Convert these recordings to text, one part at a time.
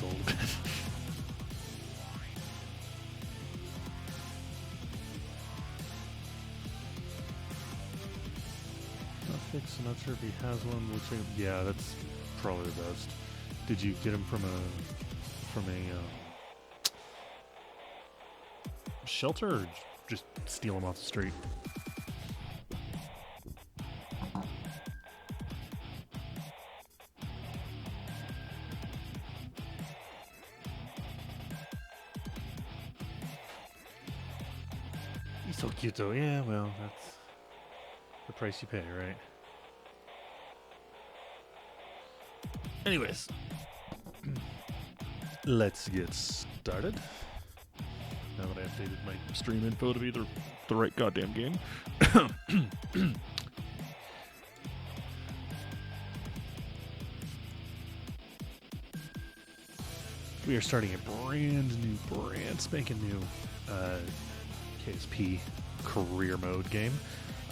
a little bit. Not fixed, I'm not sure if he has one. Looks like, yeah, that's probably the best. Did you get him from a shelter, or just steal him off the street? He's so cute though. Yeah, well, that's the price you pay, right? Anyways, let's get started. Now that I updated my stream info to be the right goddamn game. We are starting a brand spanking new KSP Career mode game.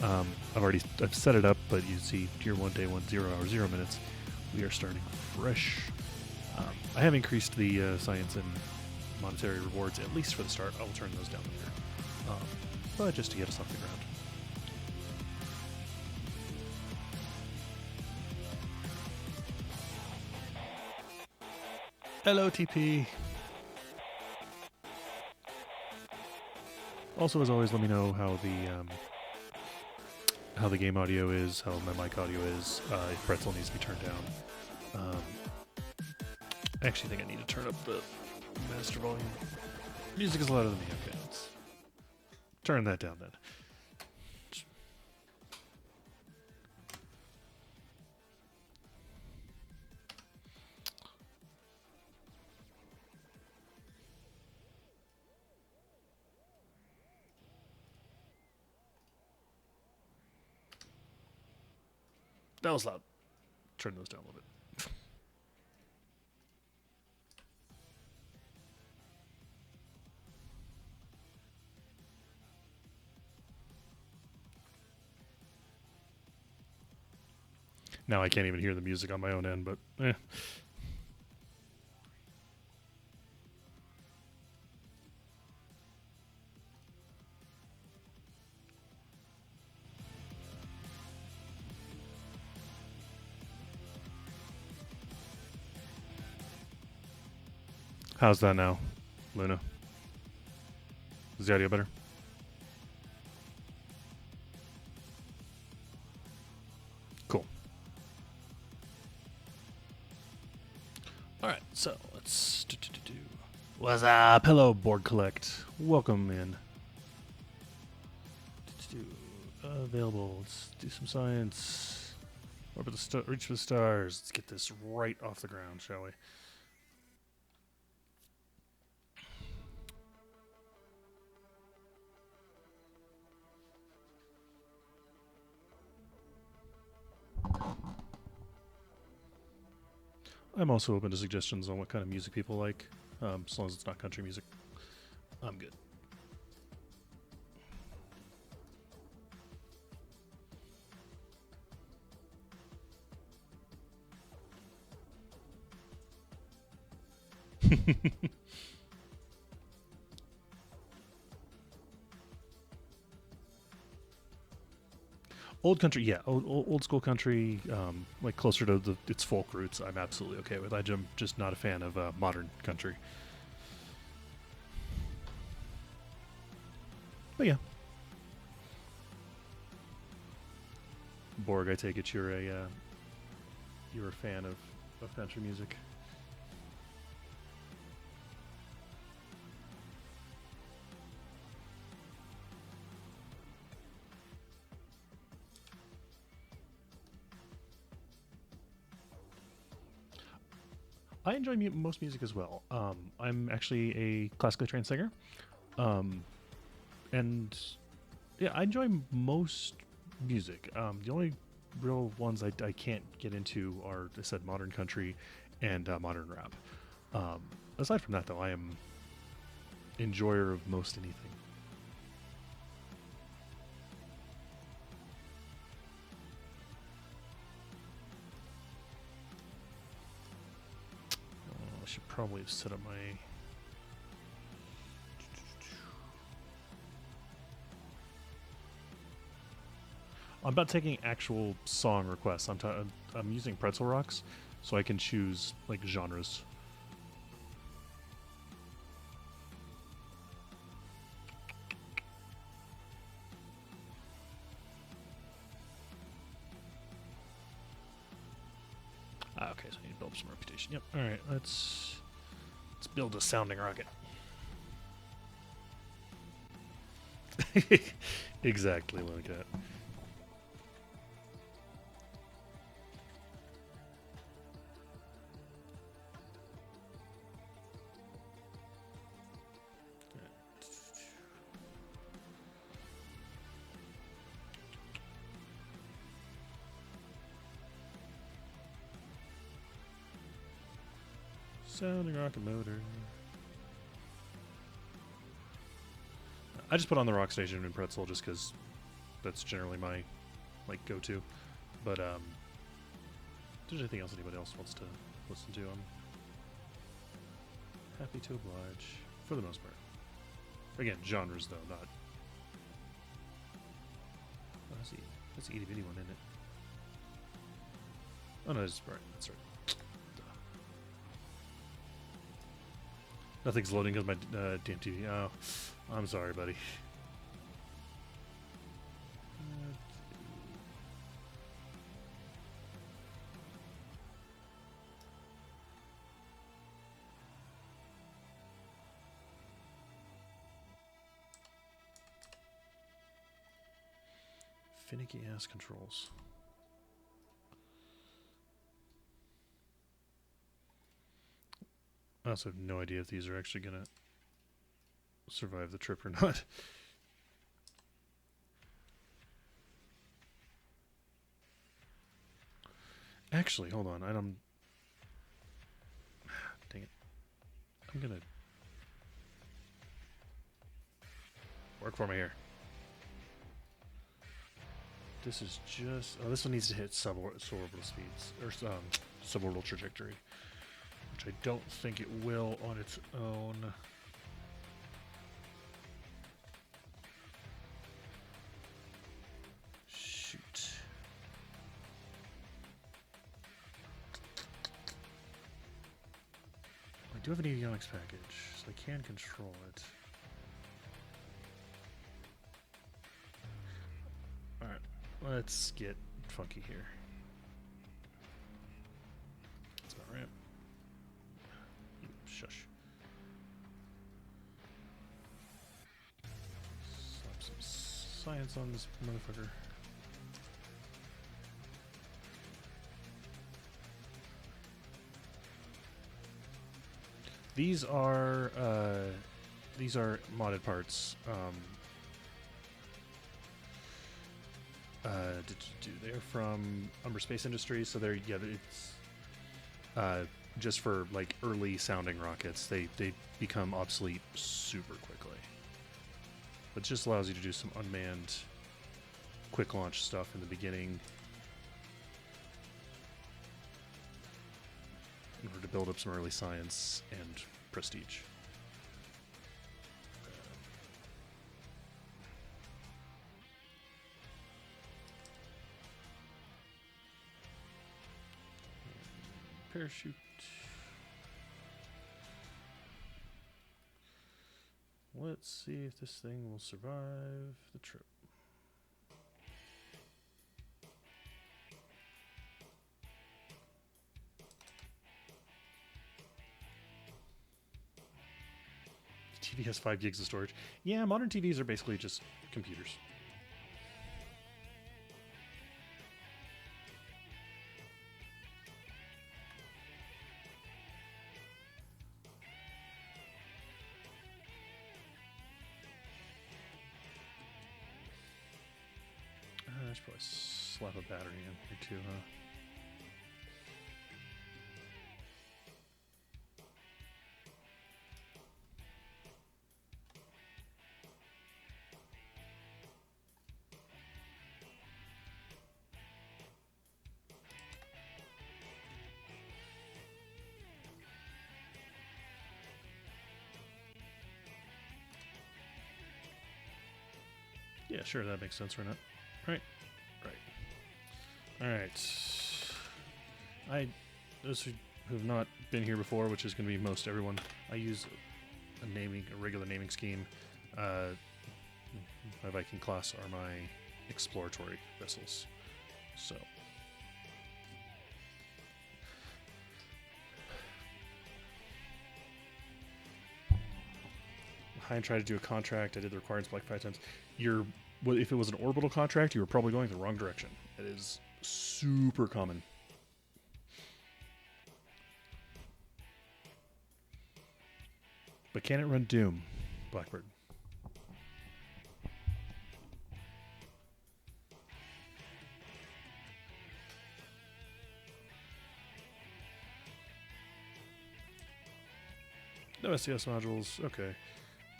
I've set it up, but you see tier 1, day 1, 0 hours, 0 minutes. We are starting fresh. I have increased the science and monetary rewards, at least for the start. I will turn those down later. But just to get us off the ground. Hello, TP. Also, as always, let me know how the game audio is, how my mic audio is, if Pretzel needs to be turned down. I actually think I need to turn up the master volume. Music is louder than me. Okay, let's turn that down then. That was loud. Turn those down a little bit. Now I can't even hear the music on my own end, but eh. How's that now, Luna? Is the audio better? Cool. Alright, so let's do. What's up? Hello, Board Collect. Welcome in. Available. Let's do some science. Reach for the stars. Let's get this right off the ground, shall we? I'm also open to suggestions on what kind of music people like, as long as it's not country music. I'm good. Old country, yeah, old school country, like closer to its folk roots, I'm absolutely okay with. I'm just not a fan of modern country. But yeah. Borg, I take it you're a fan of country music. I enjoy most music as well. I'm actually a classically trained singer. And yeah, I enjoy most music. The only real ones I can't get into are, I said, modern country and modern rap. Aside from that, though, I am enjoyer of most anything. probably have set up my... I'm not taking actual song requests. I'm using Pretzel Rocks, so I can choose like genres. Okay, so I need to build some reputation. Yep. All right, let's build a sounding rocket. Exactly like that. Sounding rocket motor. I just put on the rock station in Pretzel just because that's generally my like go-to. But if there's anything else anybody else wants to listen to, I'm happy to oblige for the most part. Again, genres though, not. Oh, that's the itty bitty one, isn't it? Oh no, that's right. That's right. Nothing's loading because my damn TV. Oh, I'm sorry, buddy. Finicky ass controls. I also have no idea if these are actually gonna survive the trip or not. Actually, hold on. Dang it. I'm gonna work for me here. This is just... Oh, this one needs to hit suborbital speeds, or suborbital trajectory, which I don't think it will on its own. Shoot. I do have an avionics package, so I can control it. Alright, let's get funky here. That's about right. Shush. Slap some science on this motherfucker. These are modded parts. They're from Umber Space Industries, so they're it's just for like early sounding rockets. They become obsolete super quickly. But it just allows you to do some unmanned quick launch stuff in the beginning in order to build up some early science and prestige. Parachute. Let's see if this thing will survive the trip. The TV has 5 gigs of storage. Yeah, modern TVs are basically just computers. I should probably slap a battery in here too, huh? Yeah, sure, that makes sense. Right now. Right. Right. All right. Those who have not been here before, which is going to be most everyone, I use a regular naming scheme. My Viking class are my exploratory vessels. So I tried to do a contract. I did the requirements like 5 times. If it was an orbital contract, you were probably going the wrong direction. It is super common. But can it run Doom, Blackbird? No SCS modules. Okay.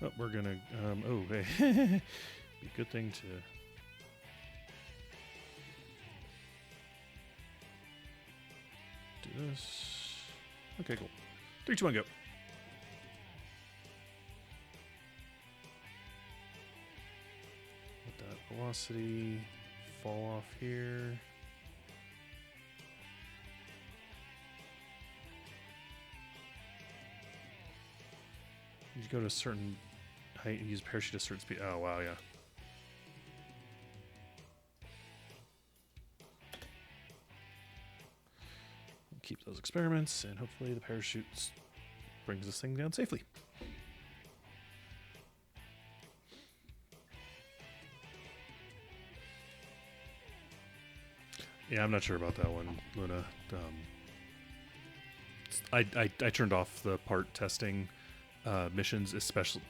Oh, we're gonna. Oh, hey. Be a good thing to. Do this. Okay, cool. 3, 2, 1, go. Let that velocity fall off here. You go to a certain height and use parachute at a certain speed. Oh, wow, yeah. Keep those experiments, and hopefully the parachute brings this thing down safely. Yeah, I'm not sure about that one, Luna. I turned off the part testing missions,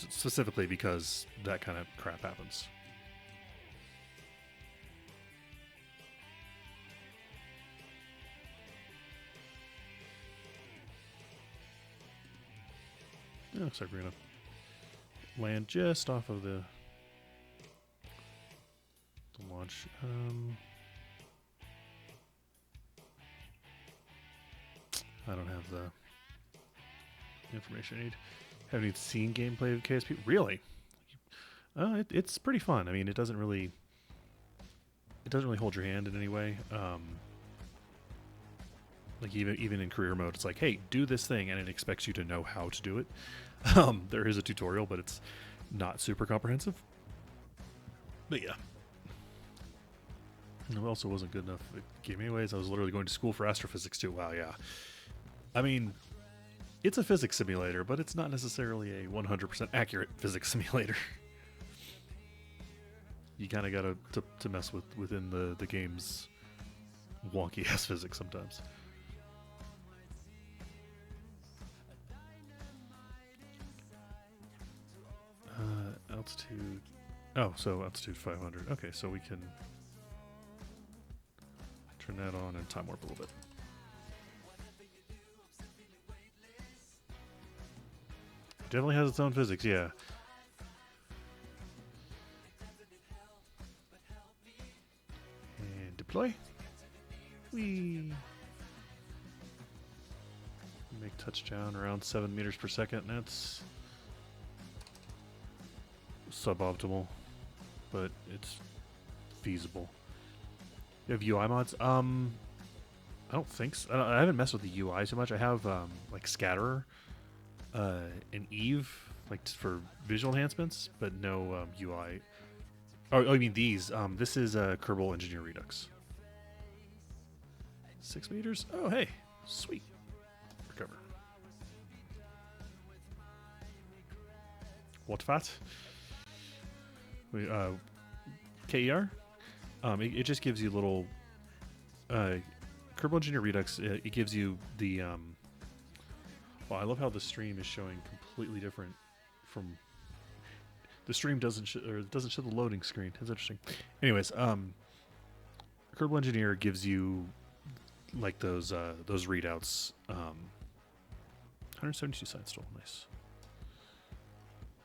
specifically because that kind of crap happens. It looks like we're gonna land just off of the launch. I don't have the information I need. Haven't even seen gameplay of KSP. Really? It's pretty fun. I mean, it doesn't really hold your hand in any way. Like even in career mode, it's like, hey, do this thing, and it expects you to know how to do it. There is a tutorial, but it's not super comprehensive. But yeah. It also wasn't good enough game anyways. I was literally going to school for astrophysics too. Wow, yeah. I mean, it's a physics simulator, but it's not necessarily a 100% accurate physics simulator. You kind of got to mess within the game's wonky ass physics sometimes. Altitude. Oh, so altitude 500. Okay, so we can turn that on and time warp a little bit. Definitely has its own physics, yeah. And deploy. Whee! Make touchdown around 7 meters per second. That's suboptimal, but it's feasible. You have UI mods? I don't think so. I haven't messed with the UI so much. I have like Scatterer and Eve, like for visual enhancements, but no UI. Oh, you mean these? This is Kerbal Engineer Redux. 6 meters? Oh, hey, sweet. Recover. What fat? Wait, KER? It just gives you little Kerbal Engineer Redux. It gives you the well, I love how the stream is showing completely different from the stream doesn't show the loading screen. That's interesting. Anyways, Kerbal Engineer gives you like those readouts. 172 science still nice.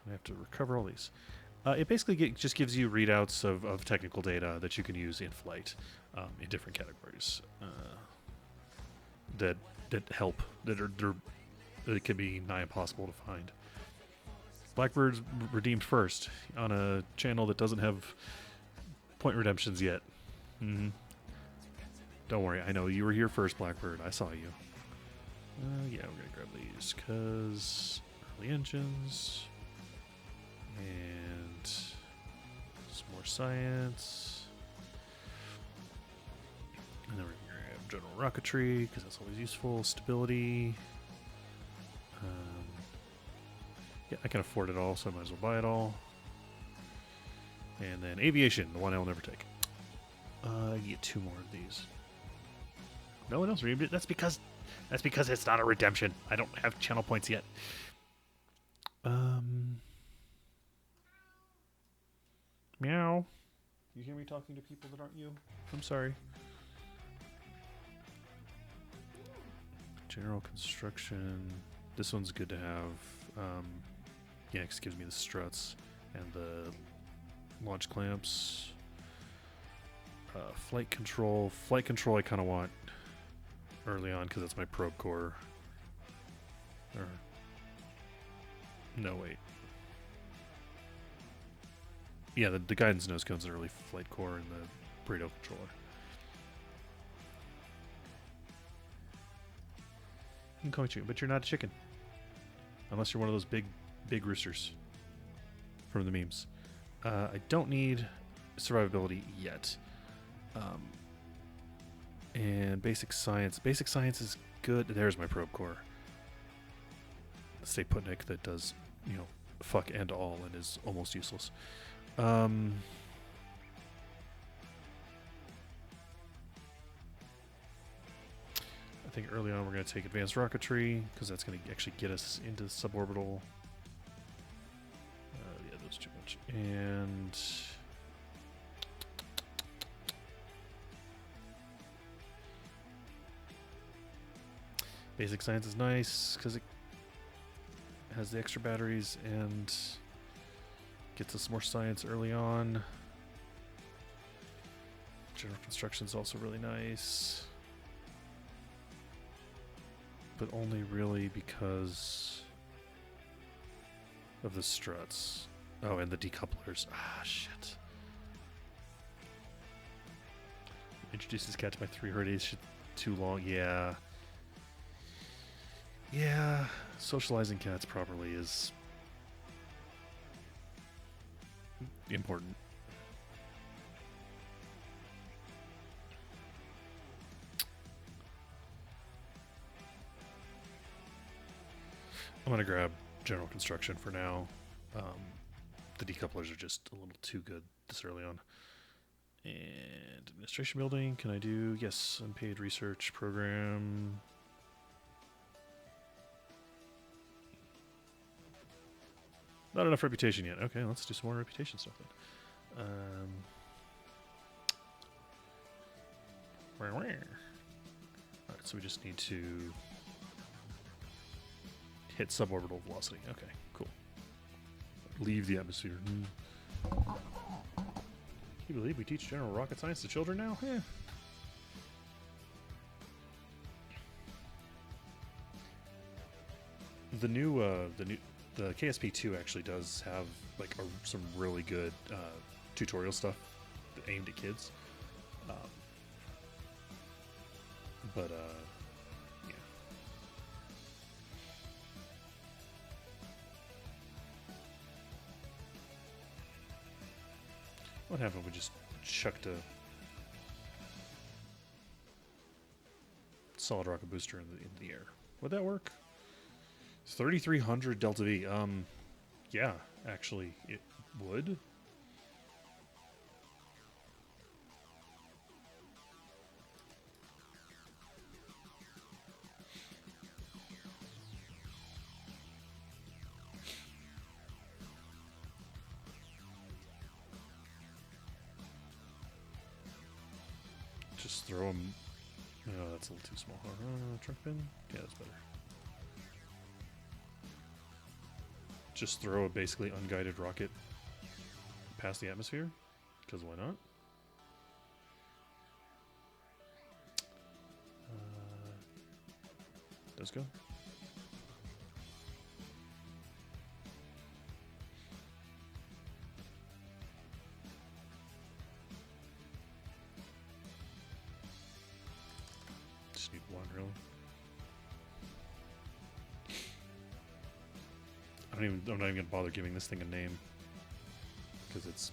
I have to recover all these. It basically just gives you readouts of technical data that you can use in flight in different categories that help that can be nigh impossible to find. Blackbird's redeemed first on a channel that doesn't have point redemptions yet. Mm-hmm. Don't worry, I know you were here first, Blackbird. I saw you. Yeah, we're gonna grab these because early engines and some more science, and then we're gonna grab general rocketry because that's always useful. Stability. Yeah, I can afford it all, so I might as well buy it all. And then aviation, the one I will never take. Get 2 more of these. No one else redeemed it. That's because it's not a redemption. I don't have channel points yet. Meow. You hear me talking to people that aren't you? I'm sorry. General construction. This one's good to have. Yeah, it gives me the struts and the launch clamps. Flight control. Flight control I kind of want early on because that's my probe core. Or no, wait. Yeah, the guidance nose cones are early flight core and the burrito controller. You can call me chicken, but you're not a chicken. Unless you're one of those big roosters from the memes. I don't need survivability yet. And basic science. Basic science is good. There's my probe core. Stay Putnik that does, fuck and all and is almost useless. I think early on we're going to take advanced rocketry because that's going to actually get us into suborbital. Yeah, that's too much. And basic science is nice because it has the extra batteries and gets us more science early on. General construction is also really nice. But only really because of the struts. Oh, and the decouplers. Ah, shit. Introduce this cat to my 3 holidays. Too long. Yeah. Yeah. Socializing cats properly is important. I'm going to grab general construction for now. The decouplers are just a little too good this early on. And administration building, can I do? Yes, unpaid research program. Not enough reputation yet. Okay, let's do some more reputation stuff then. Alright, so we just need to hit suborbital velocity. Okay, cool. Leave the atmosphere. Can you believe we teach general rocket science to children now? Yeah. The KSP 2 actually does have like some really good tutorial stuff aimed at kids. But yeah. What happened if we just chucked a solid rocket booster in the air? Would that work? 3,300 Delta V. Yeah, actually, it would. Just throw them. No, that's a little too small. Trunk bin? Yeah, that's better. Just throw a basically unguided rocket past the atmosphere, because why not? Does go. just need one, really. I'm not even gonna bother giving this thing a name because it's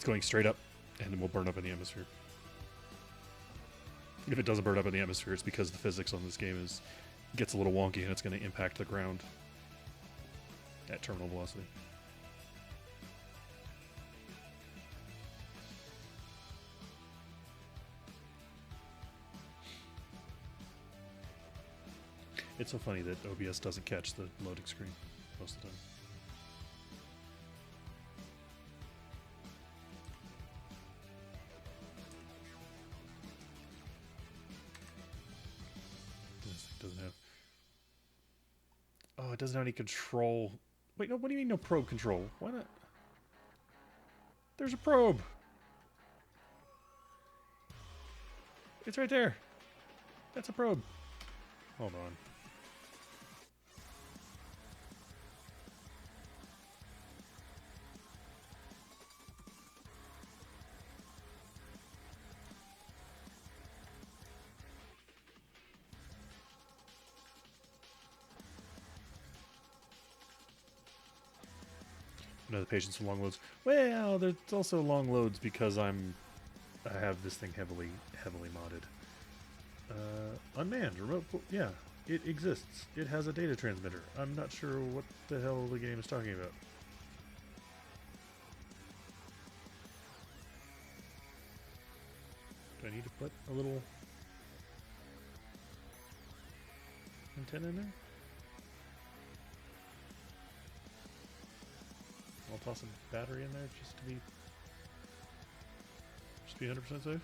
going straight up, and it will burn up in the atmosphere. If it doesn't burn up in the atmosphere, it's because the physics on this game gets a little wonky, and it's going to impact the ground at terminal velocity. It's so funny that OBS doesn't catch the loading screen most of the time. Doesn't have. Oh, it doesn't have any control. Wait, no. What do you mean no probe control? Why not? There's a probe. It's right there. That's a probe. Hold on. Another patience for long loads. Well, there's also long loads because I have this thing heavily modded. Unmanned remote. Yeah, it exists. It has a data transmitter. I'm not sure what the hell the game is talking about. Do I need to put a little antenna in there? I'll toss a battery in there just to be 100% safe.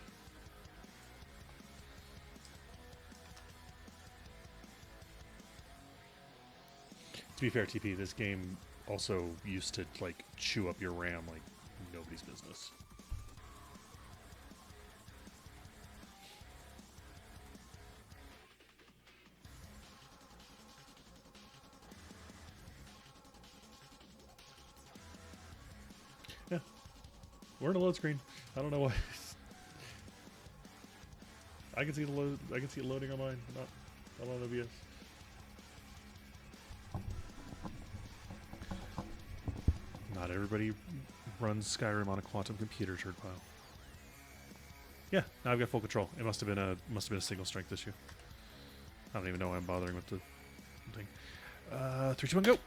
To be fair, TP, this game also used to like chew up your RAM like nobody's business. Yeah, we're in a load screen. I don't know why. I can see the load. I can see it loading on mine, not on OBS. Not everybody runs Skyrim on a quantum computer, turd pile. Yeah, now I've got full control. It must have been a single strength issue. I don't even know why I'm bothering with the thing. 3, 2, 1, go.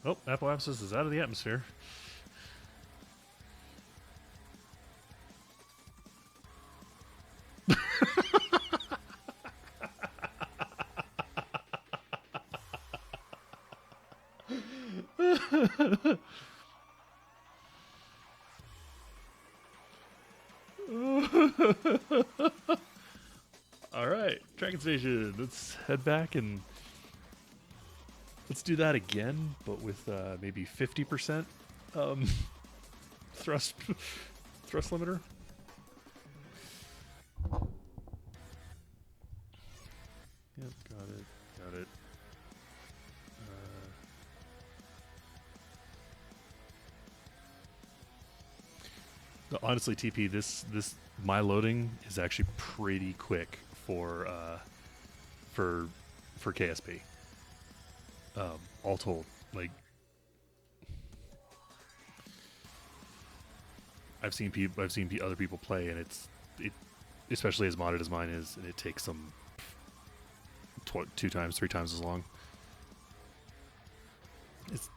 Oh, Apoapsis is out of the atmosphere. All right, tracking station. Let's head back and let's do that again, but with maybe 50% thrust limiter. Yep, got it. Honestly, TP, this my loading is actually pretty quick for KSP. All told, like I've seen other people play, and it especially as modded as mine is, and it takes them 2 times, 3 times as long. It's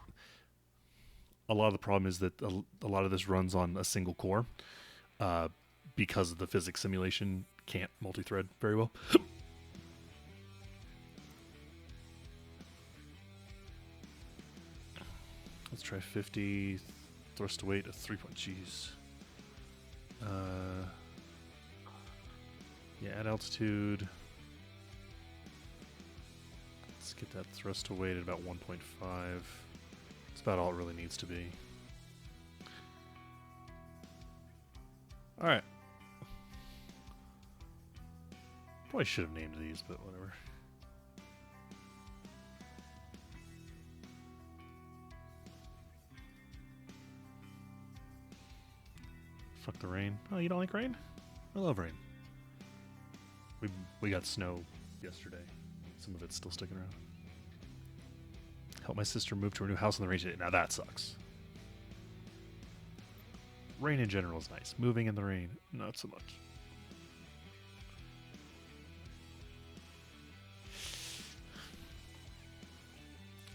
a lot of the problem is that a lot of this runs on a single core, because of the physics simulation can't multi-thread very well. Let's try 50 thrust to weight at 3 point. Jeez. Yeah, at altitude. Let's get that thrust to weight at about 1.5. That's about all it really needs to be. Alright. Probably should have named these, but whatever. Fuck the rain. Oh, you don't like rain? I love rain. We got snow yesterday. Some of it's still sticking around. Help my sister move to her new house in the rain today. Now that sucks. Rain in general is nice. Moving in the rain, not so much.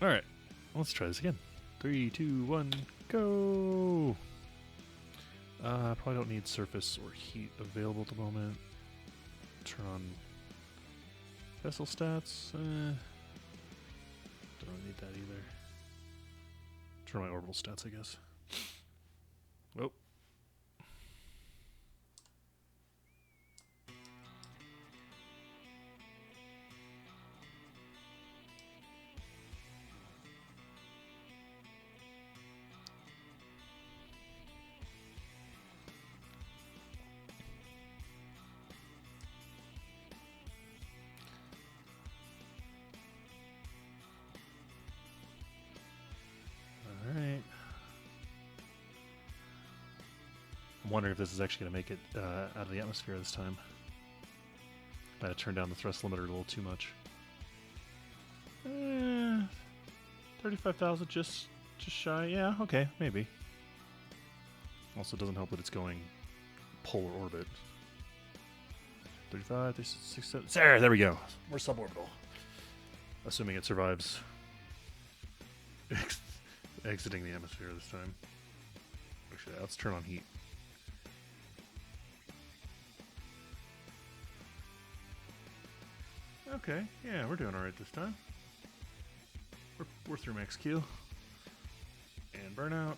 Alright, let's try this again. 3, 2, 1, go! Probably don't need surface or heat available at the moment. Turn on vessel stats. Don't really need that either. Turn on my orbital stats, I guess. Oh. Alright. I'm wondering if this is actually going to make it out of the atmosphere this time. Might have turned down the thrust limiter a little too much. 35,000, just shy. Yeah, okay, maybe. Also, doesn't help that it's going polar orbit. 35, 36, 7. There we go. We're suborbital. Assuming it survives exiting the atmosphere this time. Actually, let's turn on heat. Okay, yeah, we're doing alright this time. We're through max Q. And burnout.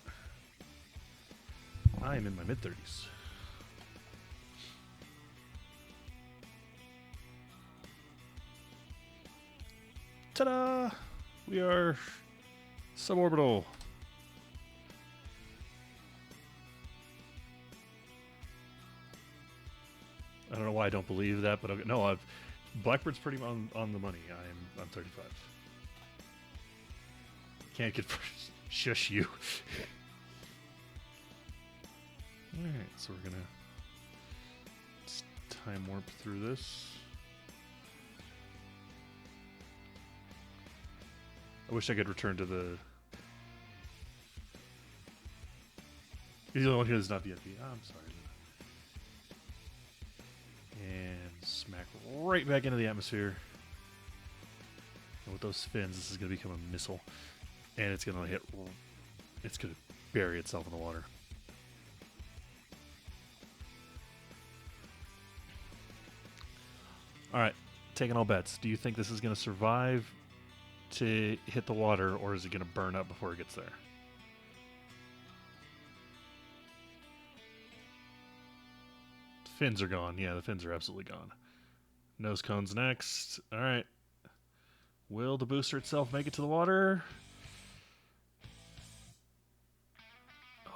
I am in my mid-30s. Ta-da! We are suborbital. I don't know why I don't believe that, but okay. No, Blackbird's pretty on the money. I'm 35. Can't get shush you. All right, so we're gonna just time warp through this. I wish I could return to the. He's the only one who does not VIP. I'm sorry. And smack right back into the atmosphere. And with those fins, this is going to become a missile. And it's going to hit. It's going to bury itself in the water. Alright, taking all bets. Do you think this is going to survive to hit the water, or is it going to burn up before it gets there? Fins are gone. Yeah, the fins are absolutely gone. Nose cone's next. All right. Will the booster itself make it to the water?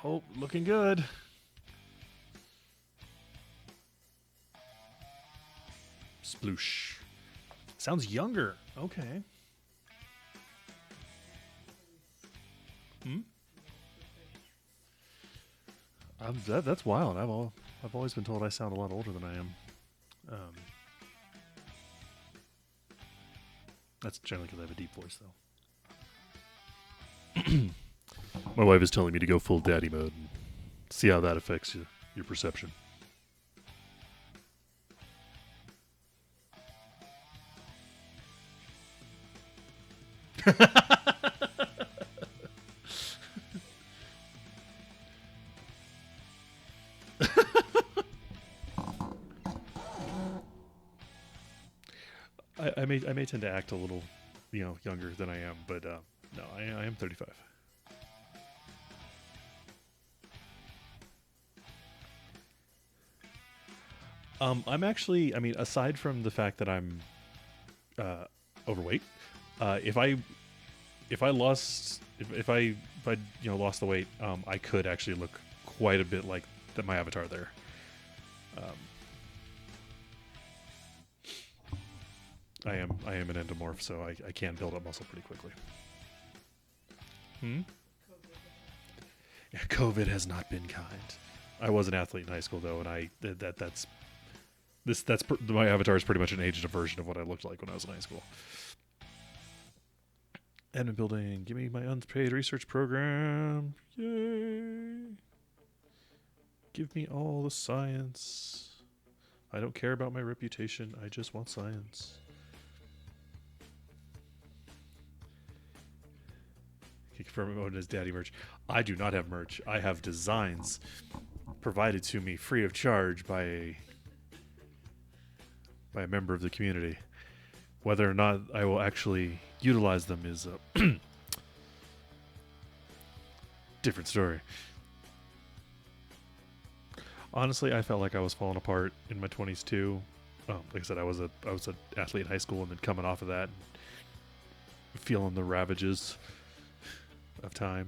Oh, looking good. Sploosh. Sounds younger. Okay. That's wild. I've always been told I sound a lot older than I am. That's generally because I have a deep voice, though. My wife is telling me to go full daddy mode and see how that affects your perception. I may tend to act a little, younger than I am, but no, I am 35. I'm actually, aside from the fact that I'm overweight, if I lost the weight, I could actually look quite a bit like my avatar there. I am an endomorph, so I can build up muscle pretty quickly. Yeah, COVID has not been kind. I was an athlete in high school though, and my avatar is pretty much an aged version of what I looked like when I was in high school. Admin building, give me my unpaid research program. Yay! Give me all the science. I don't care about my reputation. I just want science. Can you confirm Odin has daddy merch? I do not have merch. I have designs provided to me free of charge by a member of the community. Whether or not I will actually utilize them is a different story. Honestly, I felt like I was falling apart in my 20s too. Like I said, I was an athlete in high school, and then coming off of that, feeling the ravages of time.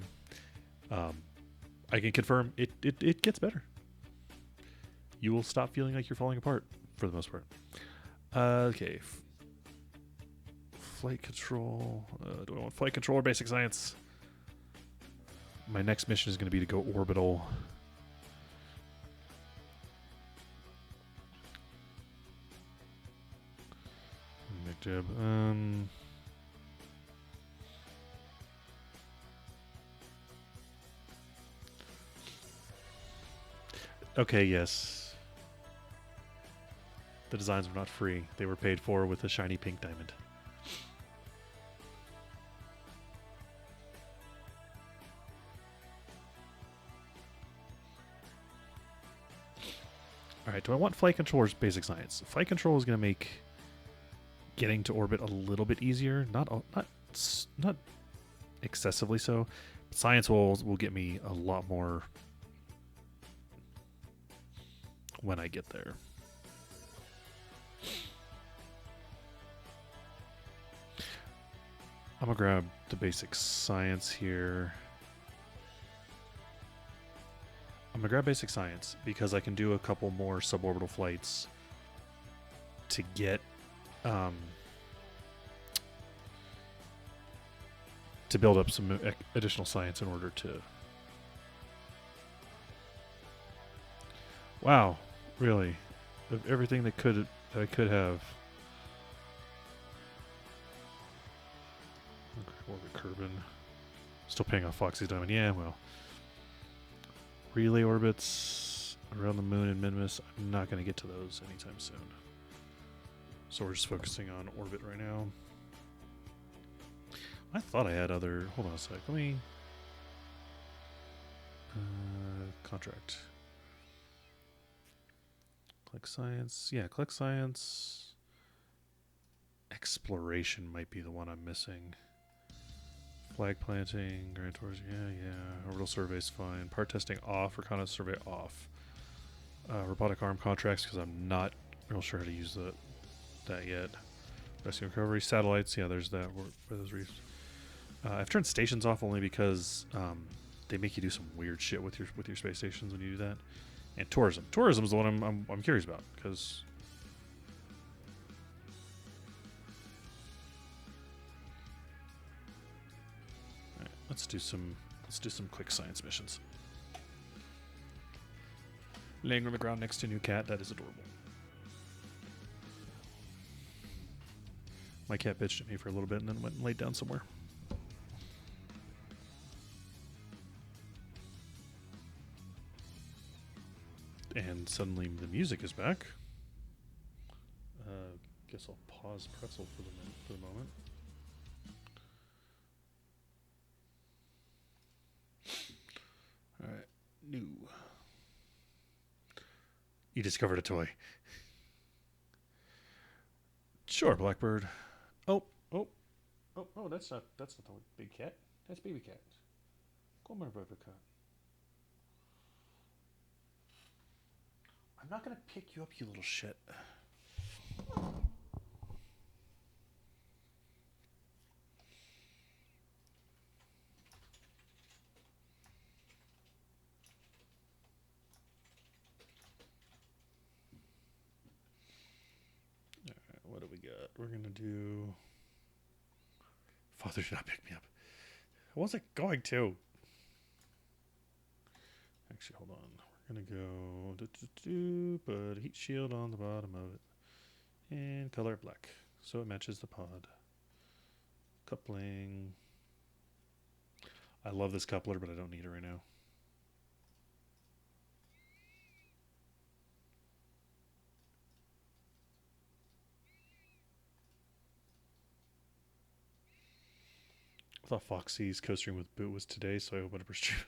I can confirm it gets better. You will stop feeling like you're falling apart for the most part. Okay. Flight control. Do I want flight control or basic science? My next mission is going to be to go orbital. McJib. Okay, yes. The designs were not free. They were paid for with a shiny pink diamond. Alright, do I want flight control or basic science? Flight control is going to make getting to orbit a little bit easier. Not excessively so. Science will get me a lot more when I get there. I'm going to grab the basic science here. I'm going to grab basic science because I can do a couple more suborbital flights to get to build up some additional science in order to... Wow, really? Of everything that I could have... Orbit Kerbin. Still paying off Foxy's Diamond. Yeah, well. Relay orbits around the moon and Minmus. I'm not going to get to those anytime soon. So we're just focusing on orbit right now. I thought I had other... Hold on a sec. Let me... contract. Collect science. Yeah, collect science. Exploration might be the one I'm missing. Flag planting, grand tours, yeah. Orbital survey's fine. Part testing off, reconnaissance survey off. Robotic arm contracts, because I'm not real sure how to use that yet. Rescue and recovery, satellites, yeah, there's that. For those reefs. I've turned stations off only because they make you do some weird shit with your space stations when you do that. And tourism. Tourism is the one I'm curious about, because... Let's do some quick science missions. Laying on the ground next to a new cat, that is adorable. My cat bitched at me for a little bit and then went and laid down somewhere. And suddenly the music is back. Guess I'll pause Pretzel for the moment. Alright, new. You discovered a toy. Sure, Blackbird. Oh, that's not the big cat. That's baby cat. Come on, baby cat. I'm not gonna pick you up, you little shit. What do we got? we're going to do... Father did not pick me up. I wasn't going to. Actually, hold on. We're going to go... Put a heat shield on the bottom of it. And color it black. So it matches the pod. Coupling. I love this coupler, but I don't need it right now. I thought Foxy's co-stream with Boot was today, so I opened up her stream.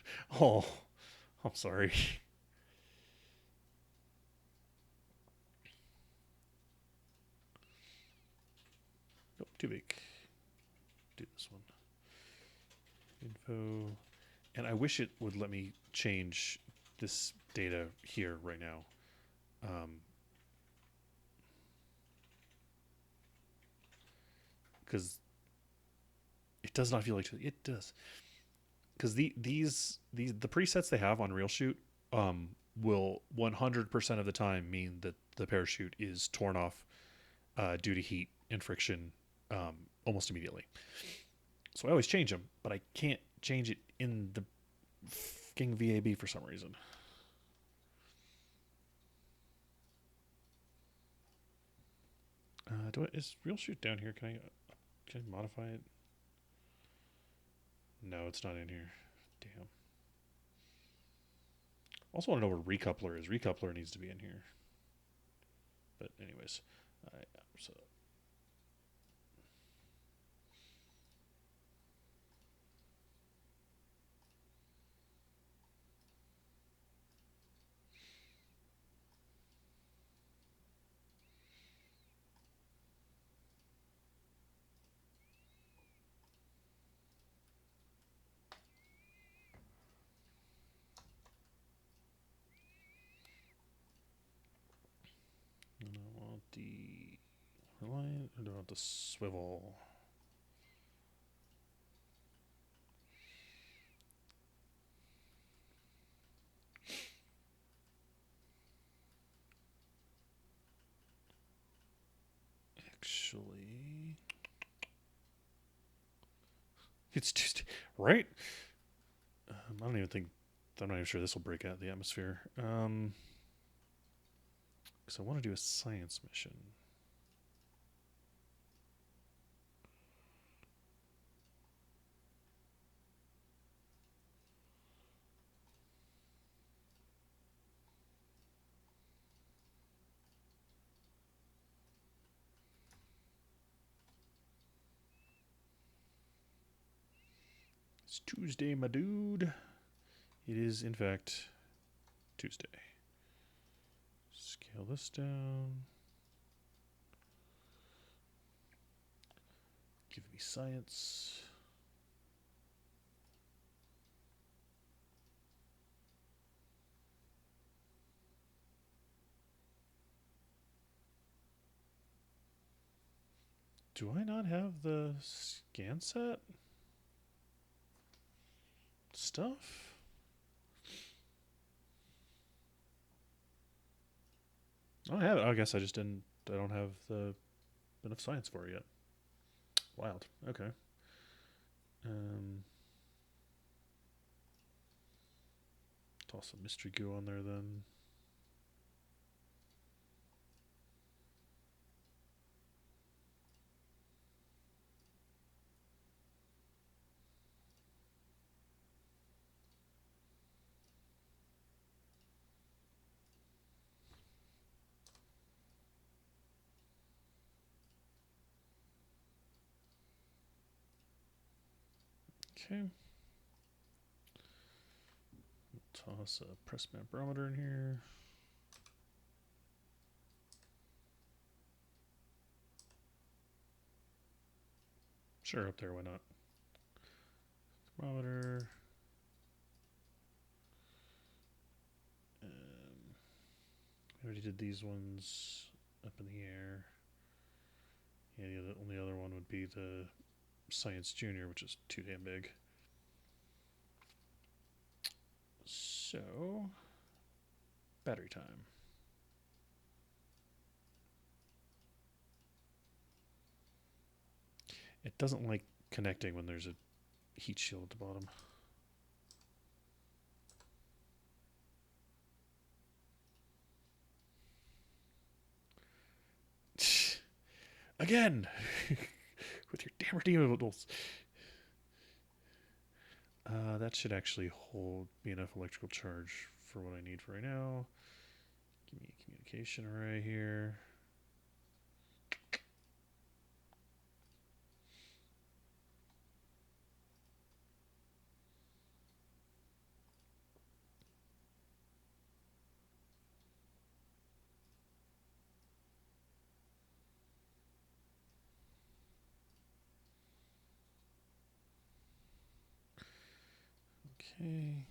Oh, I'm sorry. Nope, too big. Do this one. Info. And I wish it would let me change this data here right now. Because it does not feel like it does. Because the presets they have on RealShoot will 100% of the time mean that the parachute is torn off due to heat and friction almost immediately. So I always change them, but I can't change it in the fucking VAB for some reason. Is RealShoot down here? Can I modify it? No, it's not in here. Damn. Also want to know where recoupler is. Recoupler needs to be in here. But anyways, so and I want the line, or do I want the swivel? Actually, it's Tuesday, right? I don't even think. I'm not even sure this will break out the atmosphere. Because I want to do a science mission. It's Tuesday, my dude. It is, in fact, Tuesday. Scale this down. Give me science. Do I not have the scan set stuff? I don't have it. I guess I just didn't. I don't have the enough science for it yet. Wild. Okay. Toss some mystery goo on there then. Okay. Toss a press barometer in here. Sure, up there, why not? Thermometer. I already did these ones up in the air. Yeah, the only other one would be the Science Junior, which is too damn big. So, battery time. It doesn't like connecting when there's a heat shield at the bottom. Again! With your damn redeemables. That should actually hold me enough electrical charge for what I need for right now. Give me a communication array here. Okay.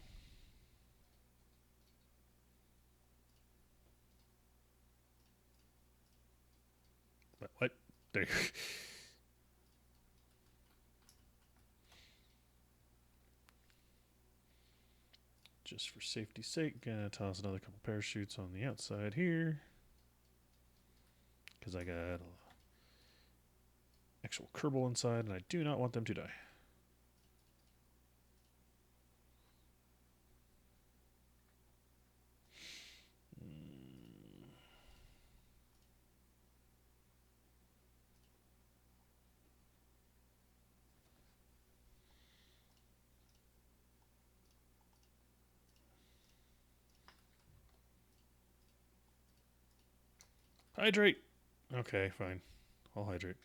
What? There. Just for safety's sake, gonna toss another couple parachutes on the outside here. Because I got an actual Kerbal inside, and I do not want them to die. Hydrate! Okay, fine. I'll hydrate.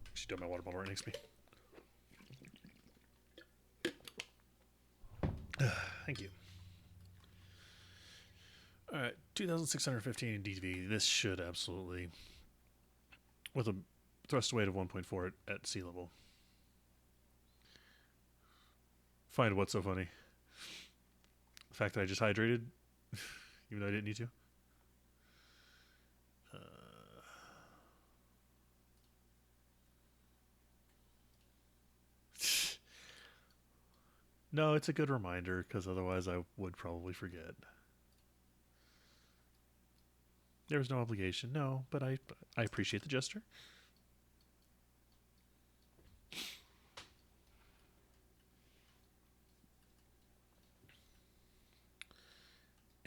Actually, dump my water bottle right next to me. Thank you. Alright, 2,615 in DV. This should absolutely, with a thrust weight of 1.4 at sea level. Find what's so funny? The fact that I just hydrated, even though I didn't need to. No, it's a good reminder because otherwise I would probably forget. There was no obligation, no, but I appreciate the gesture.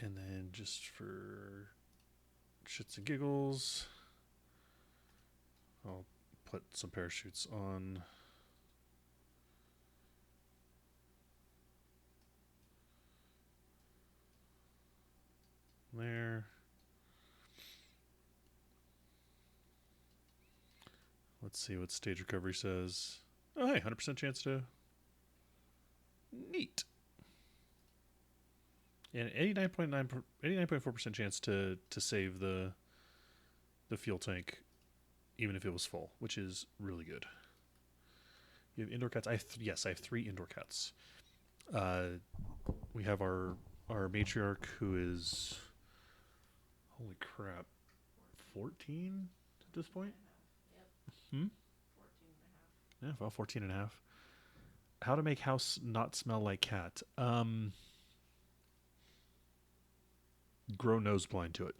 And then just for shits and giggles, I'll put some parachutes on. There. Let's see what stage recovery says. Oh, hey, 100% chance to. Neat. And 89.4% chance to save the fuel tank, even if it was full, which is really good. You have indoor cats. Yes, I have 3 indoor cats. We have our matriarch who is, holy crap, 14 at this point. Hmm. 14 and a half. Yeah, about 14 and a half. How to make house not smell like cat? Grow nose blind to it.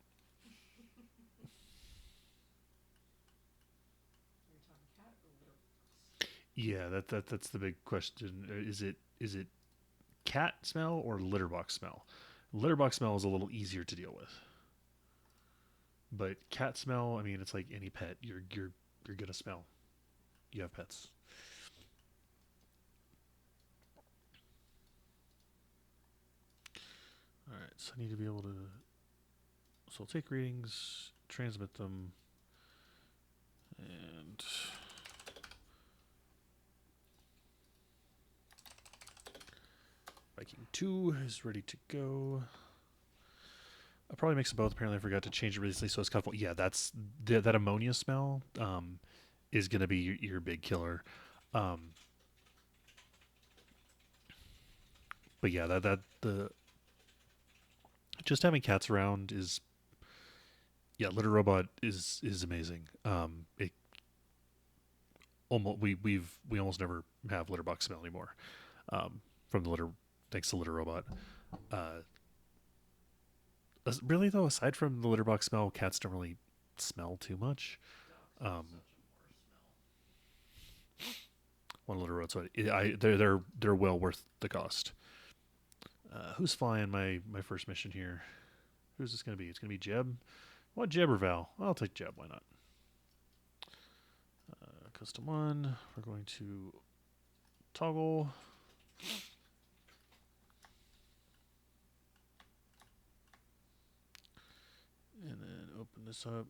Yeah, that's the big question. Is it cat smell or litter box smell? Litter box smell is a little easier to deal with, but cat smell, I mean, it's like any pet. You're gonna smell. You have pets. All right, so I need to be able to. So I'll take readings, transmit them, and Viking 2 is ready to go. I'll probably mix them both. Apparently, I forgot to change it recently, so it's kind of yeah. That's that ammonia smell is gonna be your big killer. Um, but yeah, that the just having cats around is yeah. Litter robot is amazing. It almost we almost never have litter box smell anymore from the litter thanks to litter robot. Uh, really though, aside from the litter box smell, cats don't really smell too much. Um, one little road. So they're well worth the cost. Who's flying my first mission here? Who's this going to be? It's going to be Jeb. What, Jeb or Val? I'll take Jeb. Why not? Custom 1. We're going to toggle. And then open this up.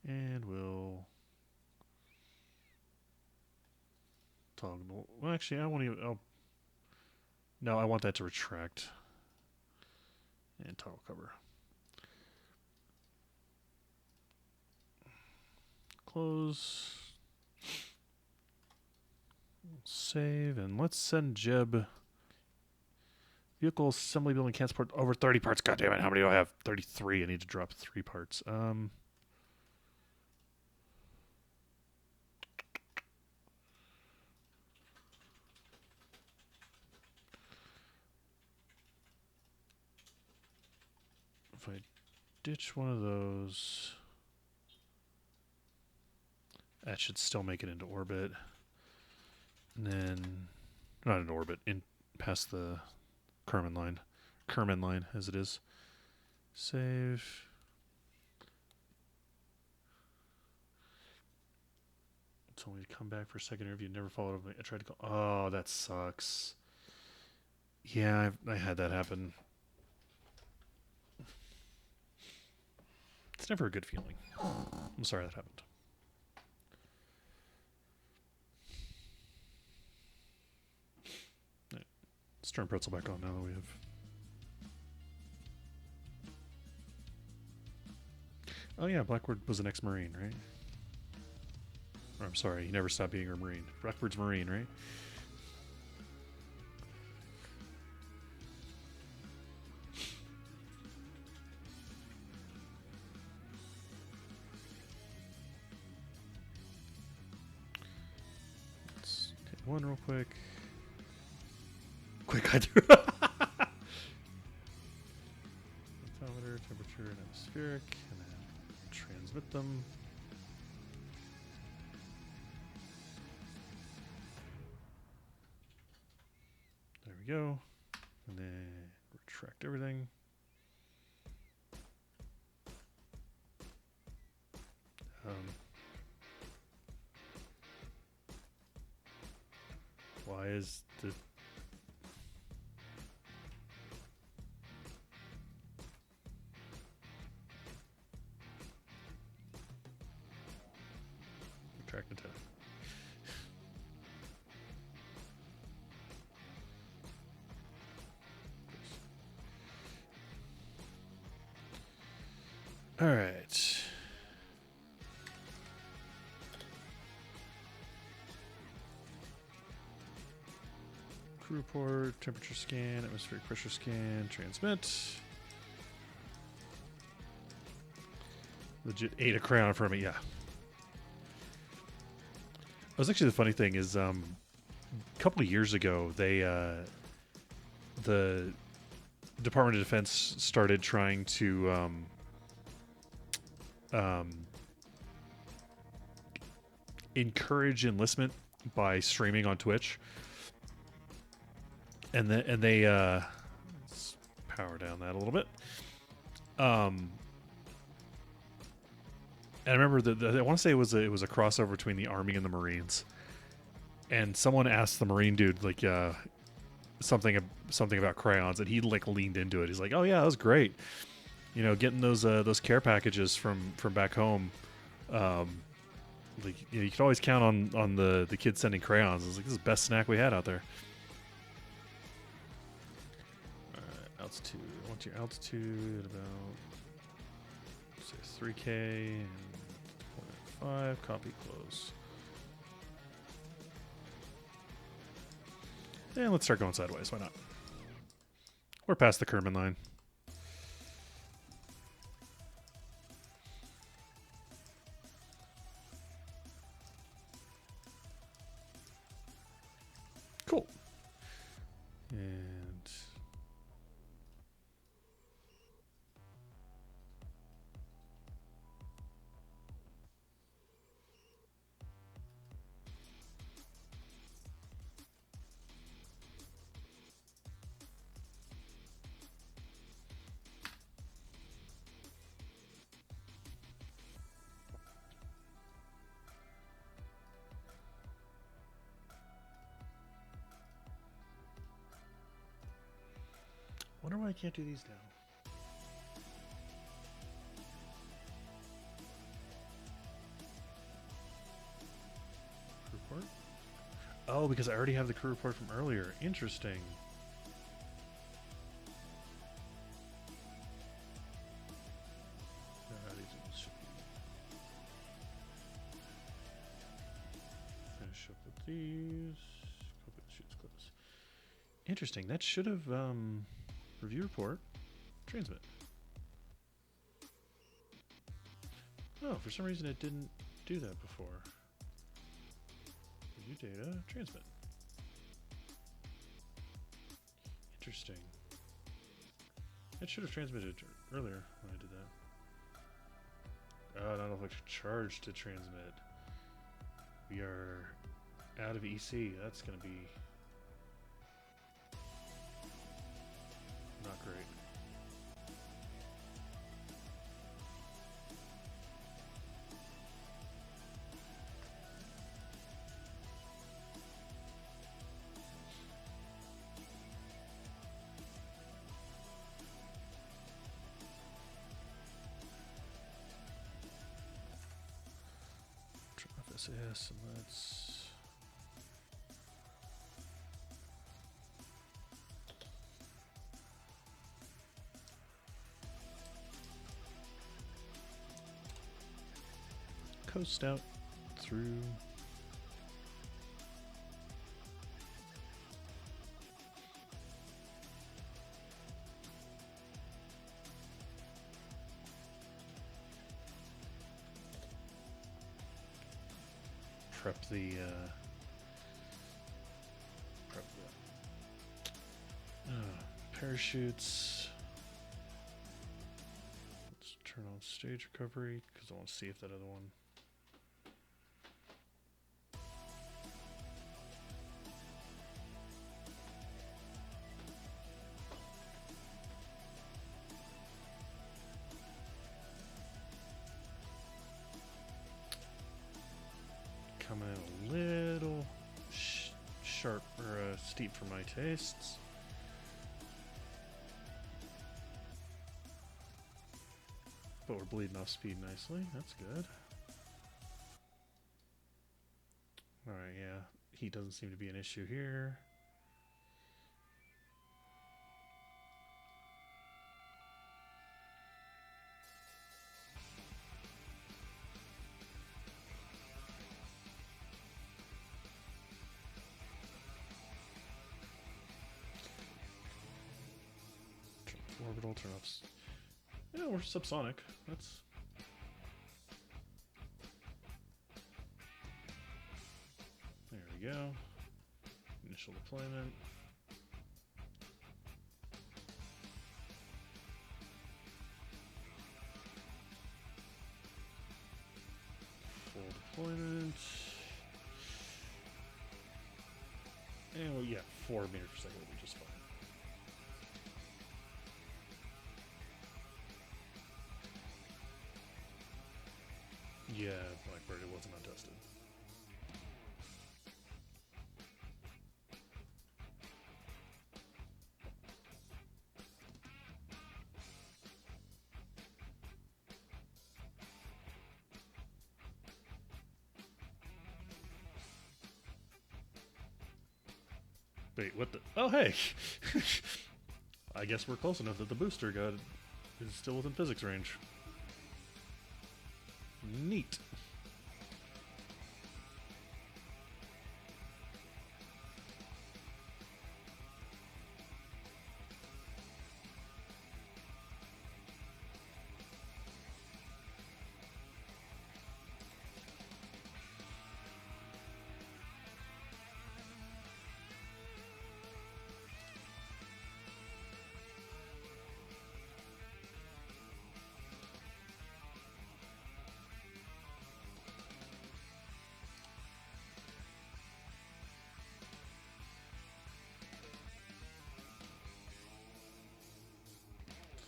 And we'll toggle. Well, actually, I want to. No, I want that to retract. And toggle cover. Close. Save, and let's send Jeb. Vehicle assembly building can't support over 30 parts. God damn it, how many do I have? 33. I need to drop 3 parts. If I ditch one of those, that should still make it into orbit. And then, not into orbit, in past the Kerman line as it is. Save. Told me to come back for a second interview. Never followed up. I tried to go. Oh, that sucks. Yeah, I had that happen. It's never a good feeling. I'm sorry that happened. Right. Let's turn Pretzel back on now that we have. Oh yeah, Blackbird was an ex-Marine, right? Or, I'm sorry, he never stopped being a Marine. Blackbird's Marine, right? Let's hit one real quick. Quick, I threw. Thermometer, temperature, and atmospheric, and then transmit them. There we go. And then retract everything. Why is the retract antenna? All right. Crew report, temperature scan, atmospheric pressure scan, transmit. Legit ate a crayon from me, yeah. That was actually the funny thing is, a couple of years ago, they, the Department of Defense started trying to, encourage enlistment by streaming on Twitch. And they let's power down that a little bit. And I remember I want to say it was a crossover between the Army and the Marines. And someone asked the Marine dude like something about crayons, and he like leaned into it. He's like, "Oh yeah, that was great. You know, getting those care packages from back home. Like you could always count on the kids sending crayons. I was like, this is the best snack we had out there." Altitude. I want your altitude at about, say, 3K and 0.5. Copy, close. And let's start going sideways. Why not? We're past the Kerman line. Cool. And wonder why I can't do these now. Crew report? Oh, because I already have the crew report from earlier. Interesting. Finish up with these. Copy the sheets close. Interesting. That should have review report, transmit. Oh, for some reason it didn't do that before. Review data, transmit. Interesting. It should have transmitted earlier when I did that. Oh, I don't know if I should charge to transmit. We are out of EC. That's going to be not great. Turn off SAS and let's... coast out through prep the parachutes. Let's turn on stage recovery because I want to see if that other one. Coming in a little sharp or steep for my tastes. But we're bleeding off speed nicely. That's good. Alright, yeah. Heat doesn't seem to be an issue here. Orbital turn ups. Yeah, we're subsonic. That's there we go. Initial deployment. Full deployment. And well, yeah, 4 meters per second will be just fine. Yeah, Blackbird, it wasn't untested. Wait, what the? Oh, hey! I guess we're close enough that the booster is still within physics range. Neat.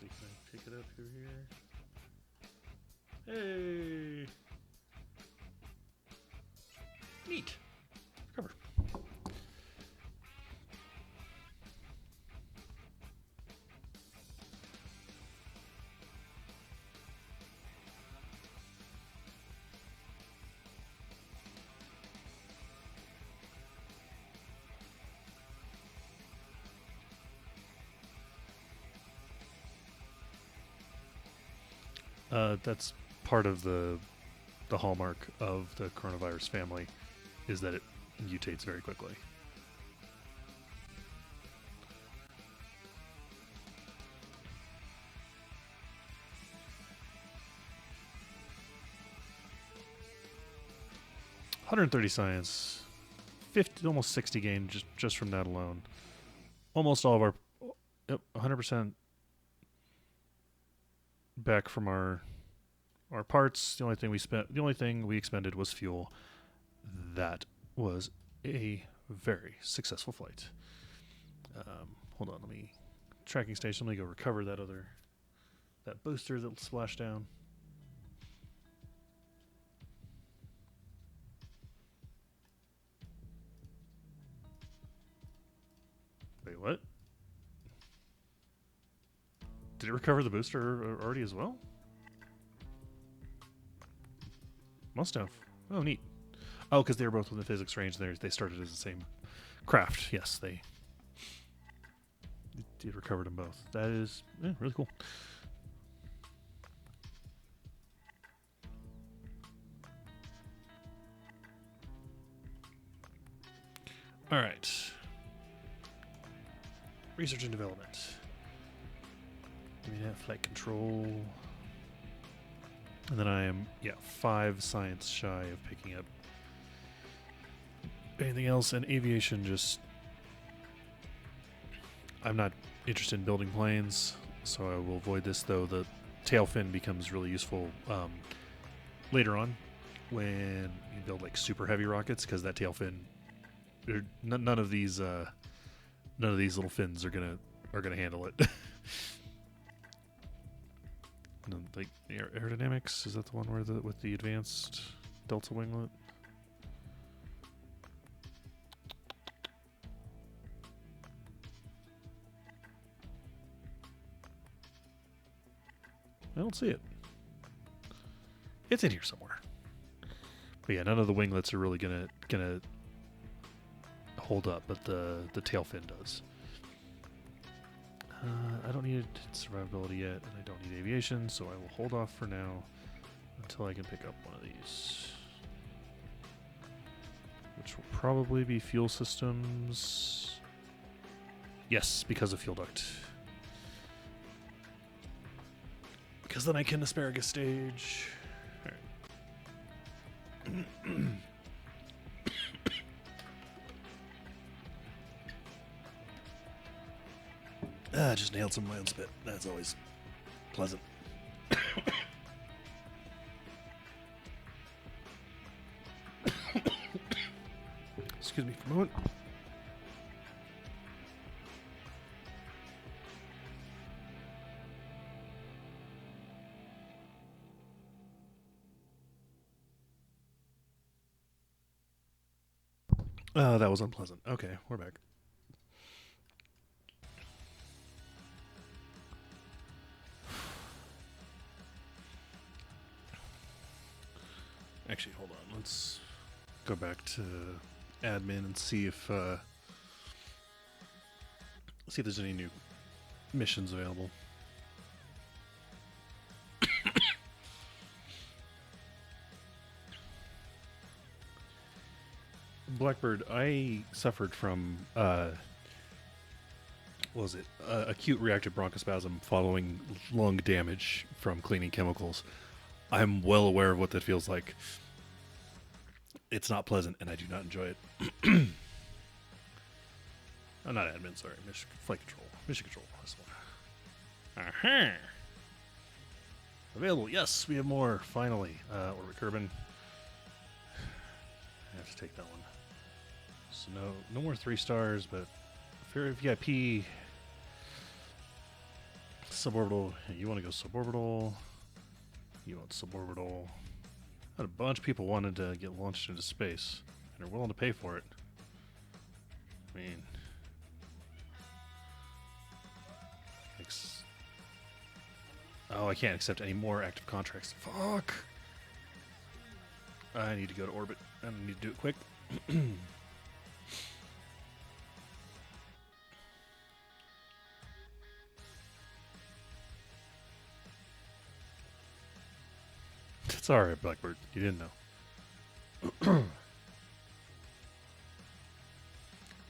See if I can pick it up through here. Hey! Neat. Recover. That's part of the hallmark of the coronavirus family is that it mutates very quickly. $130 science, 50, almost 60 gain just from that alone. Almost all of our, yep, 100% back from our parts. The only thing we expended was fuel. That was a very successful flight. Hold on, let me tracking station. Let me go recover that booster that splashed down. Wait, what? Did it recover the booster already as well? Must have. Oh, neat. Oh, because they were both in the physics range. They started as the same craft. Yes, they recovered them both. That is really cool. All right. Research and development. Give me that flight control. And then I am, 5 science shy of picking up anything else. And aviation, just... I'm not interested in building planes, so I will avoid this, though the tail fin becomes really useful later on when you build like super heavy rockets, because that tail fin... None of these little fins are gonna handle it. Like aerodynamics, is that the one where with the advanced delta winglet? I don't see it. It's in here somewhere. But yeah, none of the winglets are really gonna hold up, but the tail fin does. I don't need survivability yet, and I don't need aviation, so I will hold off for now until I can pick up one of these. Which will probably be fuel systems. Yes, because of fuel duct. Because then I can asparagus stage. Alright. Just nailed some of my own spit. That's always pleasant. Excuse me for a moment. That was unpleasant. Okay, we're back. Actually, hold on. Let's go back to admin and see if there's any new missions available. Blackbird, I suffered from acute reactive bronchospasm following lung damage from cleaning chemicals. I'm well aware of what that feels like. It's not pleasant, and I do not enjoy it. I'm not admin, sorry. Flight control. Mission control. This one. Uh-huh. Available. Yes, we have more, finally. Orbit Kerbin. I have to take that one. So no more 3 stars, but VIP suborbital. You want to go suborbital? You want suborbital? Had a bunch of people wanted to get launched into space and are willing to pay for it. I mean, I can't accept any more active contracts. Fuck. I need to go to orbit. I need to do it quick. It's alright, Blackbird. You didn't know.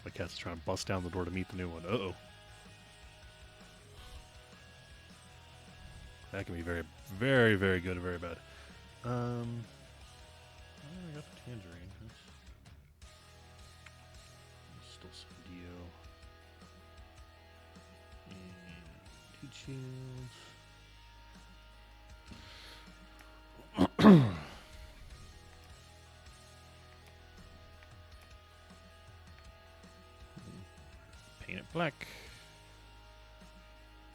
My cat's trying to bust down the door to meet the new one. Uh-oh. That can be very, very, very good or very bad. I got the tangerine. Still some Dio. And 2 shields. Paint it black.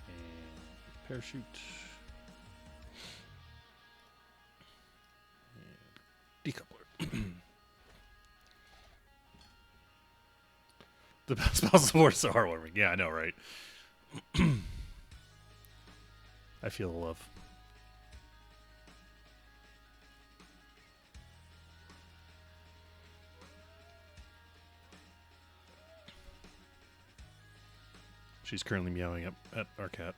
And parachute. And decoupler. The best possible words are heartwarming. Yeah, I know, right? I feel the love. She's currently meowing at our cat.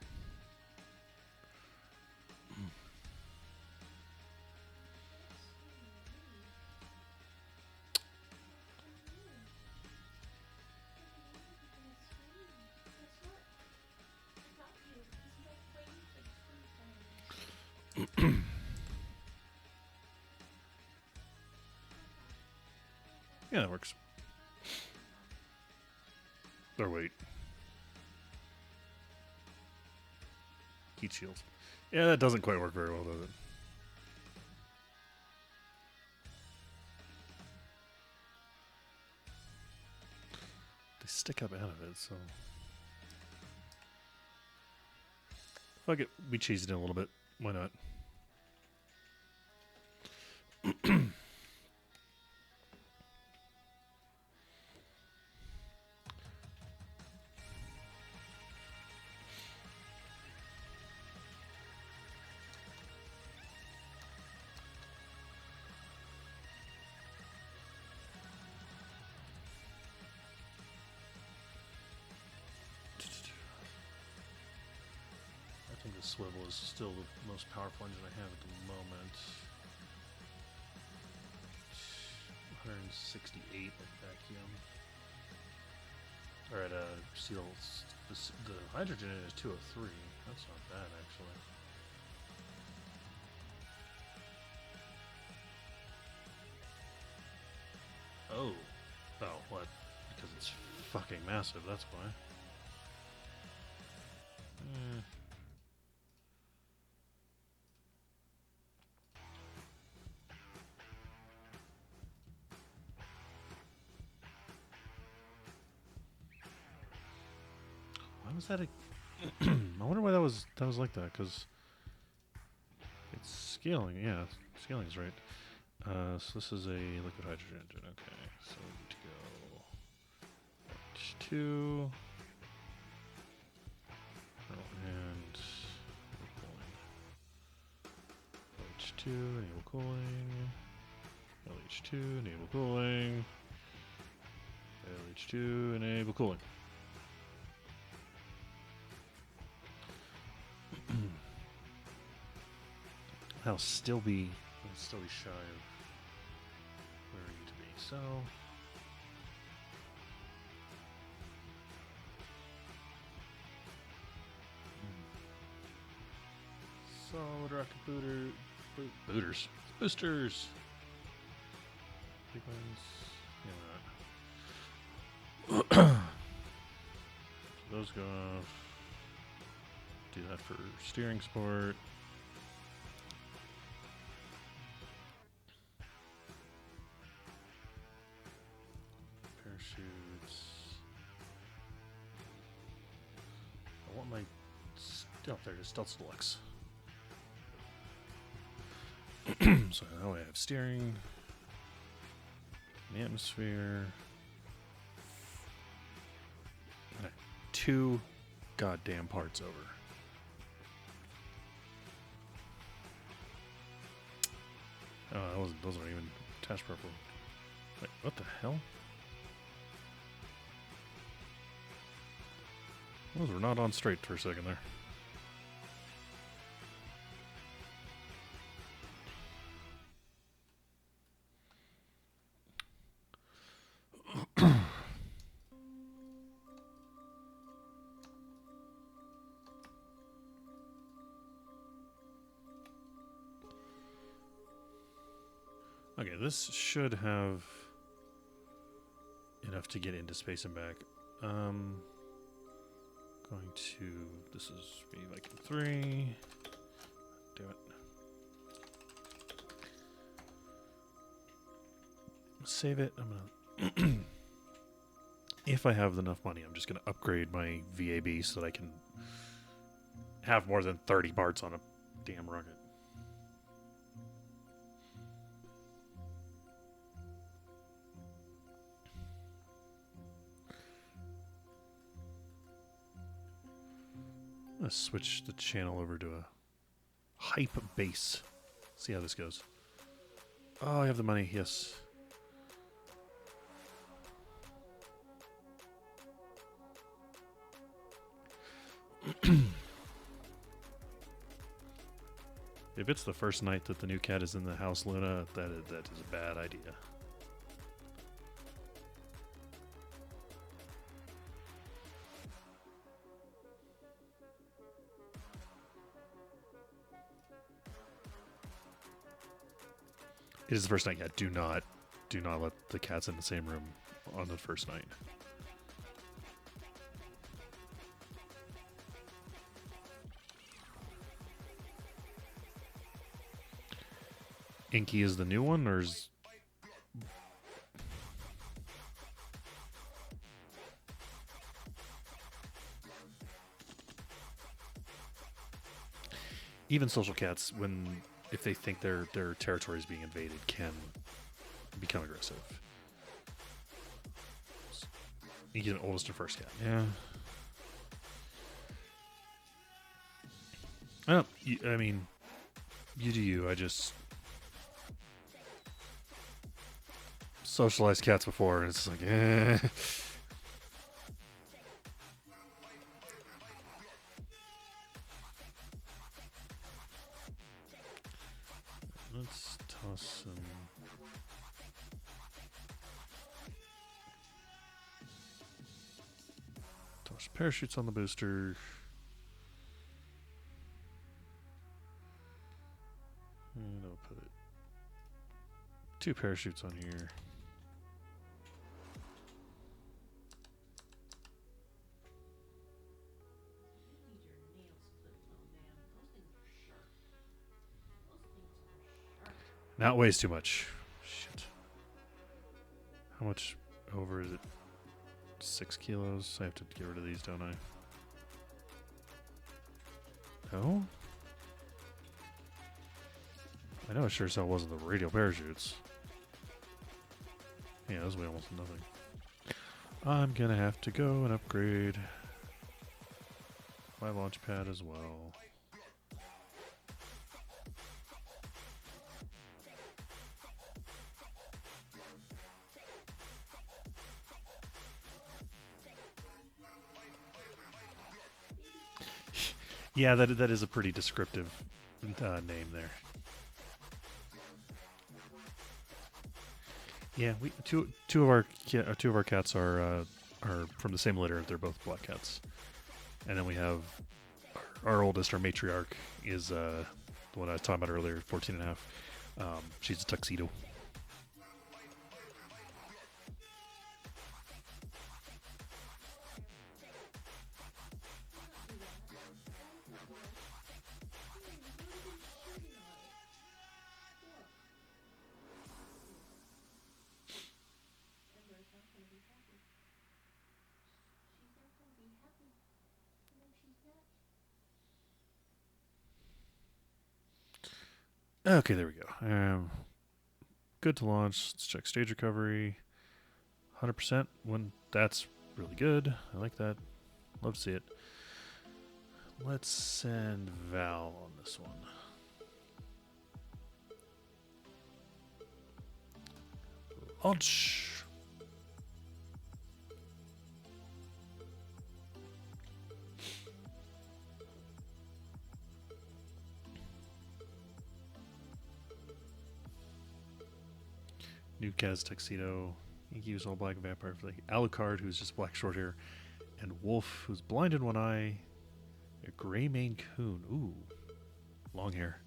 Yeah, that works. Or wait. Heat shields. Yeah, that doesn't quite work very well, does it? They stick up out of it, so... Fuck it. We cheesed it in a little bit. Why not? I think the swivel is still the most powerful engine I have at the moment. 168 at vacuum. Alright, seals. The hydrogen in is 203. That's not bad, actually. Oh. Oh, what? Because it's fucking massive, that's why. Why was that a... I wonder why that was like that, because it's scaling. Yeah, scaling is right. So this is a liquid hydrogen engine. Okay, so we need to go H2 and H2 enable cooling. LH2 enable cooling. LH2 enable cooling. I'll still be shy of where we need to be. So solid rocket boosters. Big ones. Yeah. So those go off. Do that for steering support. Parachutes. I want my... Oh, there it is. Stealth Deluxe. So now I have steering. The atmosphere. And I have 2 goddamn parts over. Oh, those aren't even attached properly. Wait, what the hell? Those were not on straight for a second there. Okay, this should have enough to get into space and back. Going to... This is me, Viking 3. Damn it. Save it. I'm gonna... If I have enough money, I'm just gonna upgrade my VAB so that I can have more than 30 parts on a damn rocket. I'm gonna switch the channel over to a hype base. See how this goes. Oh, I have the money, yes. If it's the first night that the new cat is in the house, Luna, that is a bad idea. It is the first night. Yeah, do not let the cats in the same room on the first night. Inky is the new one, or is... Even social cats, if they think their territory is being invaded, can become aggressive. You get an oldest and first cat. Yeah. I mean, you do you. I just socialized cats before, and it's like, eh. Let's toss some. Toss parachutes on the booster. And I'll put 2 parachutes on here. That weighs too much. Shit. How much over is it? 6 kilos? I have to get rid of these, don't I? No? I know it sure as hell wasn't the radial parachutes. Yeah, those weigh almost nothing. I'm gonna have to go and upgrade my launch pad as well. Yeah, that is a pretty descriptive name there. Yeah, two of our cats are from the same litter. They're both black cats, and then we have our oldest, our matriarch, is the one I was talking about earlier, 14 and a half. She's a tuxedo. Okay, there we go. Good to launch. Let's check stage recovery. 100%. That's really good. I like that. Love to see it. Let's send Val on this one. Launch. New Kaz tuxedo. Inky was all black vampire flick. Alucard, who's just black short hair. And Wolf, who's blind in one eye. A gray Maine Coon. Ooh. Long hair.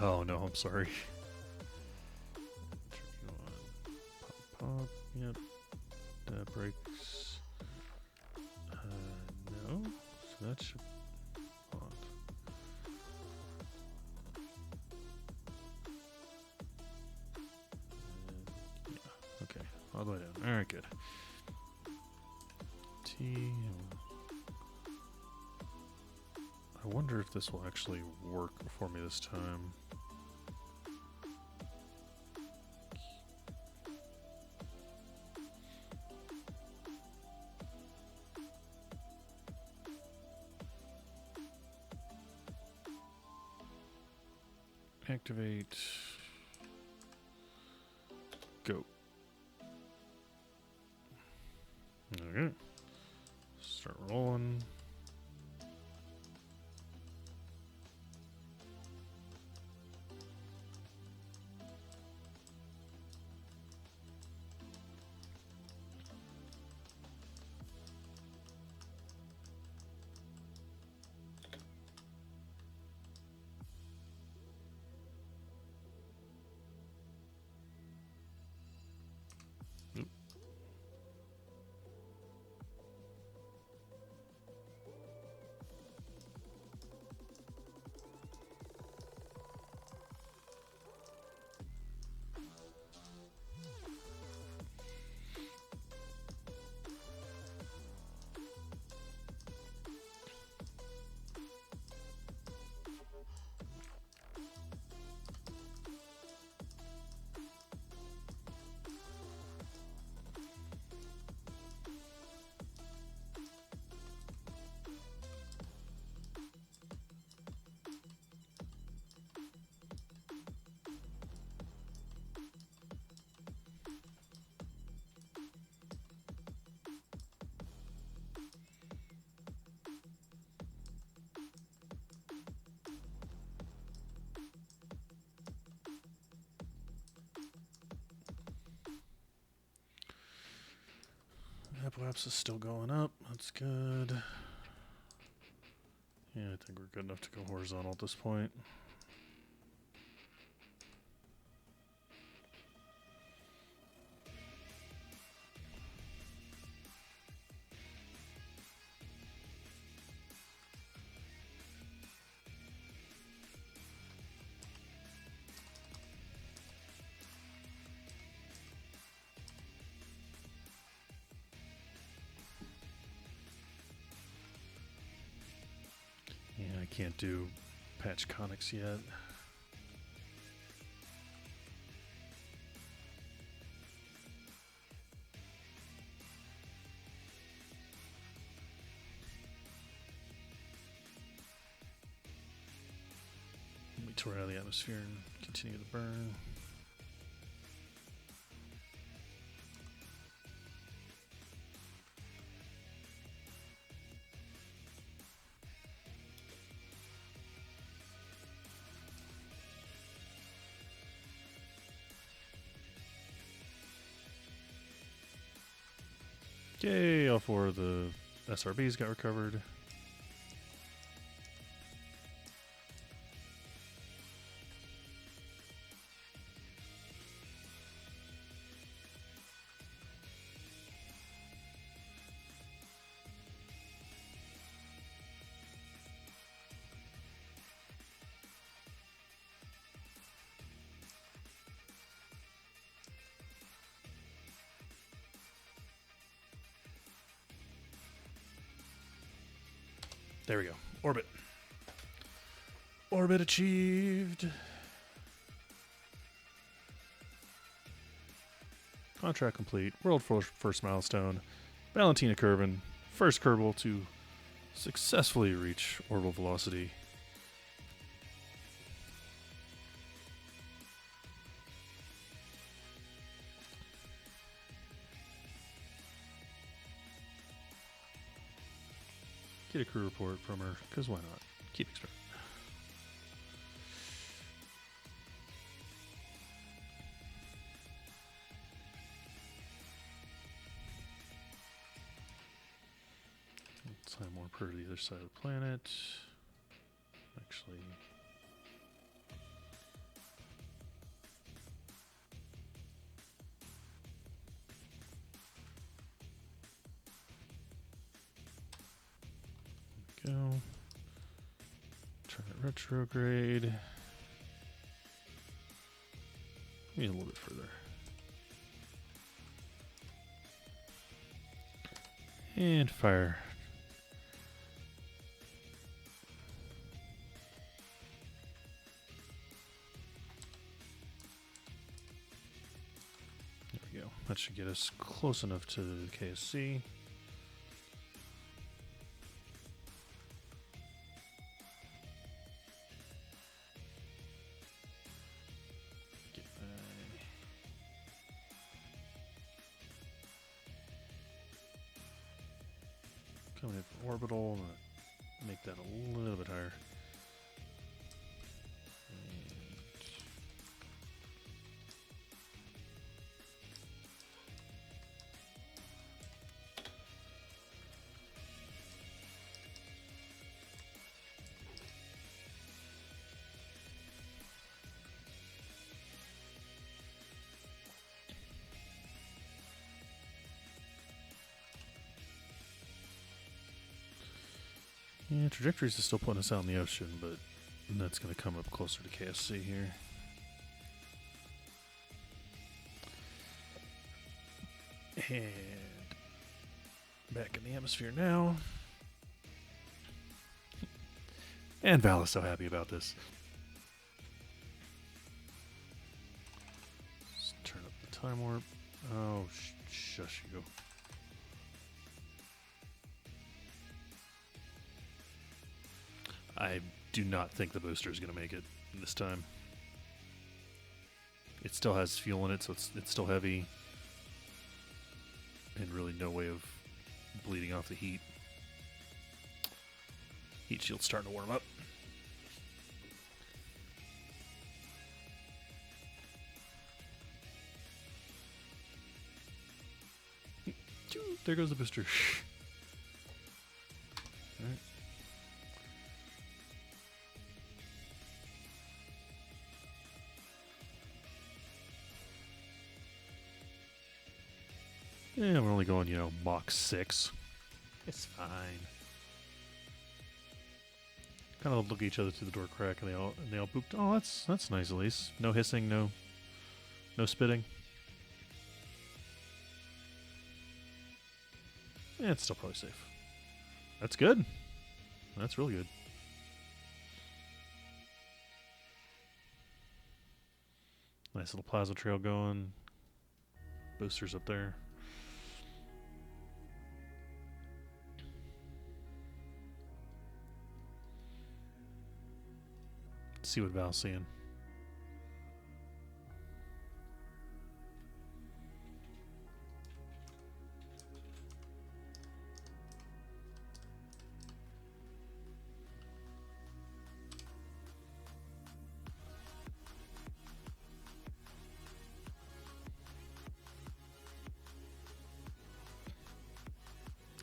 Oh no, I'm sorry. Pop, yep. That breaks. No. So that should. Hold on. Yeah. Okay. All the way down. All right. Good. T. I wonder if this will actually work for me this time. Activate. Go. Okay. Start rolling. Apoapsis is still going up. That's good. Yeah, I think we're good enough to go horizontal at this point. Yeah, I can't do patch conics yet. Let me tour out of the atmosphere and continue to burn. Yay, all 4 of the SRBs got recovered. There we go. Orbit. Orbit achieved. Contract complete. World first milestone. Valentina Kerbin, first Kerbal to successfully reach orbital velocity. Get a crew report from her, because why not? Keep experimenting. Let's have more per to the other side of the planet. Actually, go. Turn it retrograde. Maybe a little bit further. And fire. There we go. That should get us close enough to the KSC. Coming in for orbital, make that a little bit higher. Yeah, trajectories is still putting us out in the ocean, but that's going to come up closer to KSC here. And back in the atmosphere now. And Val is so happy about this. Let's turn up the time warp. Oh, shush you. I do not think the booster is going to make it this time. It still has fuel in it, so it's still heavy. And really no way of bleeding off the heat. Heat shield's starting to warm up. There goes the booster. Alright. Yeah, we're only going, Mach 6. It's fine. Kind of look at each other through the door crack, and they all pooped. Oh, that's nice at least. No hissing, no spitting. Yeah, it's still probably safe. That's good. That's real good. Nice little plasma trail going. Boosters up there. Let's see what Val's seeing.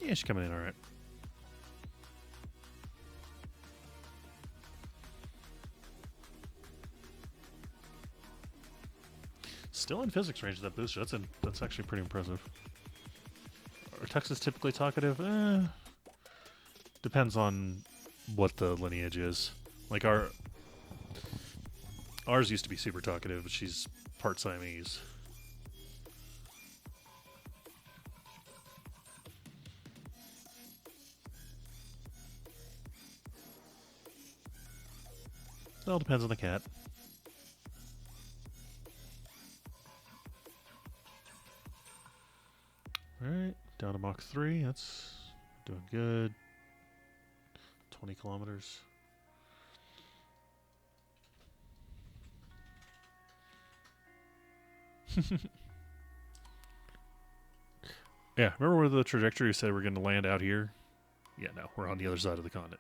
Yeah, she's coming in all right. Still in physics range of that booster. That's actually pretty impressive. Are Texas typically talkative? Depends on what the lineage is. Like ours used to be super talkative, but she's part Siamese. It all depends on the cat. Alright, down to Mach 3. That's doing good. 20 kilometers. Yeah, remember where the trajectory said we're going to land out here? Yeah, no, we're on the other side of the continent.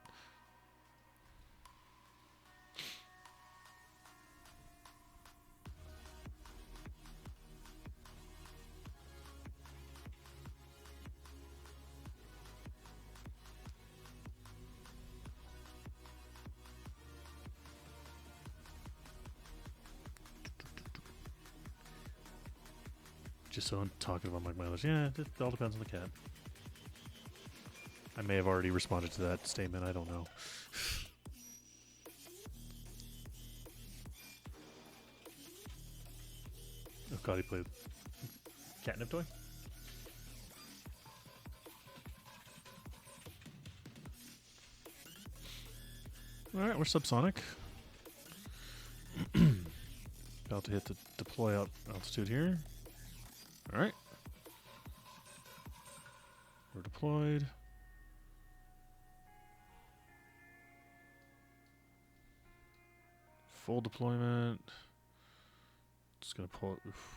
Just so I'm talking about my others. Yeah, it all depends on the cat. I may have already responded to that statement. I don't know. Oh god, he played catnip toy? Alright, we're subsonic. About to hit the deploy altitude here. Alright. We're deployed. Full deployment. Just gonna pull it. Oof.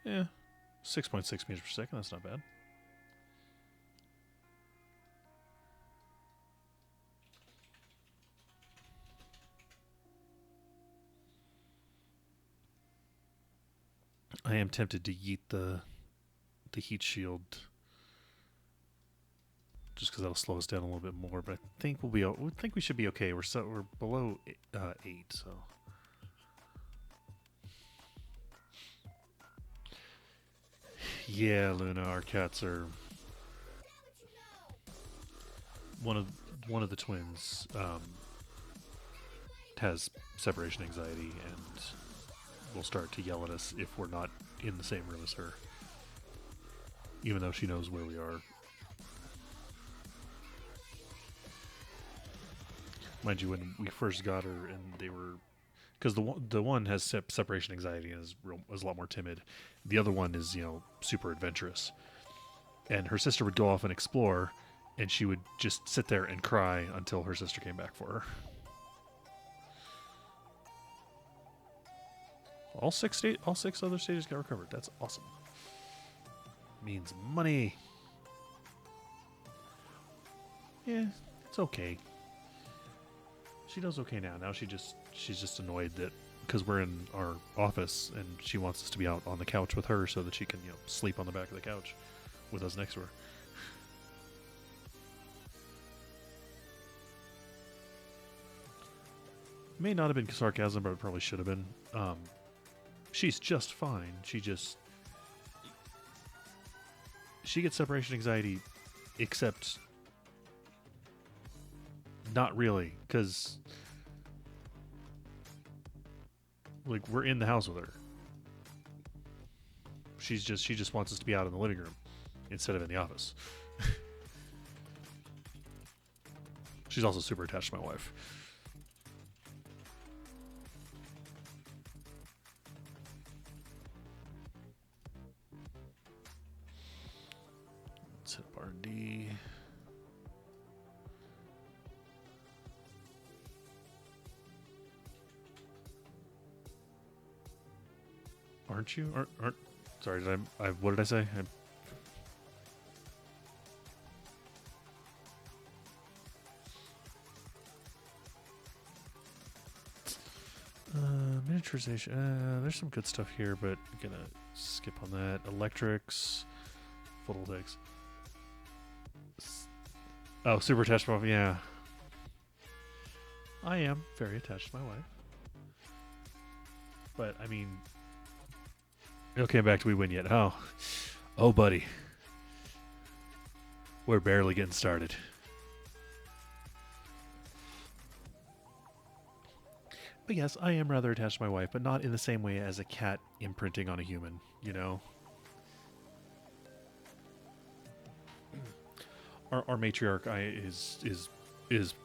Yeah. 6.6 meters per second, that's not bad. I am tempted to yeet the heat shield just because that'll slow us down a little bit more. But I think we think we should be okay. We're below 8, so yeah, Luna, our cats are one of the twins has separation anxiety and will start to yell at us if we're not in the same room as her, even though she knows where we are. Mind you, when we first got her, and they were, because the one has separation anxiety and is a lot more timid. The other one is super adventurous, and her sister would go off and explore, and she would just sit there and cry until her sister came back for her. All six other stages got recovered. That's awesome. Means money. Yeah, it's okay. She does okay now. Now she's just annoyed that because we're in our office and she wants us to be out on the couch with her so that she can sleep on the back of the couch with us next to her. May not have been sarcasm, but it probably should have been. She's just fine. She gets separation anxiety, except not really, because we're in the house with her. She just wants us to be out in the living room instead of in the office. She's also super attached to my wife. Let's hit up R&D. Aren't you? Aren't sorry, what did I say? Miniaturization. There's some good stuff here, but I'm gonna skip on that. Electrics, photovoltaics. Oh, super attached to my wife. Yeah, I am very attached to my wife. But I mean, okay, back to we win yet? Oh, buddy, we're barely getting started. But yes, I am rather attached to my wife, but not in the same way as a cat imprinting on a human, Our matriarch is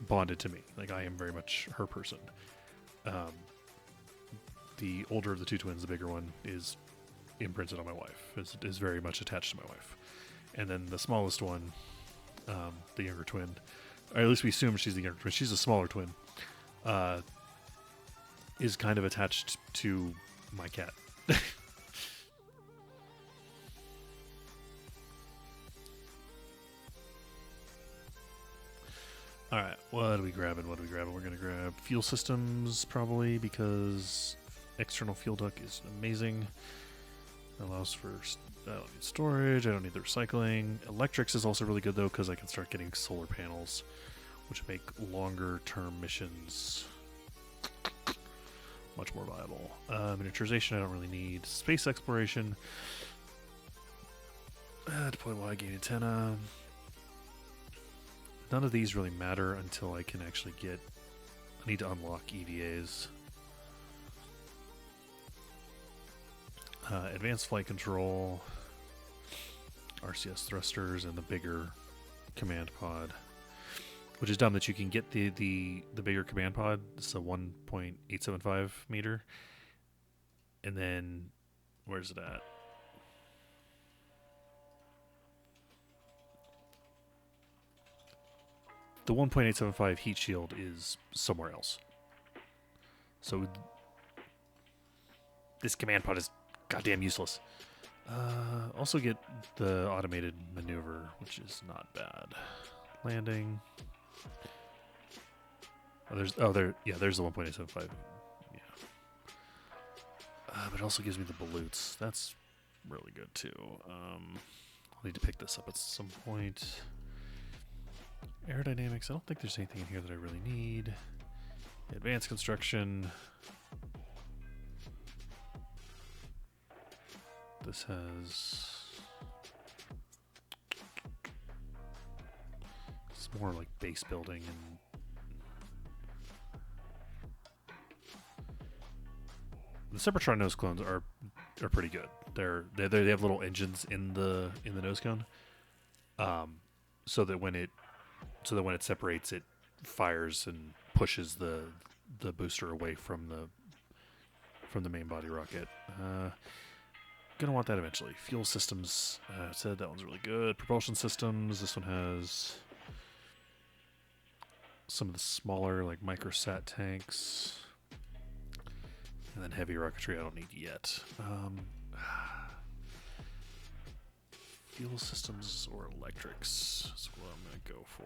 bonded to me. Like, I am very much her person. The older of the two twins, the bigger one, is imprinted on my wife. Is very much attached to my wife. And then the smallest one, the younger twin, or at least we assume she's the younger twin. She's a smaller twin. Is kind of attached to my cat. Alright, what are we grabbing? We're going to grab fuel systems, probably, because external fuel duct is amazing. It allows for... I don't need storage, I don't need the recycling. Electrics is also really good, though, because I can start getting solar panels, which make longer-term missions much more viable. Miniaturization I don't really need. Space exploration. Deploy wide gain antenna. None of these really matter until I can actually get... I need to unlock EVAs. Advanced flight control, RCS thrusters, and the bigger command pod. Which is dumb that you can get the bigger command pod. It's a 1.875 meter. And then, where's it at? The 1.875 heat shield is somewhere else. So this command pod is goddamn useless. Also get the automated maneuver, which is not bad. Landing. Oh, there's the 1.875. Yeah. But it also gives me the balloons. That's really good too. I'll need to pick this up at some point. Aerodynamics. I don't think there's anything in here that I really need. Advanced construction. This has... It's more like base building and... The Cybertron nose cones are pretty good. They have little engines in the nose cone, so that when it separates, it fires and pushes the booster away from the main body rocket. Gonna want that eventually. Fuel systems, I said that one's really good. Propulsion systems, this one has some of the smaller like microsat tanks. And then heavy rocketry I don't need yet. Fuel systems or electrics is what I'm going to go for.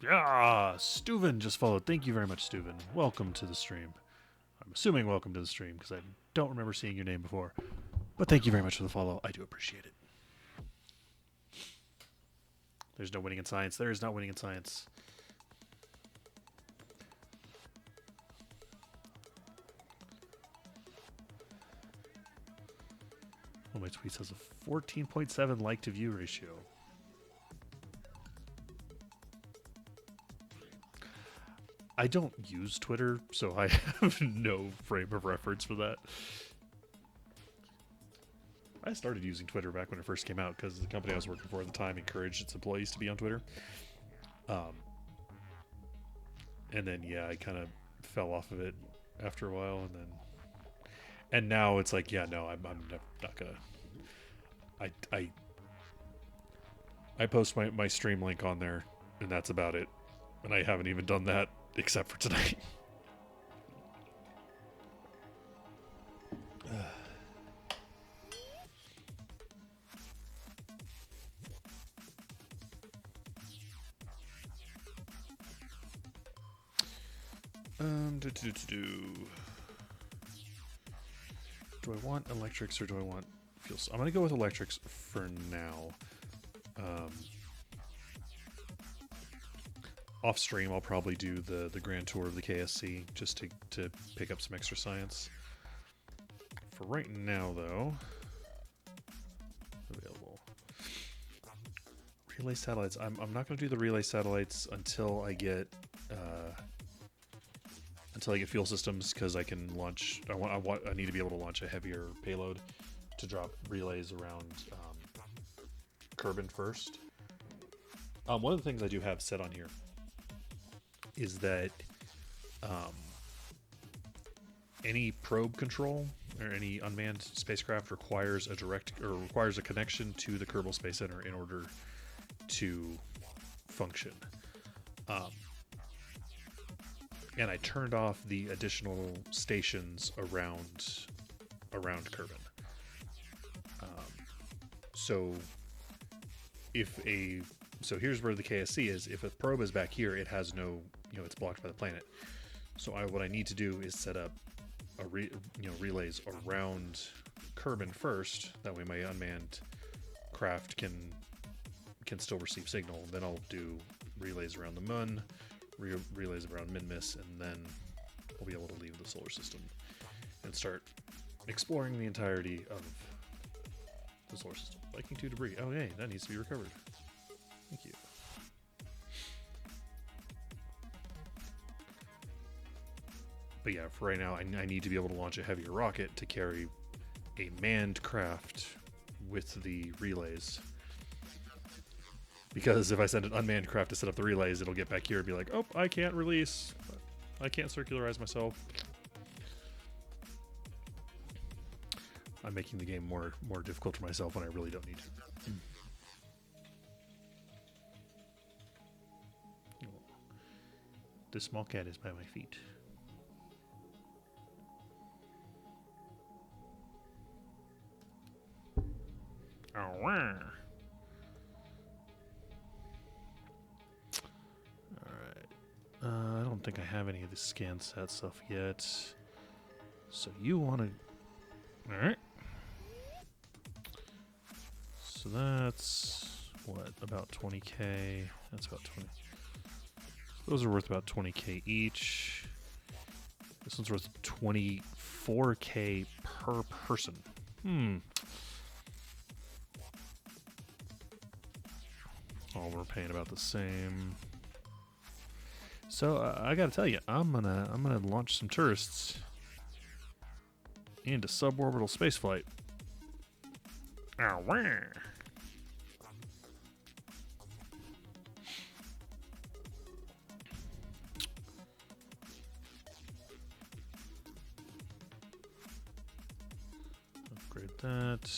Yeah, Steuven just followed. Thank you very much, Steuven. Welcome to the stream. I'm assuming welcome to the stream because I don't remember seeing your name before. But thank you very much for the follow. I do appreciate it. There's no winning in science. There is not winning in science. One of my tweets has a 14.7 like to view ratio. I don't use Twitter, so I have no frame of reference for that. I started using Twitter back when it first came out because the company I was working for at the time encouraged its employees to be on Twitter. And then, yeah, I kind of fell off of it after a while,꯫ And now it's like, yeah, no, I'm not gonna. I post my stream link on there, and that's about it. And I haven't even done that except for tonight. Do I want electrics or do I want fuels? I'm gonna go with electrics for now. Off stream, I'll probably do the grand tour of the KSC just to pick up some extra science. For right now, though, available relay satellites. I'm not going to do the relay satellites until I get fuel systems because I can launch. I need to be able to launch a heavier payload to drop relays around Kerbin first. One of the things I do have set on here is that any probe control or any unmanned spacecraft requires a connection to the Kerbal Space Center in order to function. And I turned off the additional stations around Kerbin. So here's where the KSC is. If a probe is back here, it has no, it's blocked by the planet. So what I need to do is set up relays around Kerbin first. That way my unmanned craft can can still receive signal. Then I'll do relays around the moon, relays around Minmus, and then we'll be able to leave the solar system and start exploring the entirety of the solar system. Viking 2 debris. Oh, yay, that needs to be recovered. Thank you. But yeah, for right now, I need to be able to launch a heavier rocket to carry a manned craft with the relays. Because if I send an unmanned craft to set up the relays, it'll get back here and be like, oh, I can't release. I can't circularize myself. I'm making the game more difficult for myself when I really don't need to. This small cat is by my feet. Oh, wow. I don't think I have any of the scan set stuff yet. So you want to... Alright. So that's... what? About 20k. That's about 20. Those are worth about 20k each. This one's worth 24k per person. All we're paying about the same. So I gotta tell you, I'm gonna launch some tourists into suborbital spaceflight. Oh, wow. Upgrade that.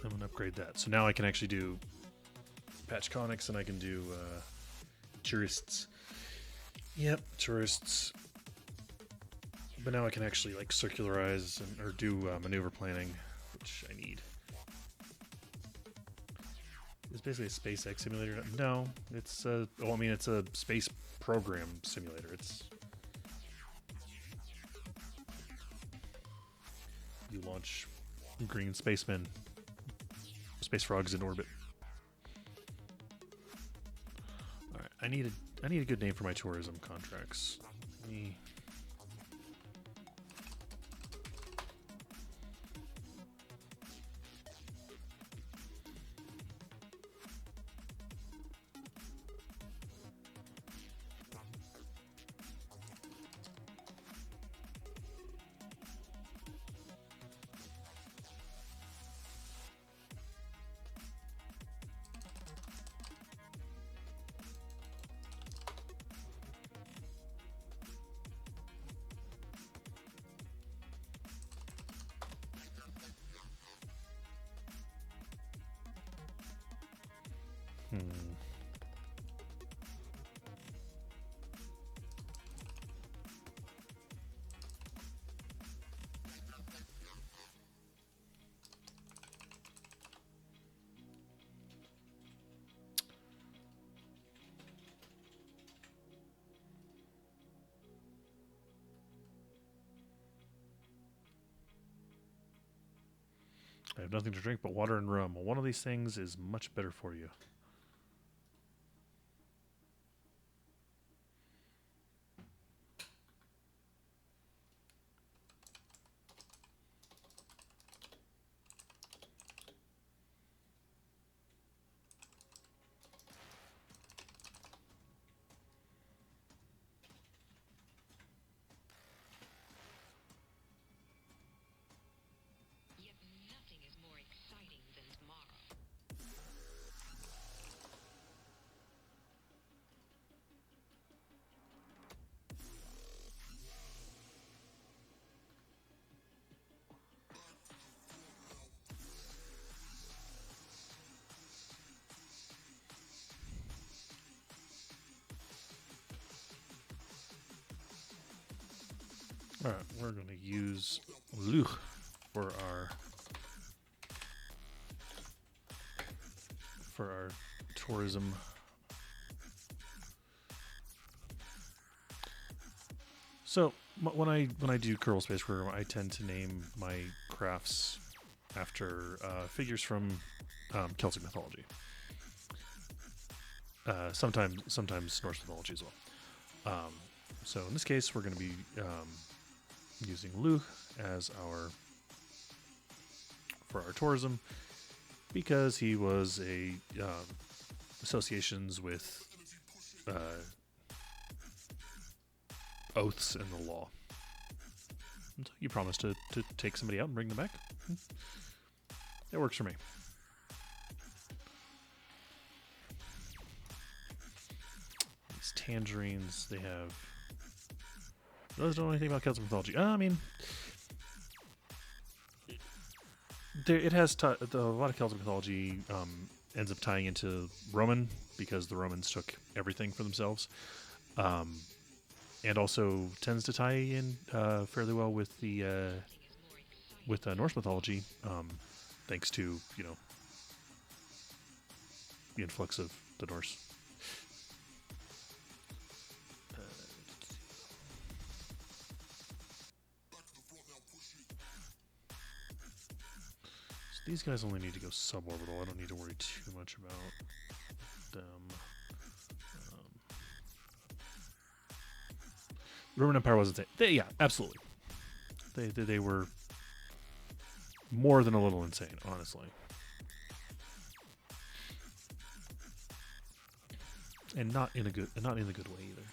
I'm gonna upgrade that. So now I can actually do patch conics, and I can do tourists. Yep, tourists. But now I can actually like circularize or do maneuver planning, which I need. It's basically a SpaceX simulator. No, it's it's a space program simulator. It's you launch green spacemen, space frogs in orbit. I need a good name for my tourism contracts. I have nothing to drink but water and rum. Well, one of these things is much better for you. Alright, we're going to use Luch for our tourism. So when I do Kerbal Space Program, I tend to name my crafts after figures from Celtic mythology. Sometimes Norse mythology as well. So in this case, we're going to be using Luch as for our tourism, because he was a associations with oaths in the law. And so you promise to take somebody out and bring them back. It works for me. These tangerines, they have... Those don't know anything about Celtic mythology. I mean... It has a lot of Celtic mythology ends up tying into Roman, because the Romans took everything for themselves, and also tends to tie in fairly well with the Norse mythology, thanks to the influx of the Norse. These guys only need to go suborbital. I don't need to worry too much about them. Roman Empire wasn't... yeah, absolutely. They were more than a little insane, honestly. And not in the good way either.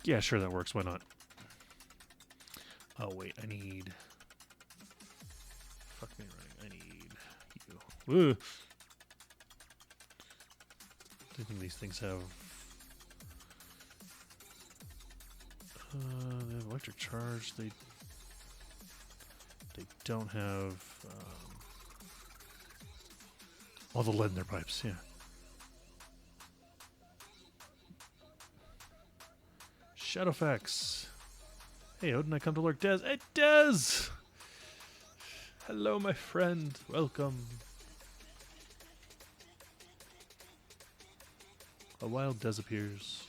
Yeah, sure, that works. Why not? Oh, wait, I need... Fuck me running. I need you. Woo! I think these things have... they have electric charge. They don't have... all the lead in their pipes, yeah. Shadowfax. Hey, Odin, I come to lurk. Des. Hey, Des! Hello, my friend. Welcome. A wild Des appears.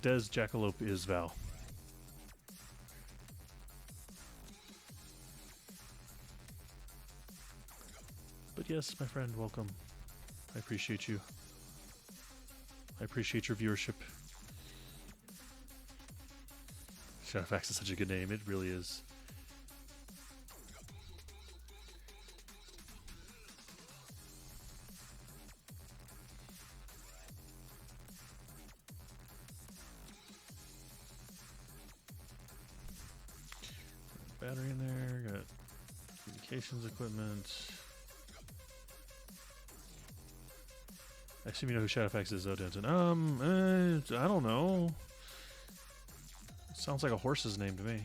Des Jackalope is Val. But yes, my friend, welcome. I appreciate you. I appreciate your viewership. Shadowfax is such a good name. It really is. Battery in there. Got communications equipment. I assume you know who Shadowfax is, though, Denton. I don't know. Sounds like a horse's name to me.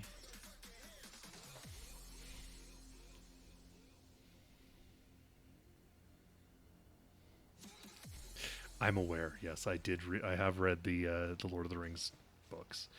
I'm aware. Yes, I did. I have read the Lord of the Rings books.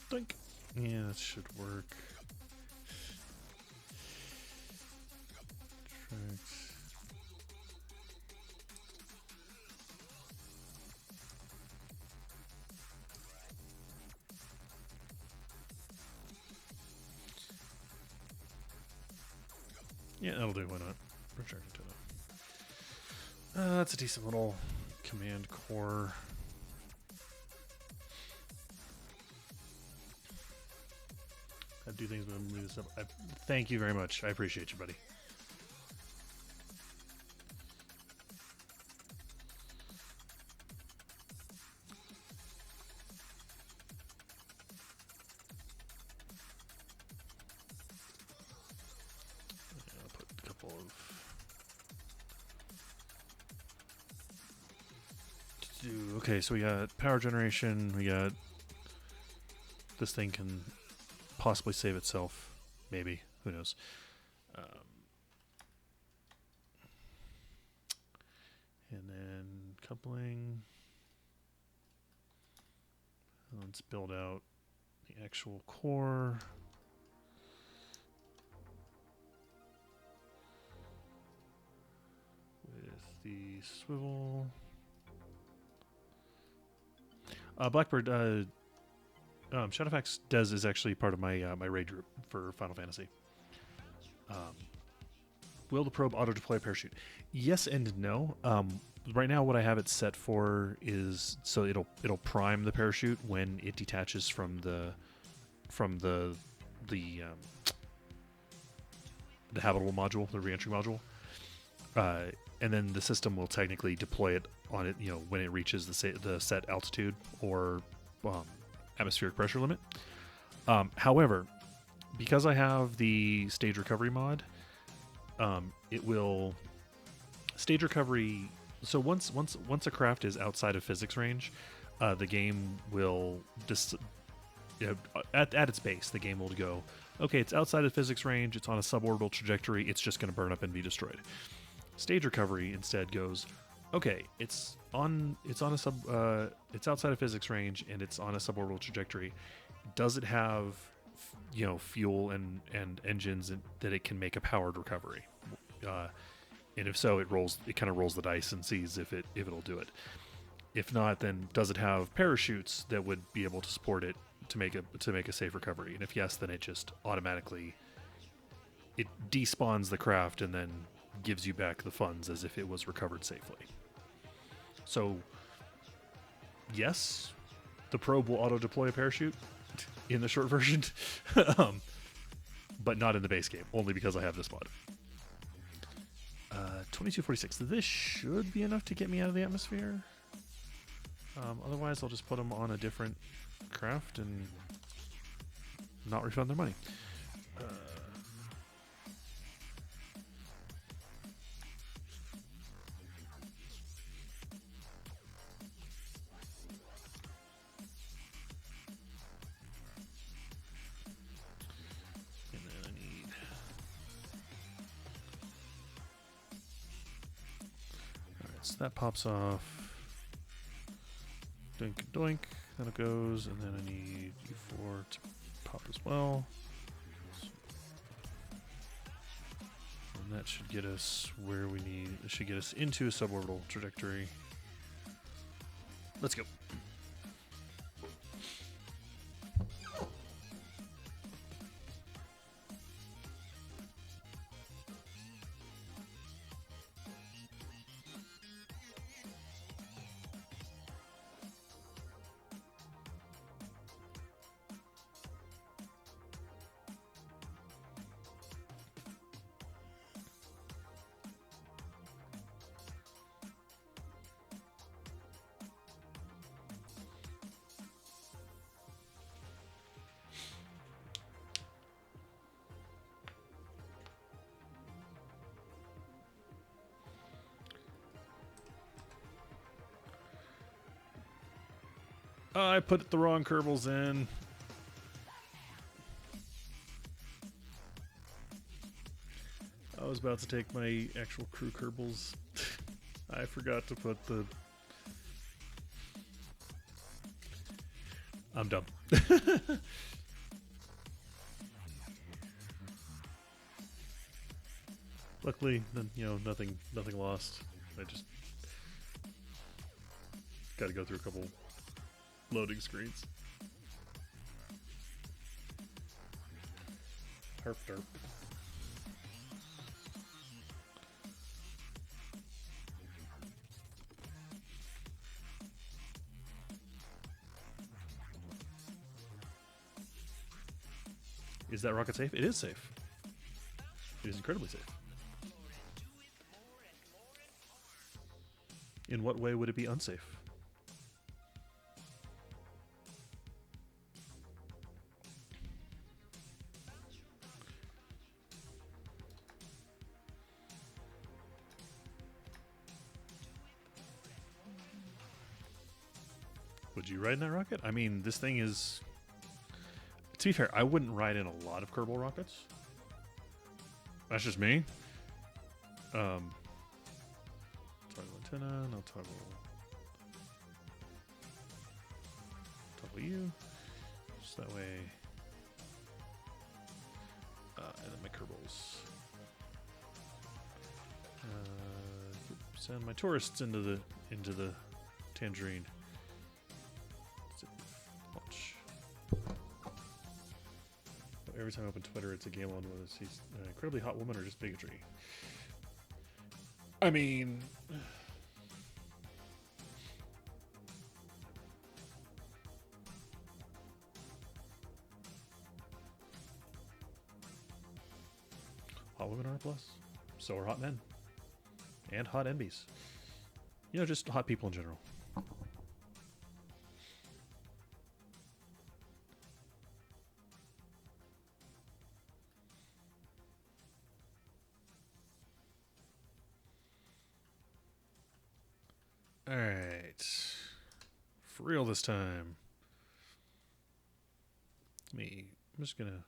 Think. Yeah, that should work. Tracks. Yeah, that'll do. Why not? Return to that's a decent little command core. I do things, but I'm moving this up. Thank you very much. I appreciate you, buddy. Okay, so we got power generation. We got this thing can possibly save itself. Maybe. Who knows? And then coupling. Let's build out the actual core. With the swivel. Blackbird, Shadowfax Dez is actually part of my my raid group for Final Fantasy. Will the probe auto deploy a parachute? Yes and no. Right now, what I have it set for is so it'll prime the parachute when it detaches from the habitable module, the reentry module, and then the system will technically deploy it on it. You know, when it reaches the set altitude or atmospheric pressure limit. However, because I have the stage recovery mod, it will stage recovery. So once a craft is outside of physics range, the game will at its base, the game will go, okay, it's outside of physics range, it's on a suborbital trajectory, it's just going to burn up and be destroyed. Stage recovery instead goes, okay, it's outside of physics range and it's on a suborbital trajectory. Does it have fuel and engines that it can make a powered recovery? And if so, it kind of rolls the dice and sees if it'll do it. If not, then does it have parachutes that would be able to support it to make a safe recovery? And if yes, then it just automatically despawns the craft and then gives you back the funds as if it was recovered safely. So yes, the probe will auto deploy a parachute in the short version, but not in the base game, only because I have this mod. 2246. This should be enough to get me out of the atmosphere. Otherwise, I'll just put them on a different craft and not refund their money. And then I need... Alright, so that pops off. Doink, doink. Then it goes, and then I need U4 to pop as well. And that should get us where we need. It should get us into a suborbital trajectory. Let's go. I put the wrong Kerbals in. I was about to take my actual crew Kerbals. I forgot to put the... I'm dumb. Luckily, nothing lost. I just got to go through a couple loading screens. Herp derp. Is that rocket safe? It is safe. It is incredibly safe. In what way would it be unsafe? Would you ride in that rocket? I mean, this thing is... To be fair, I wouldn't ride in a lot of Kerbal rockets. That's just me. Toggle antenna, no toggle. Toggle you. Just that way. And then my Kerbals. Send my tourists into the tangerine. Launch. Every time I open Twitter, it's a game on whether she's an incredibly hot woman or just bigotry. I mean, hot women are a plus. So are hot men. And hot NBs. You know, just hot people in general. Alright. For real this time. I'm just gonna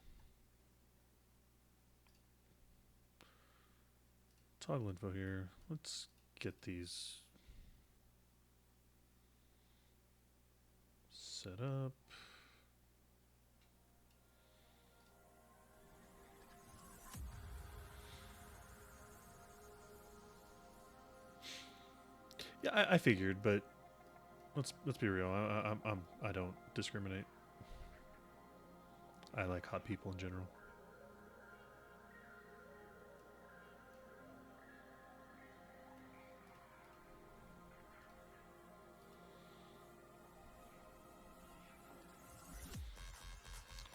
toggle info here. Let's get these set up. Yeah, I figured, but let's be real. I don't discriminate. I like hot people in general.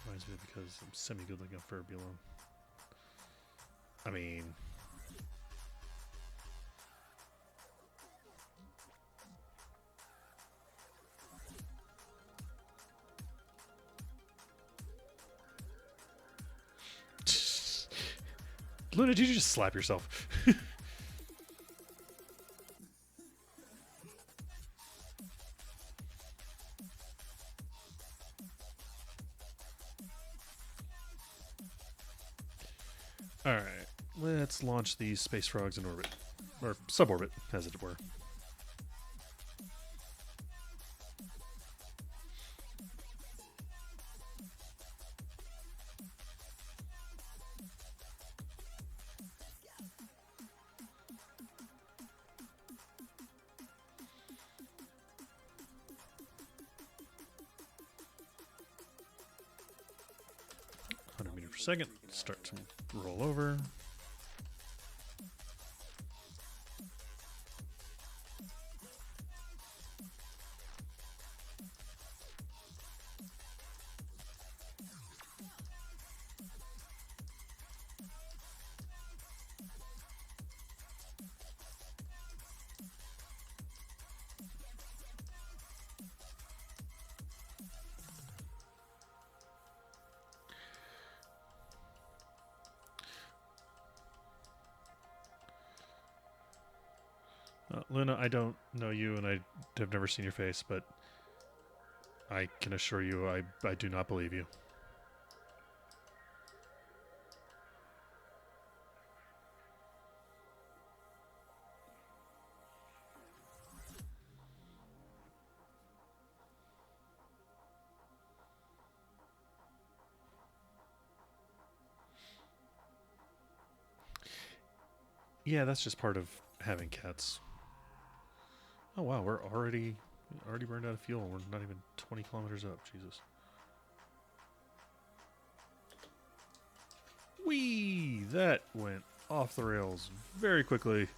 Reminds me because I'm semi-good looking for below. I mean, Luna, did you just slap yourself? Alright, let's launch these space frogs in orbit. Or suborbit, as it were. Second, start to roll over. Luna, I don't know you and I have never seen your face, but I can assure you I do not believe you. Yeah, that's just part of having cats. Oh wow, we're already burned out of fuel. We're not even 20 kilometers up. Jesus. Whee! That went off the rails very quickly.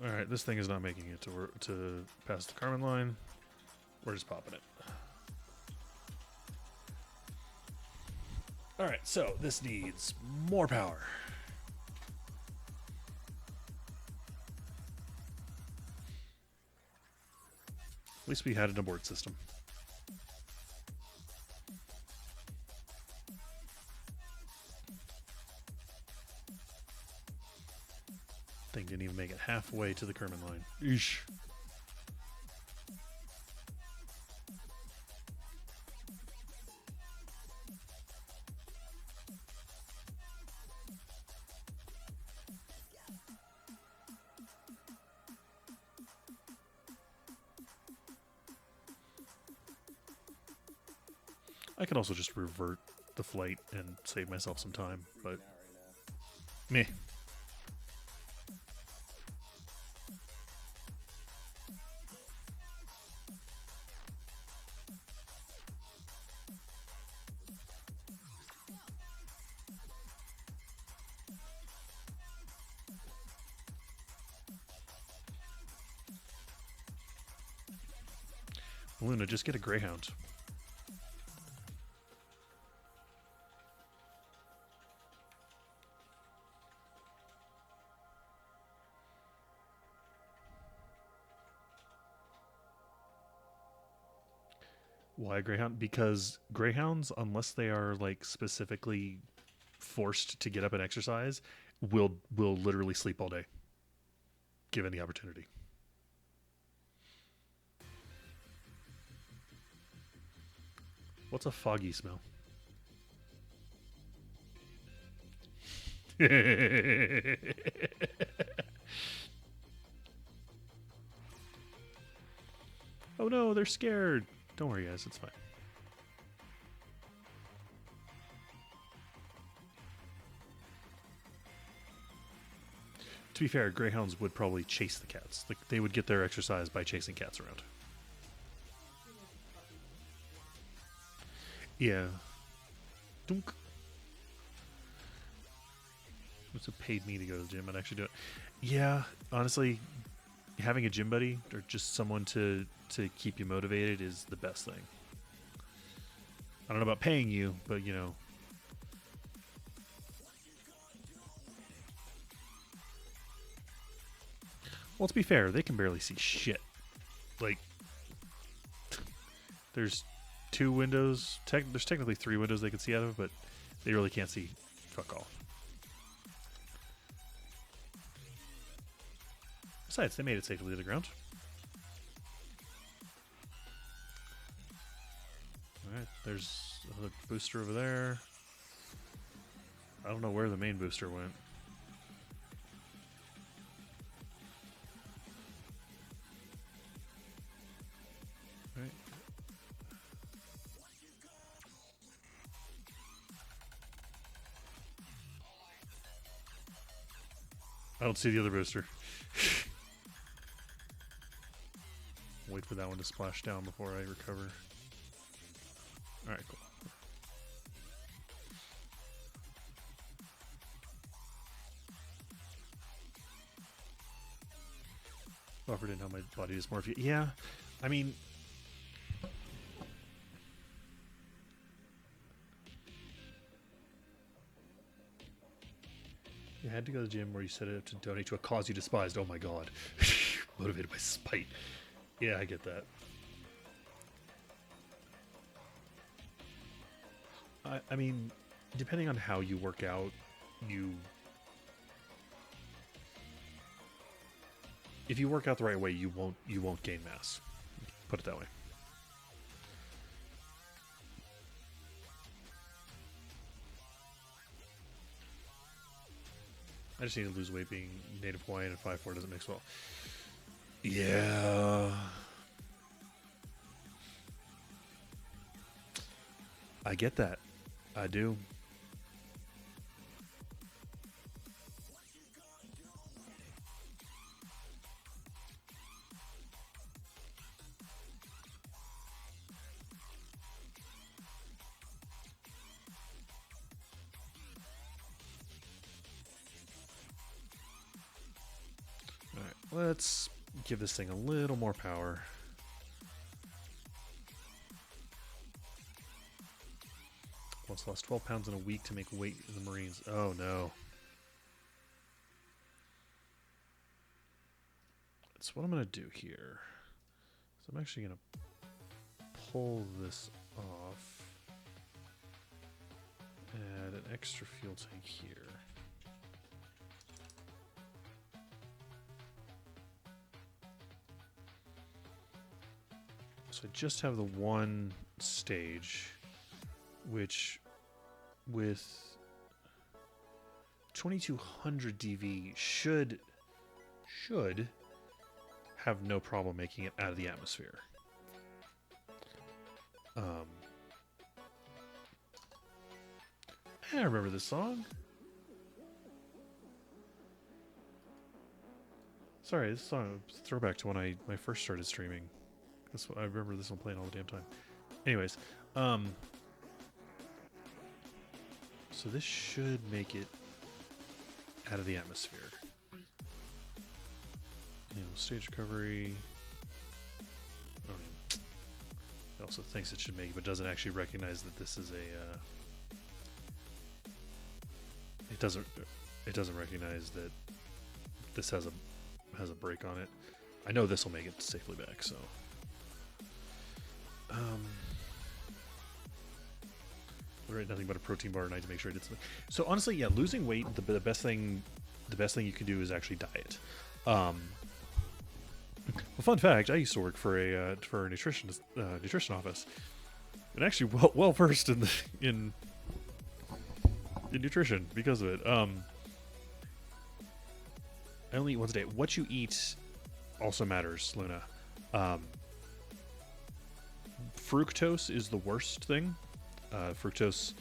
Alright, this thing is not making it to past the Carmen line. We're just popping it. Alright, so this needs more power. At least we had an abort system. Thing didn't even halfway to the Kerman line. Eesh. I can also just revert the flight and save myself some time, but meh. Luna, just get a Greyhound. Why Greyhound? Because Greyhounds, unless they are like specifically forced to get up and exercise, will literally sleep all day, given the opportunity. What's a foggy smell? Oh no, they're scared. Don't worry, guys, it's fine. To be fair, greyhounds would probably chase the cats. Like, they would get their exercise by chasing cats around. Yeah. Dunk. It's paid me to go to the gym. I'd actually do it. Yeah, honestly, having a gym buddy or just someone to keep you motivated is the best thing. I don't know about paying you, but you know. Well, to be fair, they can barely see shit. Like, there's 2 windows. There's technically 3 windows they can see out of, but they really can't see fuck all. Besides, they made it safely to the ground. Alright, there's another booster over there. I don't know where the main booster went. Alright. I don't see the other booster. Wait for that one to splash down before I recover. Alright, cool. Offered in how my body dysmorphia. Yeah, I mean, you had to go to the gym where you set it up to donate to a cause you despised. Oh my god. Motivated by spite. Yeah, I get that. I mean, depending on how you work out, if you work out the right way, you won't gain mass. Put it that way. I just need to lose weight. Being native Hawaiian and 5'4" doesn't mix well. Yeah. I get that. I do. Alright, let's give this thing a little more power. Almost lost 12 pounds in a week to make weight in the Marines. Oh no. That's what I'm going to do here. So I'm actually going to pull this off. Add an extra fuel tank here. So I just have the one stage, which with 2200 DV should have no problem making it out of the atmosphere. I remember this song. Sorry, this song is a throwback to when I first started streaming. I remember this one playing all the damn time. Anyways, so this should make it out of the atmosphere. Stage recovery. It also thinks it should make it, but doesn't actually recognize that this is a. It doesn't recognize that this has a break on it. I know this will make it safely back, so. Right, nothing but a protein bar tonight to make sure I did something. So honestly, yeah, losing weight, the best thing you can do is actually diet. Well, fun fact: I used to work for a nutrition office, and actually well versed in nutrition because of it. I only eat once a day. What you eat also matters, Luna. Fructose is the worst thing. Fructose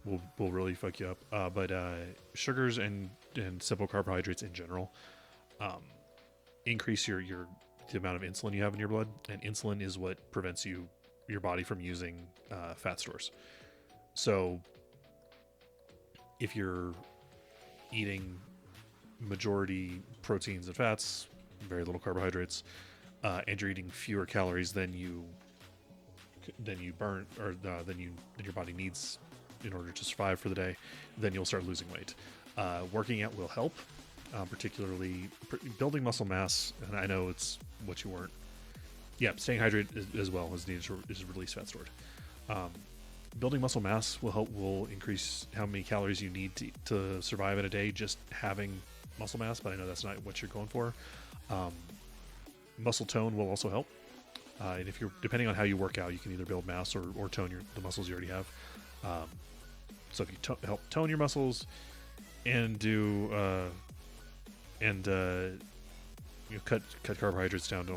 will really fuck you up. But sugars and simple carbohydrates in general increase the amount of insulin you have in your blood, and insulin is what prevents your body from using fat stores. So if you're eating majority proteins and fats, very little carbohydrates, and you're eating fewer calories than you burn or than your body needs in order to survive for the day, then you'll start losing weight. Working out will help, particularly building muscle mass. And I know it's what you weren't. Yeah, staying hydrated as well as needed to release fat stored. Building muscle mass will increase how many calories you need to survive in a day just having muscle mass, but I know that's not what you're going for. Muscle tone will also help. And if you're depending on how you work out, you can either build mass or tone the muscles you already have. So if you help tone your muscles and do cut carbohydrates down to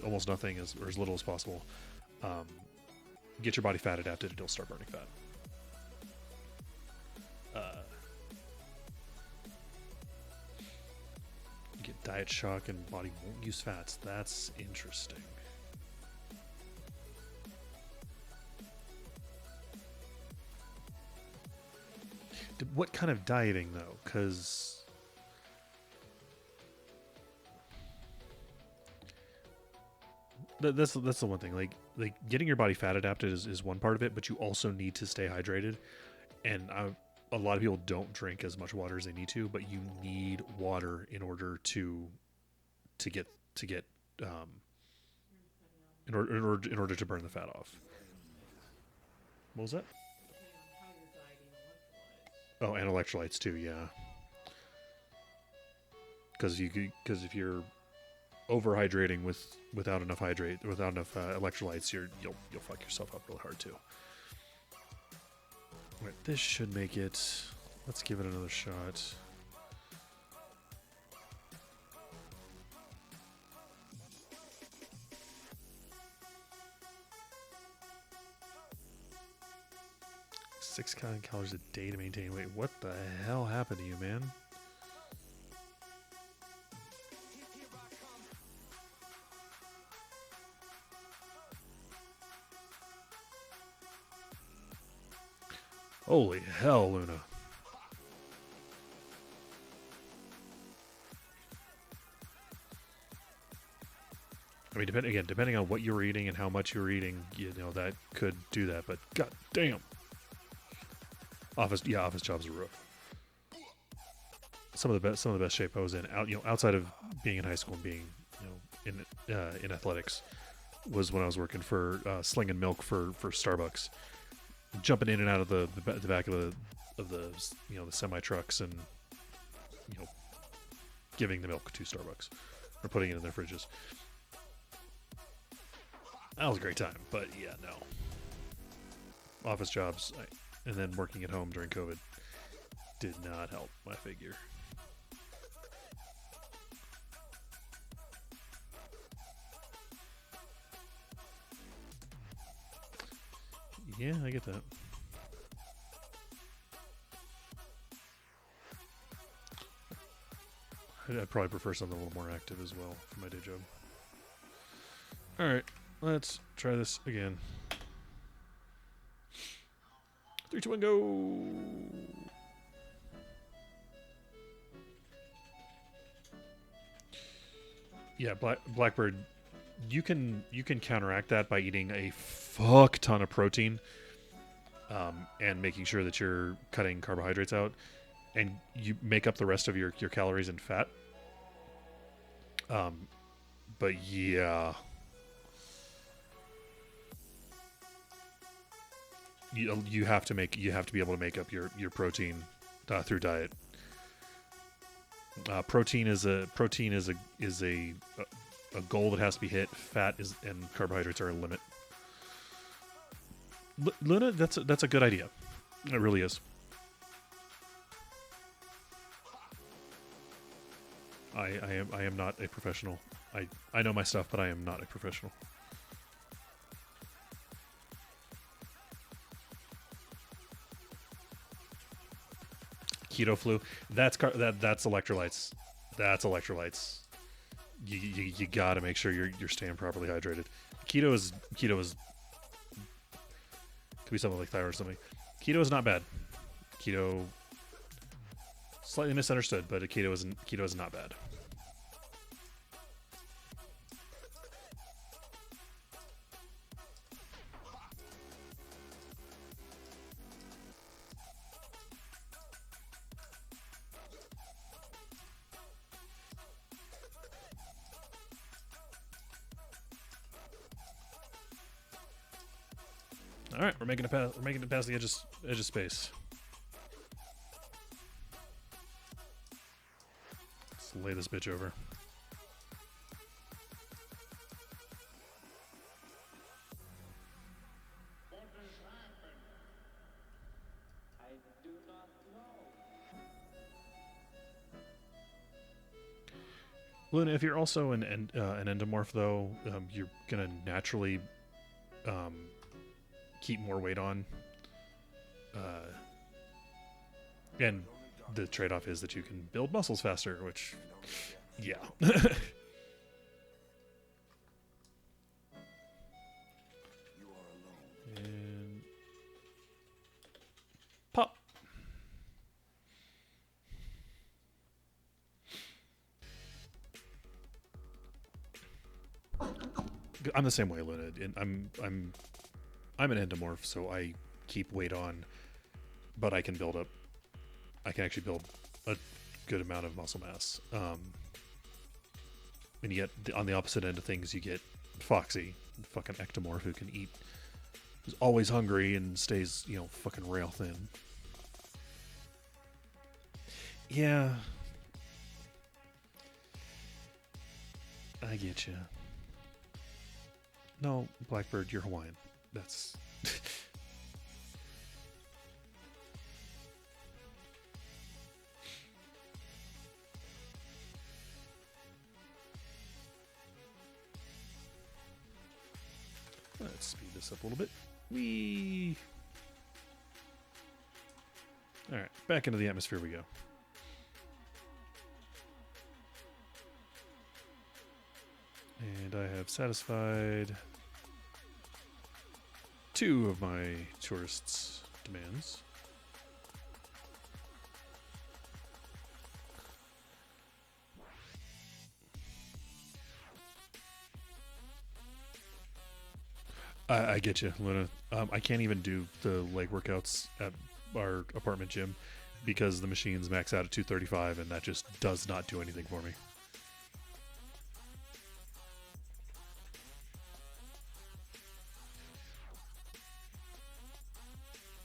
almost nothing or as little as possible, get your body fat adapted, and it'll start burning fat. You get diet shock and body won't use fats. That's interesting. What kind of dieting though? Because that's the one thing. Like getting your body fat adapted is one part of it, but you also need to stay hydrated. And a lot of people don't drink as much water as they need to, but you need water in order to get in order to burn the fat off. What was that? Oh, and electrolytes too, yeah. Because if you're overhydrating without enough electrolytes, you'll fuck yourself up real hard too. All right, this should make it. Let's give it another shot. Six calories a day to maintain weight. What the hell happened to you, man? Holy hell, Luna. I mean, depending on what you were eating and how much you were eating, that could do that. But god damn. Office jobs are rough. Some of the best shape I was in, outside of being in high school and being, in athletics, was when I was working for slinging milk for Starbucks, jumping in and out of the back of the semi trucks and giving the milk to Starbucks or putting it in their fridges. that was a great time. But yeah, no. Office jobs and then working at home during COVID did not help my figure. Yeah, I get that. I'd probably prefer something a little more active as well for my day job. Alright, let's try this again. 3, 2, 1, go! Yeah, Blackbird, you can counteract that by eating a fuck ton of protein, and making sure that you're cutting carbohydrates out, and you make up the rest of your calories in fat. But yeah, you have to be able to make up your protein through diet. Protein is a goal that has to be hit. Fat and carbohydrates are a limit. Luna, that's a good idea. It really is. I am not a professional. I know my stuff, but I am not a professional. Keto flu. That's electrolytes. That's electrolytes. You got to make sure you're staying properly hydrated. Keto is could be something like thyroid or something. Keto is not bad. Keto slightly misunderstood, but keto is not bad. All right, we're making it past the edge of space. Let's lay this bitch over. What has happened? I do not know. Luna, if you're also an endomorph, though, you're gonna naturally keep more weight on, and the trade-off is that you can build muscles faster, which, yeah. And pop. I'm the same way, Luna. And I'm an endomorph, so I keep weight on, but I can actually build a good amount of muscle mass. And yet, on the opposite end of things, you get Foxy, fucking ectomorph who can eat, who's always hungry and stays, fucking rail thin. Yeah. I get you. No, Blackbird, you're Hawaiian. That's... Let's speed this up a little bit. Whee! Alright, back into the atmosphere we go. And I have satisfied 2 of my tourists' demands. I get you, Luna. I can't even do the leg workouts at our apartment gym because the machines max out at 235, and that just does not do anything for me.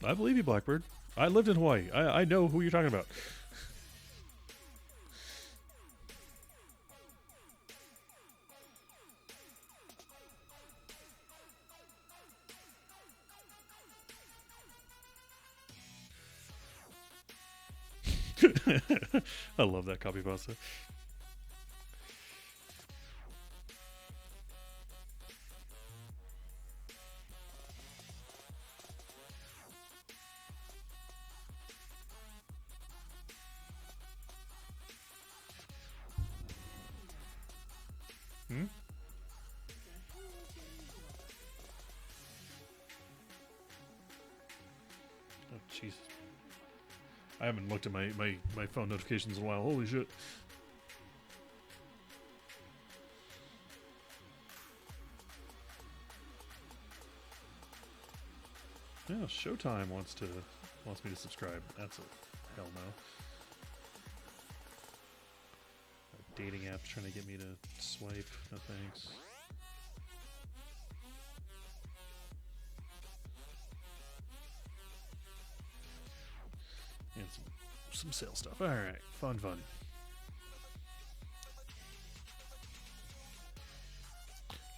I believe you, Blackbird. I lived in Hawaii. I know who you're talking about. I love that copy pasta. Hmm? Oh, Jesus. I haven't looked at my phone notifications in a while. Holy shit. Yeah, Showtime wants me to subscribe. That's a hell no. Dating apps trying to get me to swipe. No thanks. And some sales stuff. All right, fun.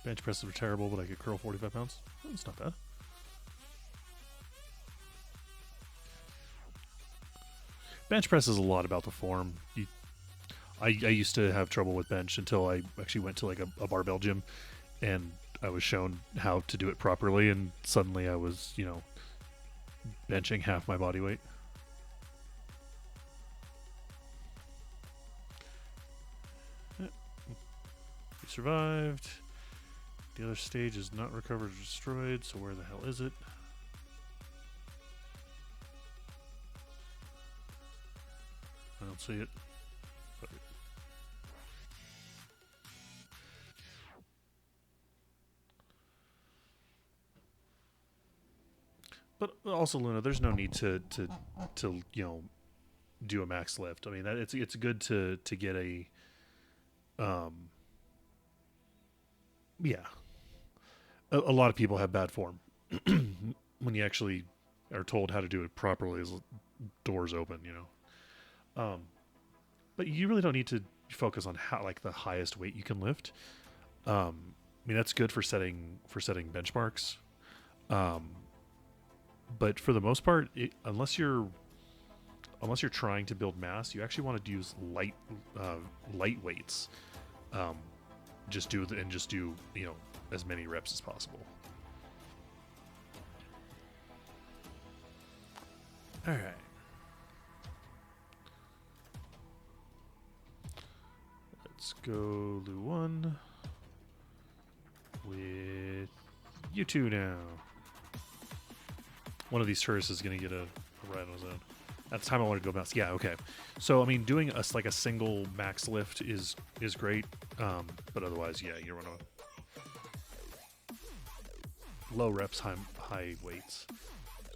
Bench presses are terrible, but I could curl 45 pounds. That's not bad. Bench press is a lot about the form. I used to have trouble with bench until I actually went to like a barbell gym, and I was shown how to do it properly, and suddenly I was, benching half my body weight. We survived. The other stage is not recovered or destroyed, so where the hell is it? I don't see it. But also, Luna, there's no need to do a max lift. I mean, it's good to get a yeah. A lot of people have bad form. When you actually are told how to do it properly, is doors open, But you really don't need to focus on how like the highest weight you can lift. I mean, that's good for setting benchmarks. But for the most part, unless you're trying to build mass, you actually want to use light weights. Just do as many reps as possible. All right. Let's go Lu 1 with you two now. One of these tourists is going to get a ride on his own. At the time I wanted to go bounce. Yeah, okay. So, I mean, doing a single max lift is great. But otherwise, yeah, you want to low reps, high weights.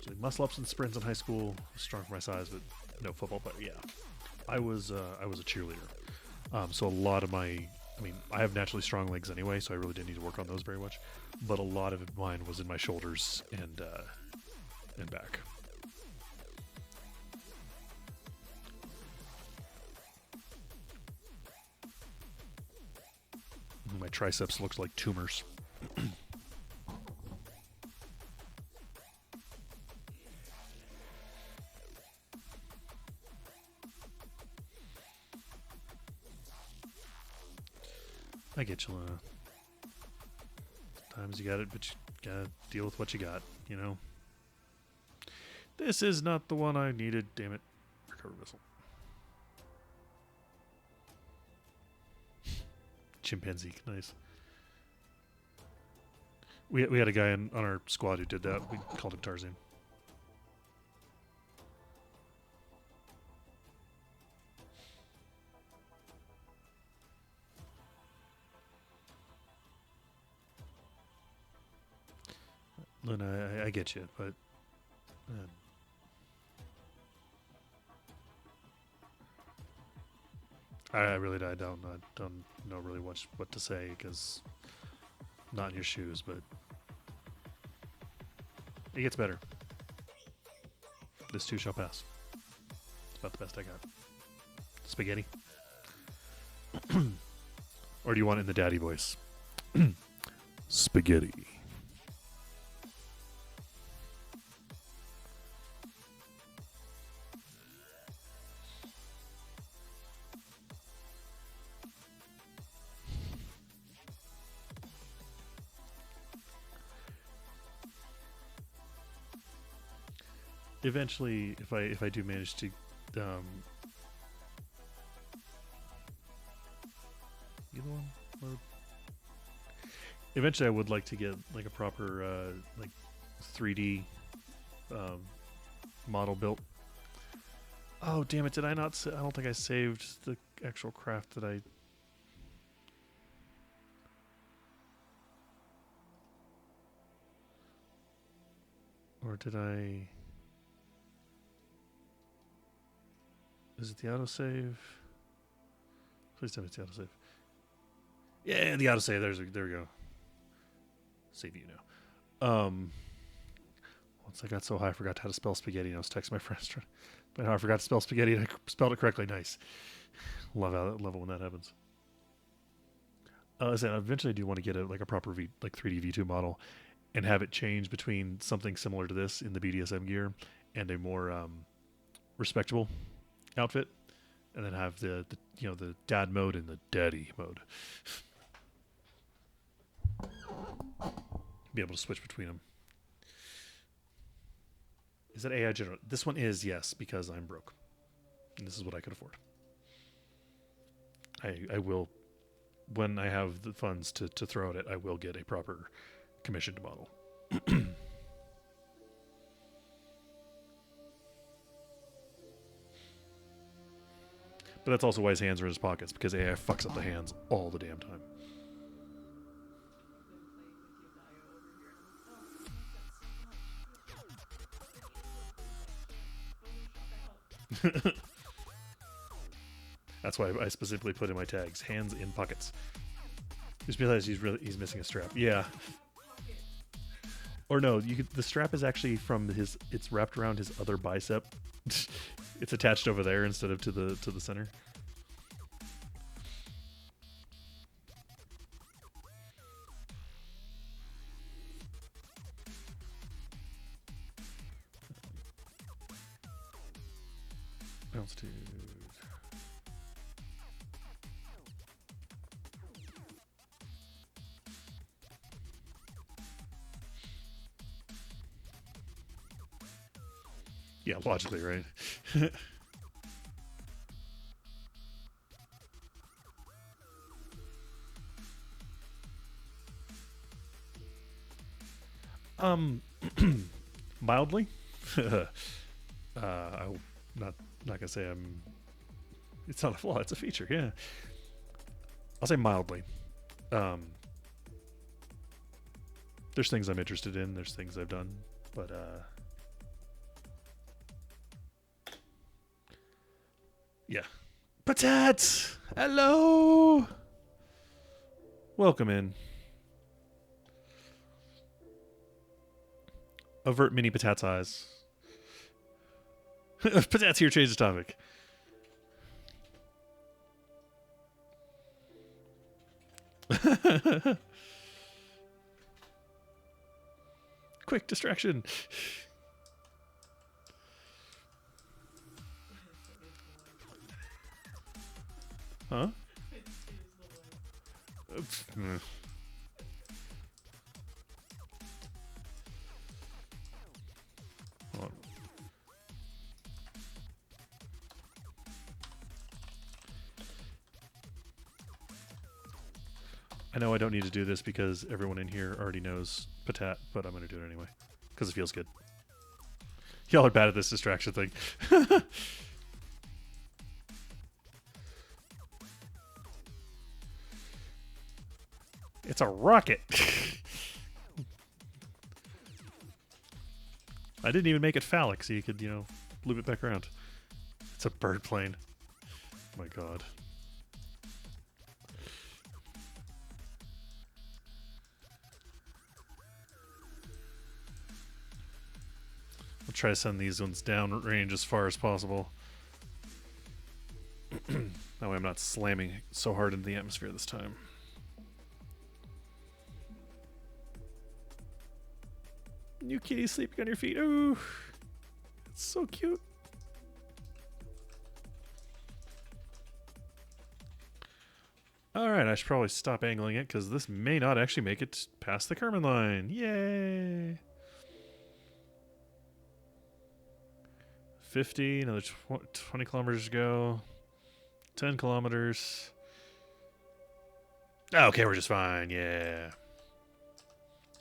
So muscle ups and sprints in high school. Strong for my size, but no football player. Yeah, I was a cheerleader. So a lot of I have naturally strong legs anyway, so I really didn't need to work on those very much. But a lot of mine was in my shoulders and back. My triceps looked like tumors. I get you, Luna. Sometimes you got it, but you gotta deal with what you got, This is not the one I needed, damn it. Recover missile. Chimpanzee, nice. We had a guy on our squad who did that. We called him Tarzan. Luna, I get you, but I really don't know really what to say because not in your shoes, but it gets better. This too shall pass. It's about the best I got. Spaghetti. Or do you want it in the daddy voice? Spaghetti. eventually, if I do manage to, either one mode. Eventually, I would like to get like a proper like 3D um, model built. Oh damn it! Did I not? I don't think I saved the actual craft that I. Or did I? Is it the autosave? Please tell me it's the autosave. Yeah, the autosave. There we go. Save you now. Once I got so high, I forgot how to spell spaghetti. And I was texting my friends, but I forgot to spell spaghetti, and I spelled it correctly. Nice. Love it when that happens. I said eventually I do want to get a proper 3D V2 model, and have it change between something similar to this in the BDSM gear and a more respectable outfit, and then have the dad mode and the daddy mode. Be able to switch between them. Is that AI general? This one is, yes, because I'm broke. And this is what I could afford. I will, when I have the funds to throw at it, I will get a proper commissioned model. But that's also why his hands are in his pockets, because AI fucks up the hands all the damn time. That's why I specifically put in my tags, hands in pockets. Just realized he's missing a strap. Yeah. Or no, the strap is actually from it's wrapped around his other bicep. It's attached over there instead of to the center. Altitude. Yeah, logically, right? Mildly. I'm not gonna say I'm. It's not a flaw. It's a feature. Yeah. I'll say mildly. There's things I'm interested in. There's things I've done, but yeah. Patat! Hello! Welcome in. Avert mini Patat's eyes. Patat's here, change the topic. Quick distraction. Huh? Hold on. I know I don't need to do this because everyone in here already knows Patat, but I'm going to do it anyway because it feels good. Y'all are bad at this distraction thing. It's a rocket. I didn't even make it phallic, so you could, loop it back around. It's a bird plane. Oh my god. I'll try to send these ones down range as far as possible. That way I'm not slamming so hard into the atmosphere this time. New kitty sleeping on your feet. Ooh, it's so cute. All right, I should probably stop angling it because this may not actually make it past the Kerman line. Yay! 50, another 20 kilometers to go. 10 kilometers. Oh, okay, we're just fine. Yeah.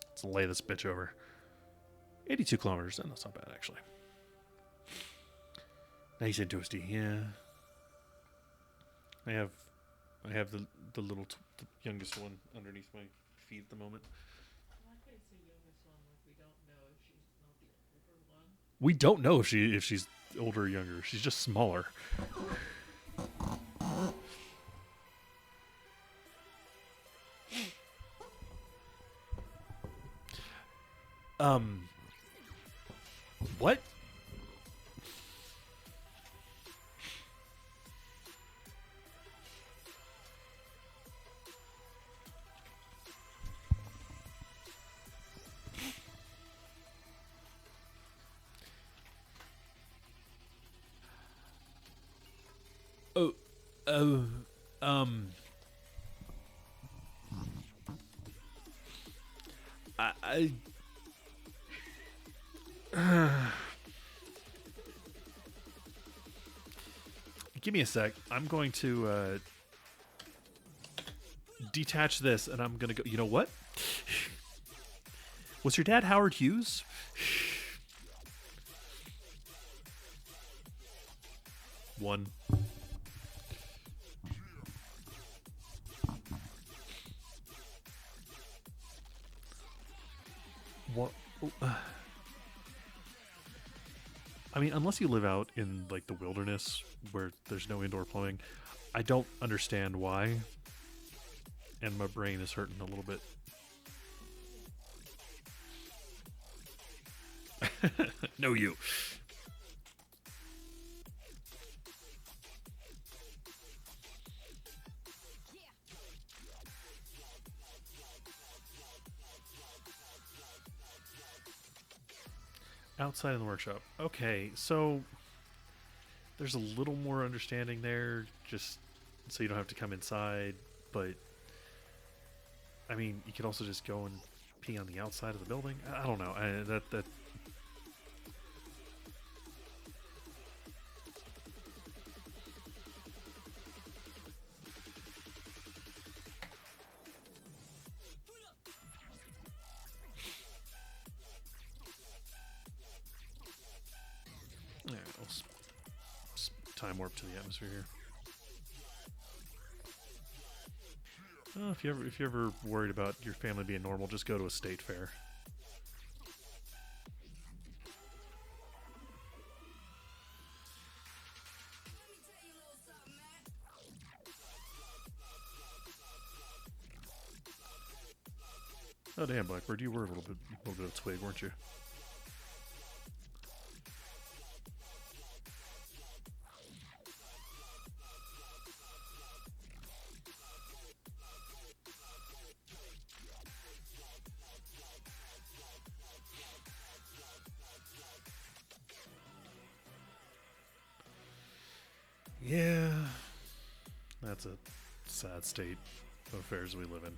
Let's lay this bitch over. 82 kilometers. And that's not bad, actually. Nice and toasty. Yeah. I have the little the youngest one underneath my feet at the moment. Why can't say youngest one? Like we don't know if she's not the older one. We don't know if she's older or younger. She's just smaller. What? Oh, I give me a sec. I'm going to detach this, and I'm gonna go. You know what? Was your dad Howard Hughes? One. What? I mean, unless you live out in like the wilderness where there's no indoor plumbing, I don't understand why. And my brain is hurting a little bit. No, you. Outside in the workshop. Okay, so there's a little more understanding there, just so you don't have to come inside, but I mean, you could also just go and pee on the outside of the building. I don't know. That yeah, I'll time warp to the atmosphere here. Oh, if you're ever worried about your family being normal, just go to a state fair. Oh damn, Blackbird, you were a little bit of a twig, weren't you? Yeah, that's a sad state of affairs we live in.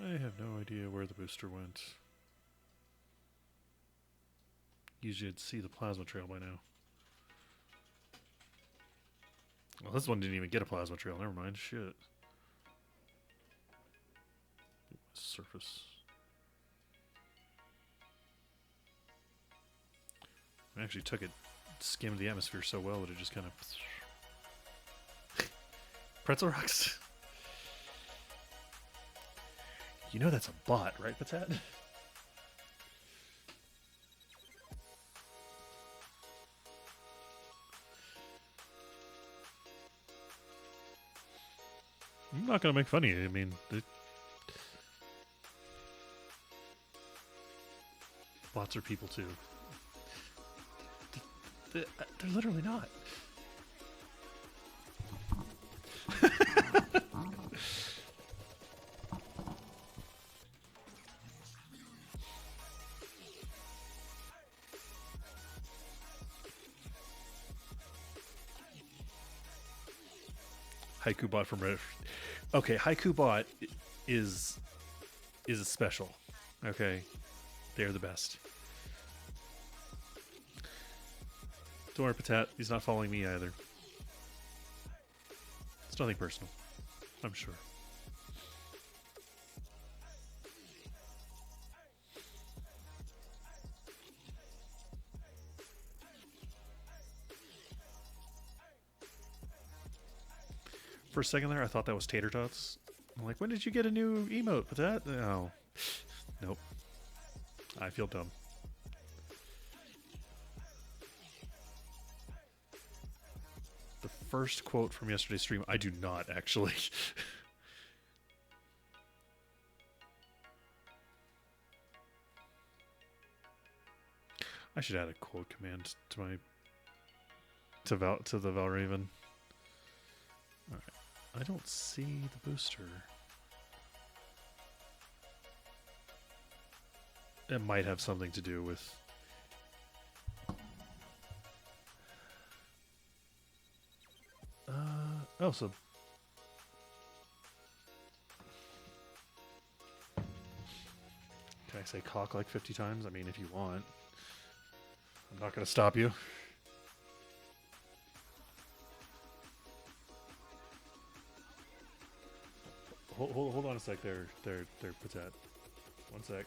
I have no idea where the booster went. Usually I'd see the plasma trail by now. Well, this one didn't even get a plasma trail. Never mind. Shit. Surface. I actually took it, skimmed the atmosphere so well that it just kind of... Pretzel rocks. You know that's a bot, right, Patat? I'm not gonna make fun of you. I mean, bots are people too. They're literally not. Haiku bot from Reddit. Okay, Haiku bot is a special. Okay, they're the best. Don't worry, Patat. He's not following me either. It's nothing personal, I'm sure. For a second there, I thought that was Tater Tots. I'm like, when did you get a new emote, Patat? Oh, nope. I feel dumb. The first quote from yesterday's stream, I do not actually. I should add a quote command to my to the Valraven. All right. I don't see the booster. It might have something to do with. Oh, so. Can I say cock like 50 times? I mean, if you want. I'm not going to stop you. Hold on a sec there, Patat. One sec.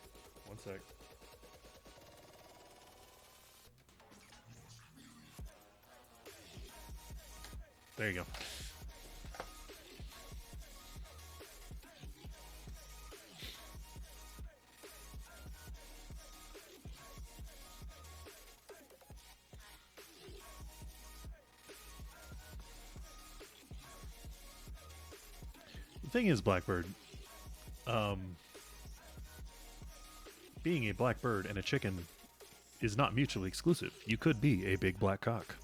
There you go. The thing is, Blackbird, being a black bird and a chicken is not mutually exclusive. You could be a big black cock.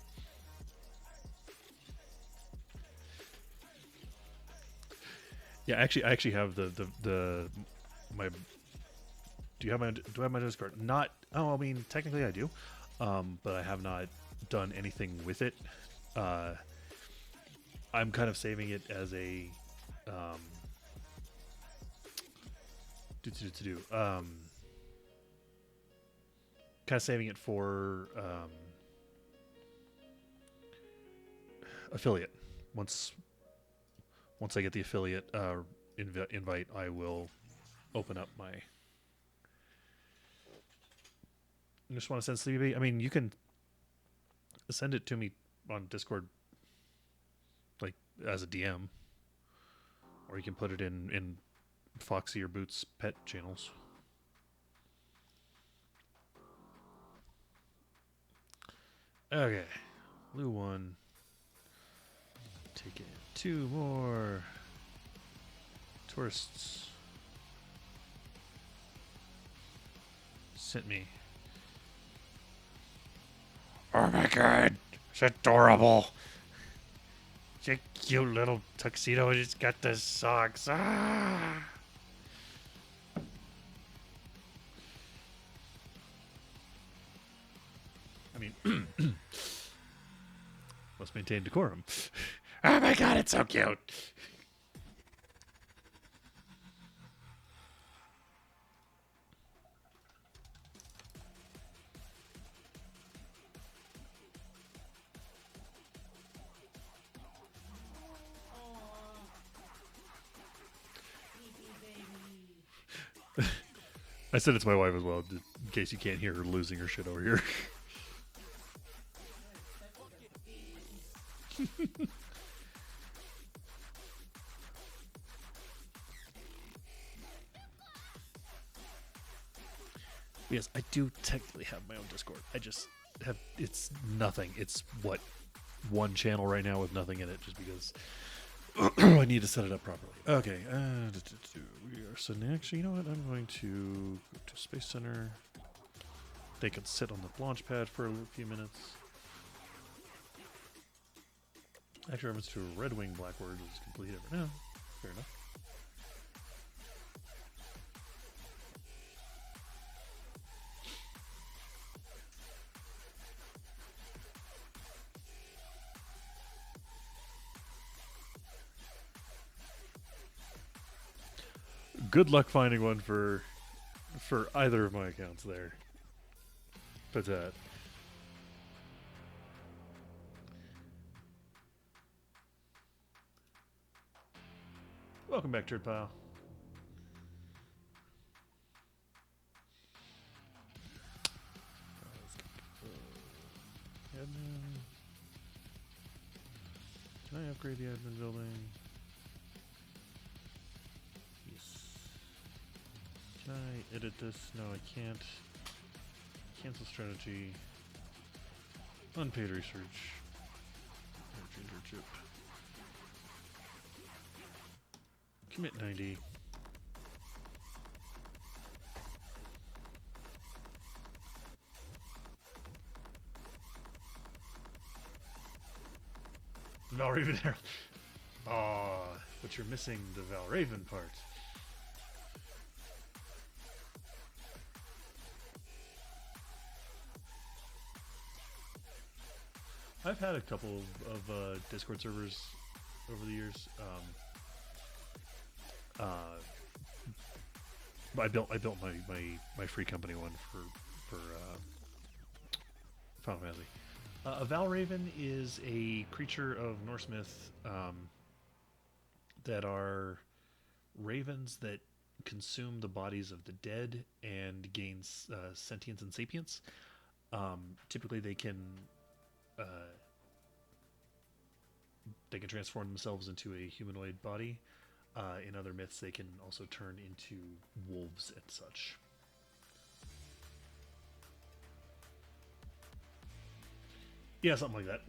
Yeah, I actually have the my. Do I have my Discord? Not. Oh, I mean, technically I do, but I have not done anything with it. I'm kind of saving it as a kind of saving it for affiliate. Once I get the affiliate invite, I will open up my. You just want to send Sleepy? I mean, you can send it to me on Discord, like as a DM, or you can put it in Foxy or Boots pet channels. Okay, blue one. Take it. 2 more tourists. Sent me. Oh my god, it's adorable. It's a cute little tuxedo. It's got the socks. Ah. I mean, must maintain decorum. Oh my god, it's so cute. I said it to my wife as well, in case you can't hear her losing her shit over here. Yes, I do technically have my own Discord. I just have, it's nothing. It's what, one channel right now with nothing in it, just because I need to set it up properly. Okay, we are sitting. Actually, you know what? I'm going to go to Space Center. They can sit on the launch pad for a few minutes. Actually, reference to a Red Wing Blackbird is complete over now. Fair enough. Good luck finding one for either of my accounts there. But welcome back, Turd Pile. Admin. Can I upgrade the admin building? Yes. Can I edit this? No, I can't. Cancel strategy. Unpaid research. Internship. Commit 90. Valraven Herald. Aw, but you're missing the Valraven part. I've had a couple of Discord servers over the years. I built my free company one for Final Fantasy. A Valraven is a creature of Norse myth that are ravens that consume the bodies of the dead and gain sentience and sapience. Typically, they can transform themselves into a humanoid body. In other myths, they can also turn into wolves and such. Yeah, something like that.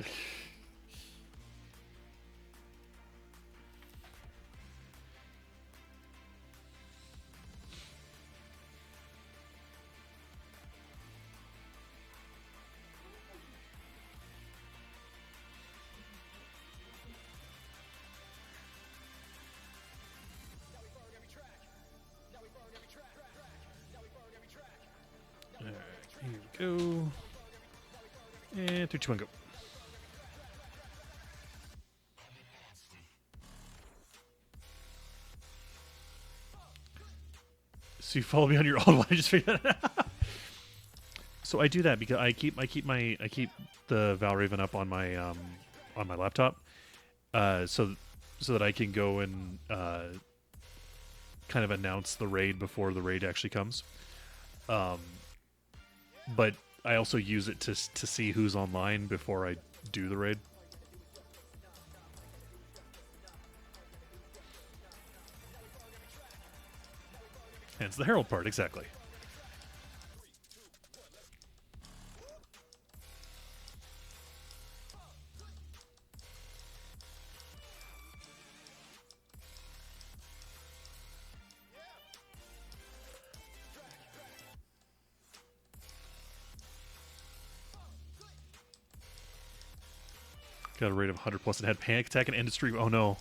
Alright, here we go. And 3, 2, 1, go. So you follow me on your old one. I just figured that out. So I do that because I keep the Valraven up on my laptop, so that I can go and kind of announce the raid before the raid actually comes. But I also use it to see who's online before I do the raid. Hence the herald part, exactly. Got a rate of 100 plus and had panic attack and ended stream. Oh no.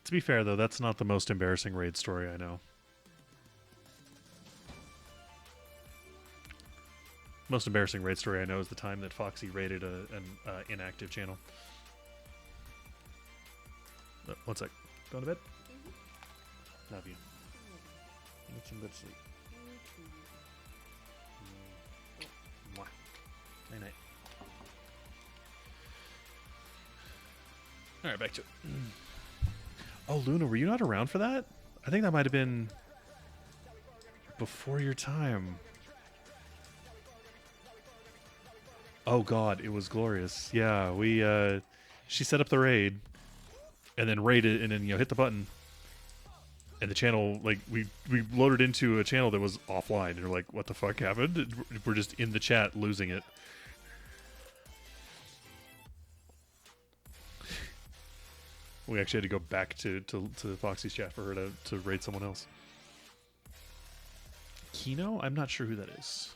To be fair, though, that's not the most embarrassing raid story I know. Most embarrassing raid story I know is the time that Foxy raided an inactive channel. One sec. Going to bed? Mm-hmm. Love you. Get some good sleep. Mwah. Night night. Alright, back to it. Oh, Luna, were you not around for that? I think that might have been before your time. Oh god, it was glorious. Yeah, we she set up the raid and then raided and then hit the button. And the channel, like, we loaded into a channel that was offline and we're like, what the fuck happened? We're just in the chat losing it. We actually had to go back to Foxy's chat for her to raid someone else. Kino? I'm not sure who that is.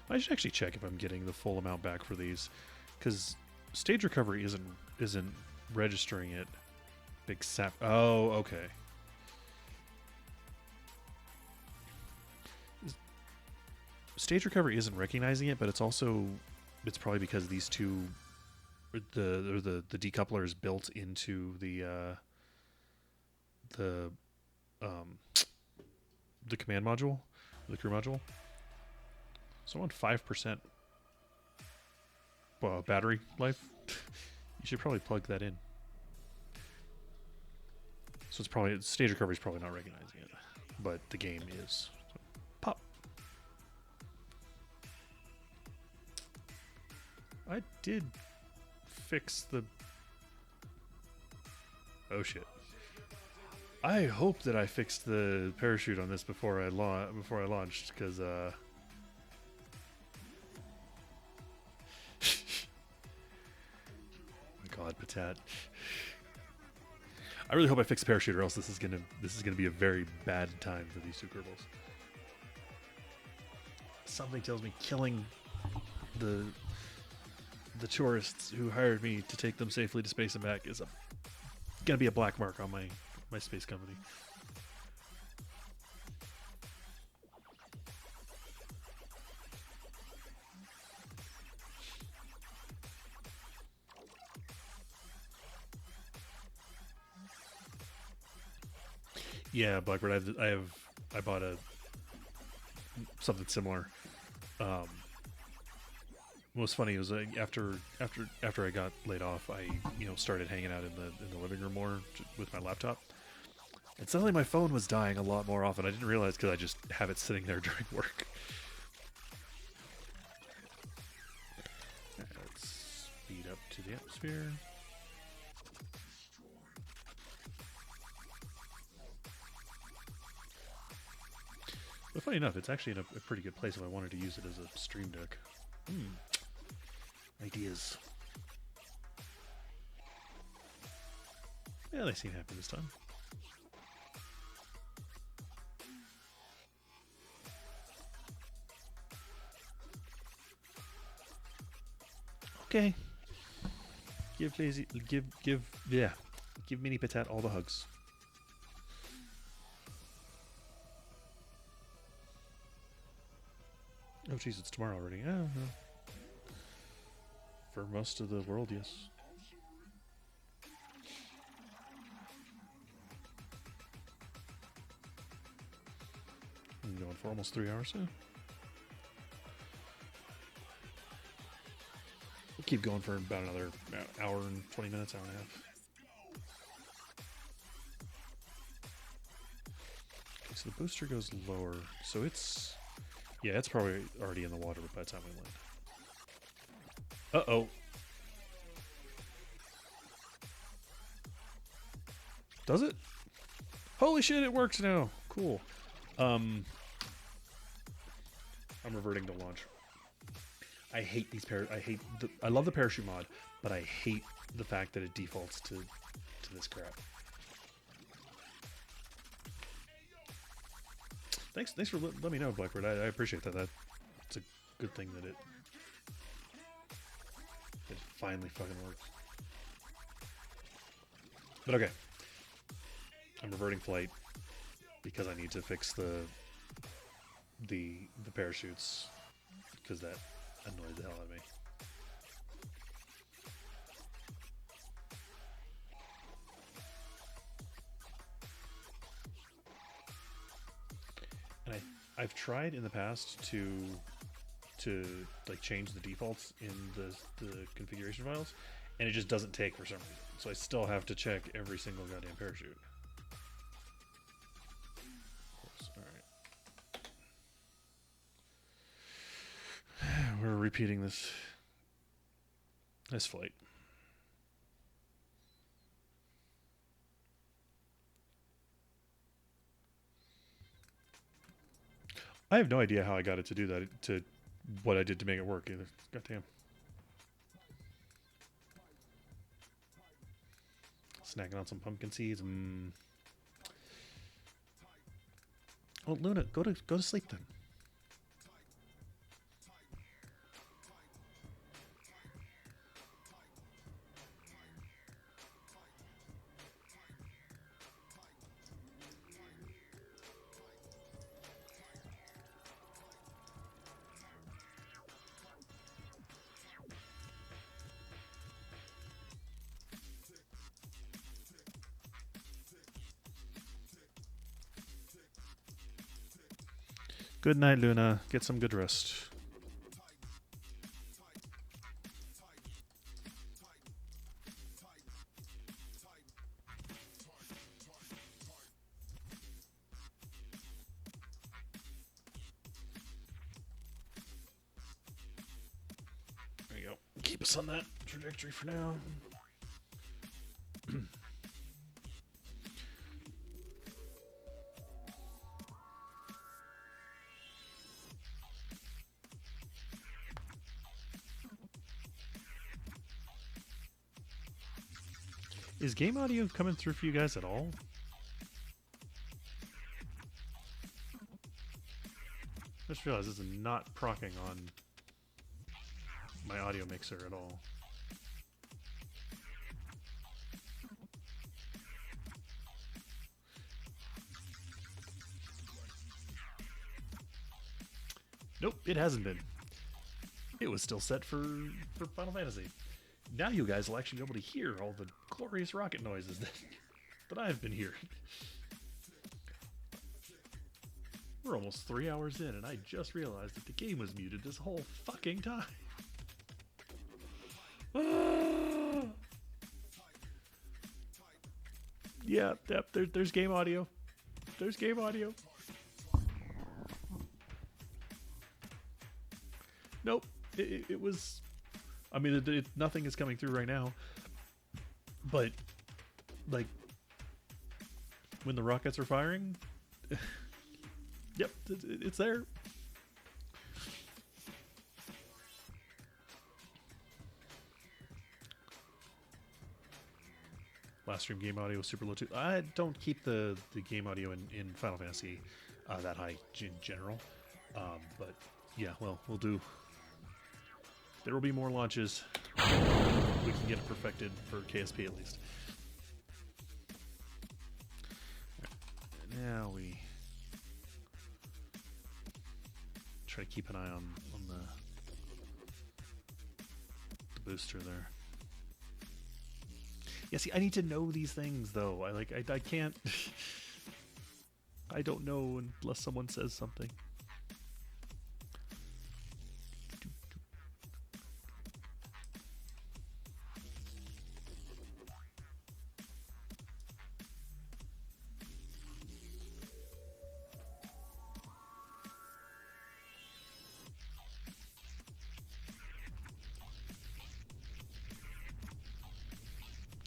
I should actually check if I'm getting the full amount back for these, because stage recovery isn't isn't registering it. Big sap. Oh, okay. Stage recovery isn't recognizing it, but it's probably because these two, the decoupler is built into the um, the command module, the crew module. So on 5% battery life, you should probably plug that in. So it's probably stage recovery is probably not recognizing it, but the game is. So, pop. I did fix the. Oh shit! I hope that I fixed the parachute on this before I launched, because oh my god, Patat. I really hope I fix the parachute, or else this is gonna be a very bad time for these two Kerbals. Something tells me killing the tourists who hired me to take them safely to space and back is gonna be a black mark on my space company. Yeah, Blackbird. I bought something similar. What was funny was after I got laid off, I started hanging out in the living room more with my laptop, and suddenly my phone was dying a lot more often. I didn't realize because I just have it sitting there during work. Right, let's speed up to the atmosphere. But funny enough, it's actually in a pretty good place if I wanted to use it as a stream deck. Ideas. Yeah, they seem happy this time. Okay. Give Mini Patat all the hugs. Oh jeez, it's tomorrow already. Oh, no. For most of the world, yes. I'm going for almost 3 hours now. We'll keep going for about another hour and 20 minutes, hour and a half. Okay, so the booster goes lower, so it's probably already in the water by the time we land. Uh-oh. Does it? Holy shit, it works now. Cool. I'm reverting to launch. I hate these I love the parachute mod, but I hate the fact that it defaults to this crap. Thanks for letting me know, Blackbird. I appreciate that. That's a good thing that it finally fucking works. But okay. I'm reverting flight because I need to fix the parachutes, because that annoyed the hell out of me. And I've tried in the past to like change the defaults in the configuration files, and it just doesn't take for some reason. So I still have to check every single goddamn parachute. We're repeating this flight. I have no idea how I got it to do that, to what I did to make it work either. Goddamn. Snacking on some pumpkin seeds. Oh, Luna, go to sleep then. Good night, Luna. Get some good rest. There you go. Keep us on that trajectory for now. Is game audio coming through for you guys at all? I just realized this is not procking on my audio mixer at all. Nope, it hasn't been. It was still set for Final Fantasy. Now you guys will actually be able to hear all the glorious rocket noises that I've been hearing. We're almost 3 hours in, and I just realized that the game was muted this whole fucking time. Yeah, there's game audio. There's game audio. Nope, it was... I mean, nothing is coming through right now. But, like, when the rockets are firing... Yep, it's there. Last stream game audio was super low too. I don't keep the game audio in Final Fantasy that high in general. But yeah, well, we'll do. There will be more launches. We can get it perfected for KSP at least. Right. Now we try to keep an eye on the booster there. Yeah, see, I need to know these things though. I can't. I don't know unless someone says something.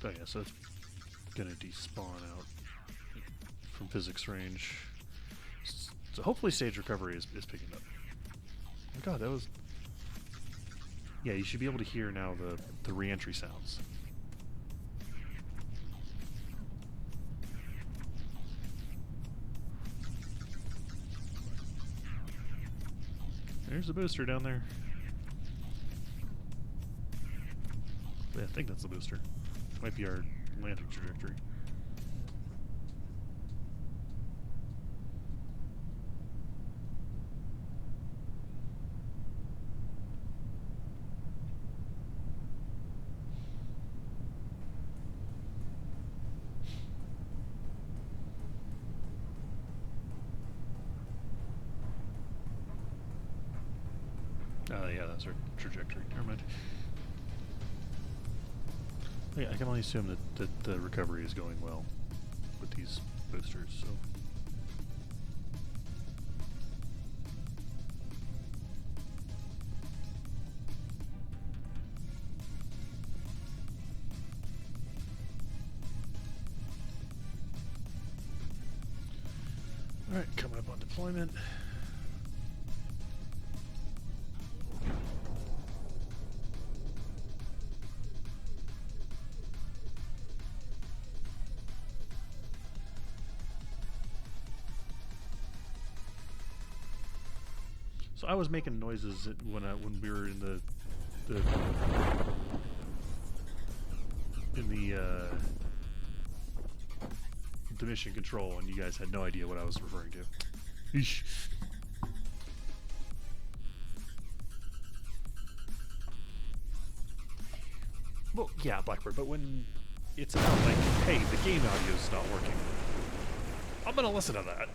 Oh yeah, so it's gonna despawn out from physics range. So hopefully stage recovery is picking up. Oh my god, that was... Yeah, you should be able to hear now the re-entry sounds. There's the booster down there. Yeah, I think that's the booster. Might be our landing trajectory. Yeah, that's our trajectory. Never mind. Yeah, I can only assume that the recovery is going well with these boosters, so... Alright, coming up on deployment. So I was making noises when we were in the mission control, and you guys had no idea what I was referring to. Eesh. Well, yeah, Blackbird, but when it's about like, hey, the game audio's not working, I'm gonna listen to that.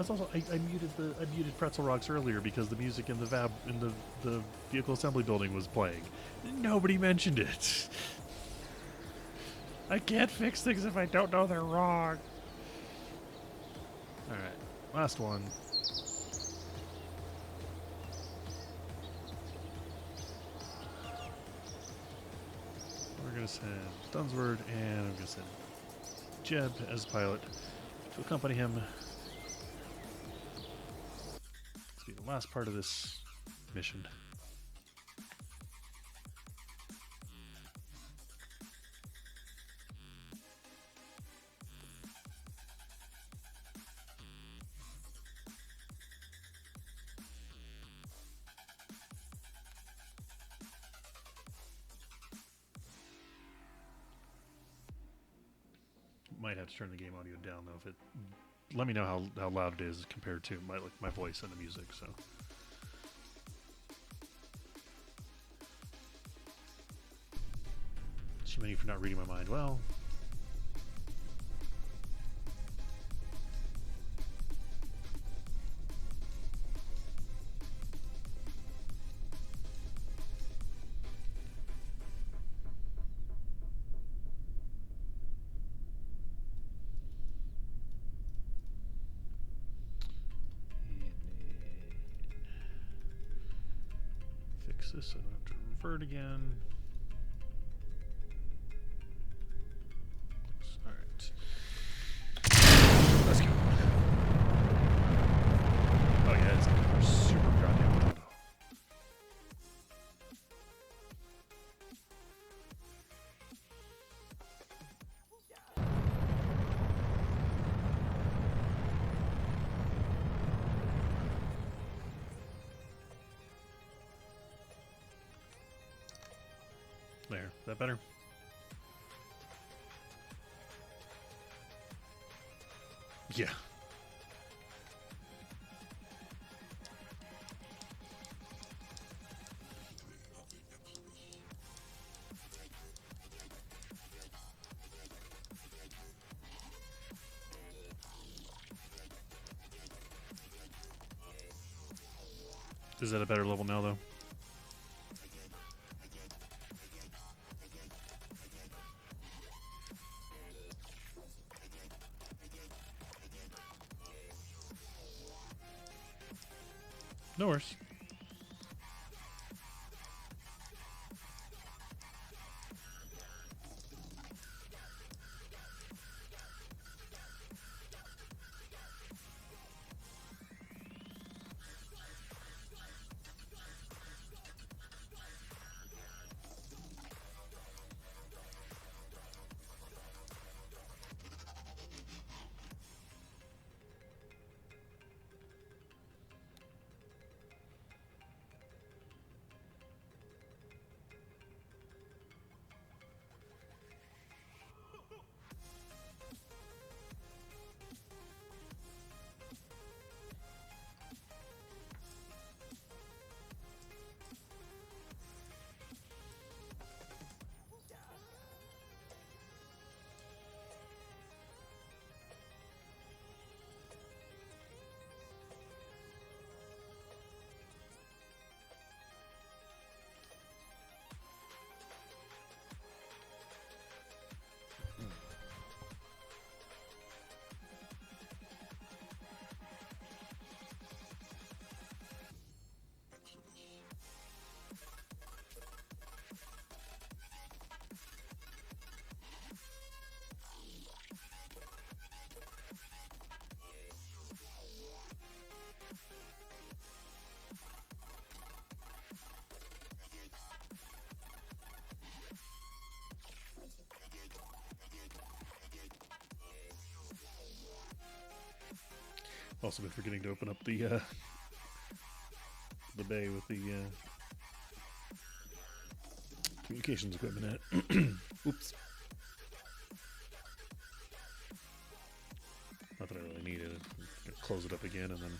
That's also I muted Pretzel Rocks earlier because the music in the vehicle assembly building was playing. Nobody mentioned it. I can't fix things if I don't know they're wrong. All right, last one. We're gonna send Dunsword and I'm gonna send Jeb as pilot to accompany him. This will be the last part of this mission. Might have to turn the game audio down though. If it, let me know how loud it is compared to my voice and the music. So. Too many for not reading my mind. Well. Fix this so I don't have to revert again. Alright. Let's go. Oh yeah, it's super goddamn loud. There. Is that better? Yeah. Is that a better level now, though? No worries. Also been forgetting to open up the bay with the communications equipment at. Oops. Not that I really needed it. I'm gonna close it up again and then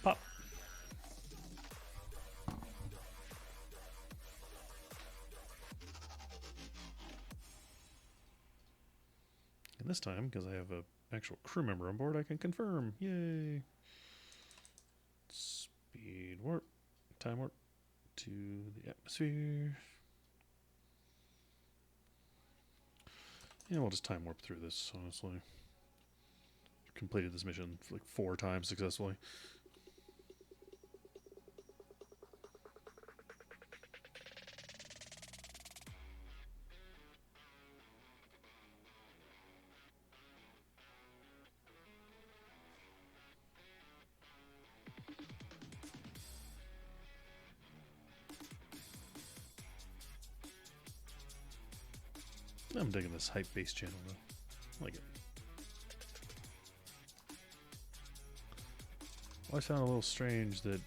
pop. And this time, because I have a actual crew member on board, I can confirm. Yay! Speed warp, time warp to the atmosphere. Yeah, we'll just time warp through this, honestly. Completed this mission like 4 times successfully. I'm digging this hype-based channel though. I like it. Well, I found a little strange that.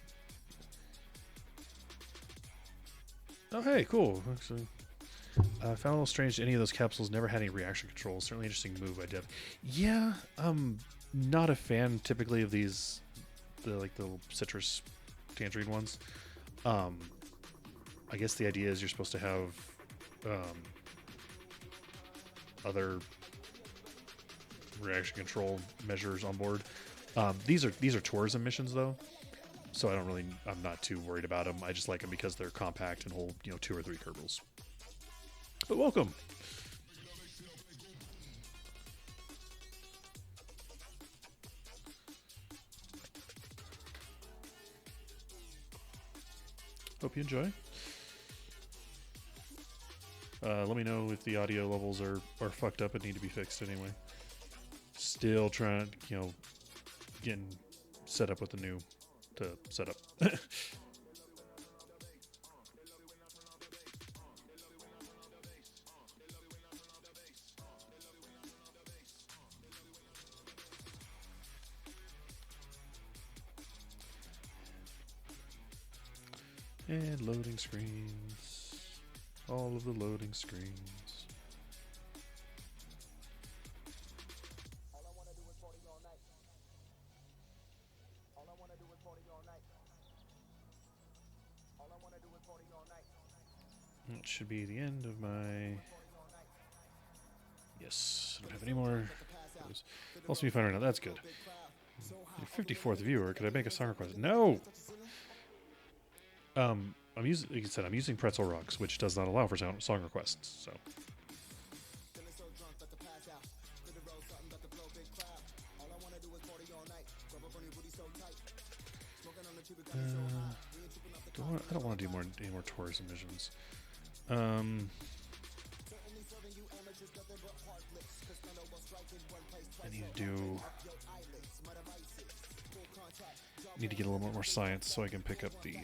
Oh, hey, cool. Actually, I found a little strange that any of those capsules never had any reaction controls. Certainly interesting move by Dev. Yeah, I'm not a fan typically of these, the little citrus tangerine ones. I guess the idea is you're supposed to have other reaction control measures on board. These are tourism missions though, so I'm not too worried about them. I just like them because they're compact and hold 2 or 3 Kerbals. But welcome. Hope you enjoy. Let me know if the audio levels are fucked up and need to be fixed anyway. Still trying, getting set up with the new setup. And loading screens. All of the loading screens. That should be the end of my. Yes, I don't have any more. Also, me finding out that's good. Your 54th viewer. Could I make a song request? No. I'm using, like I said, I'm using Pretzel Rocks, which does not allow for song requests. So. I don't want to do any more tourism missions. I need to get a little more science so I can pick up the.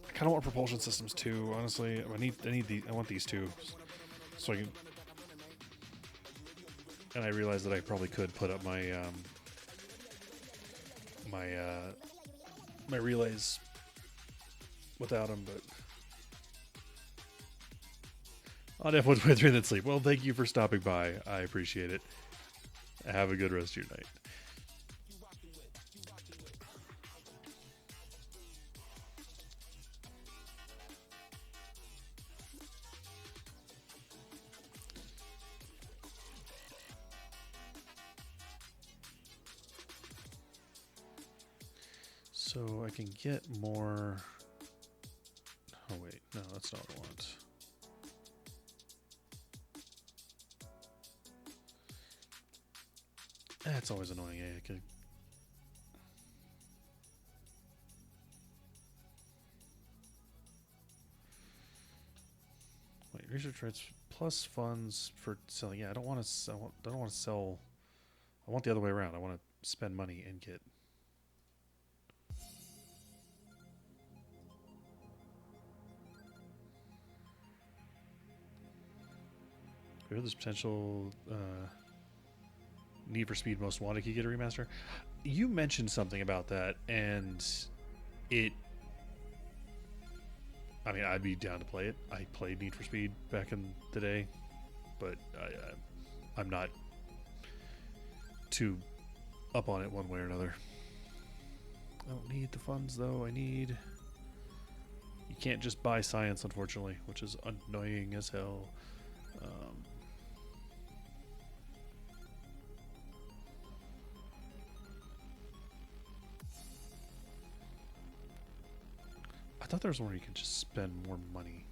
I kind of want propulsion systems too. Honestly, I want these two, so I can. And I realize that I probably could put up my my relays without them, but I'll definitely play through that sleep. Well, thank you for stopping by. I appreciate it. Have a good rest of your night. So I can get more. Oh wait, no, that's not what I want. That's always annoying. I could. Wait, research rights plus funds for selling. Yeah, I don't want to sell. I don't want to sell. I want the other way around. I want to spend money and get. Here's this potential Need for Speed Most Wanted could get a remaster. You mentioned something about that, and it. I mean, I'd be down to play it. I played Need for Speed back in the day, but I'm not too up on it one way or another. I don't need the funds, though. I need. You can't just buy science, unfortunately, which is annoying as hell. Um, I thought there was one where you could just spend more money.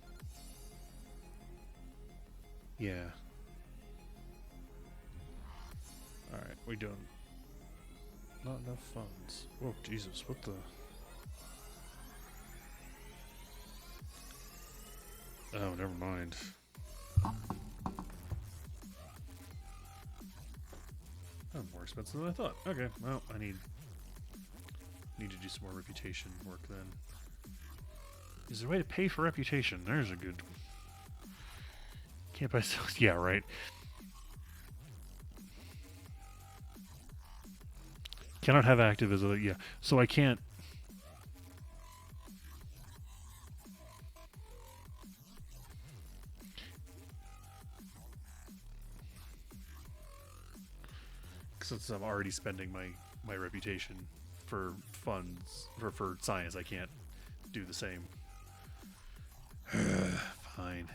Yeah. Alright, we doing not enough funds. Oh, Jesus, what the... Oh, never mind. Oh, more expensive than I thought. Okay, well, I need to do some more reputation work then. Is there a way to pay for reputation? There's a good... Can't buy... Yeah, right. Cannot have active as a... Yeah, so I can't... Since I'm already spending my reputation for funds, for science, I can't do the same. Fine.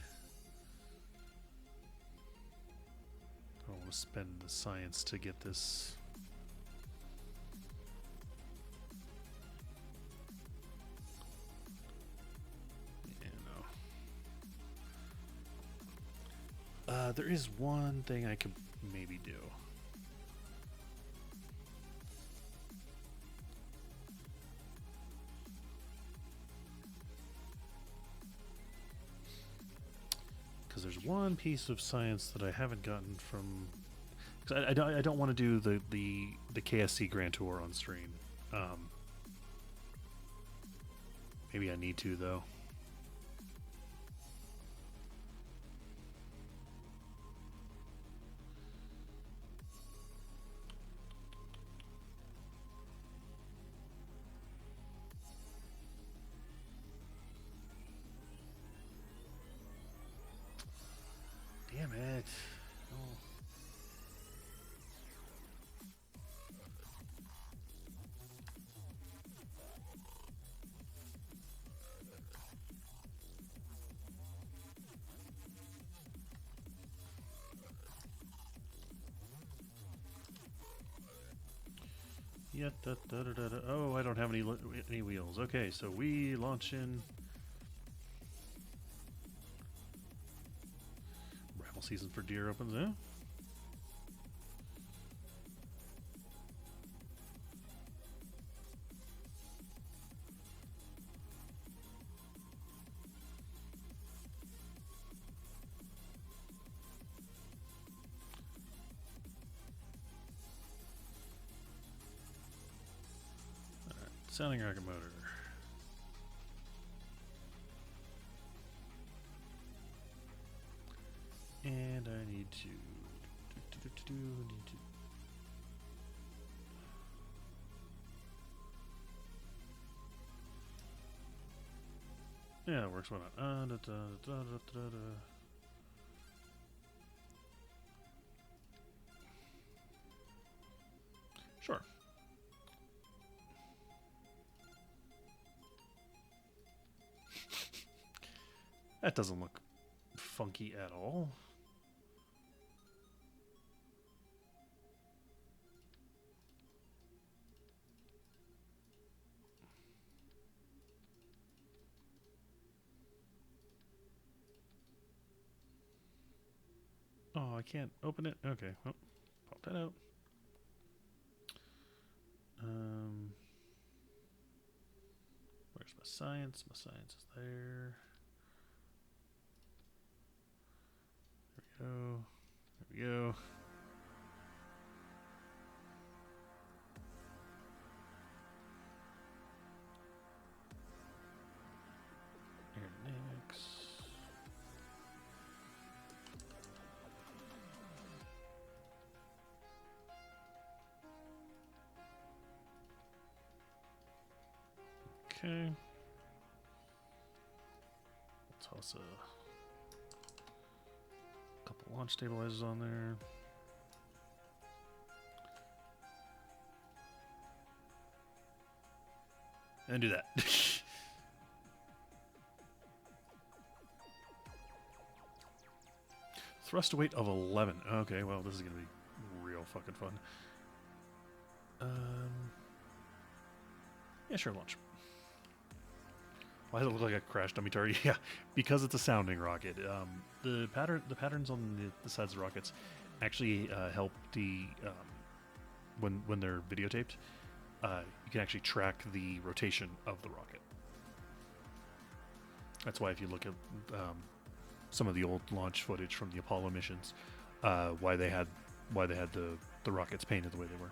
I don't want to spend the science to get this. Yeah, no. There is one thing I could maybe do. Because there's one piece of science that I haven't gotten from. Cause I don't want to do the KSC Grand Tour on stream. Maybe I need to though. Damn it. Oh. Yeah, oh, I don't have any wheels. Okay, so we launch in. Raffle season for deer opens, yeah? Alright, sounding rocket motor. And I need to need to yeah, it works. Why not? Sure. That doesn't look funky at all. Oh, I can't open it? Okay, well, pop that out. Where's my science? My science is there. There we go. There we go. Aerodynamics. Okay. We'll toss a couple launch stabilizers on there. And do that. Thrust weight of 11. Okay, well, this is going to be real fucking fun. Yeah, sure, launch. Why does it look like a crash dummy target? Yeah, because it's a sounding rocket. The patterns on the sides of the rockets actually help the when they're videotaped. You can actually track the rotation of the rocket. That's why if you look at some of the old launch footage from the Apollo missions, why they had the rockets painted the way they were.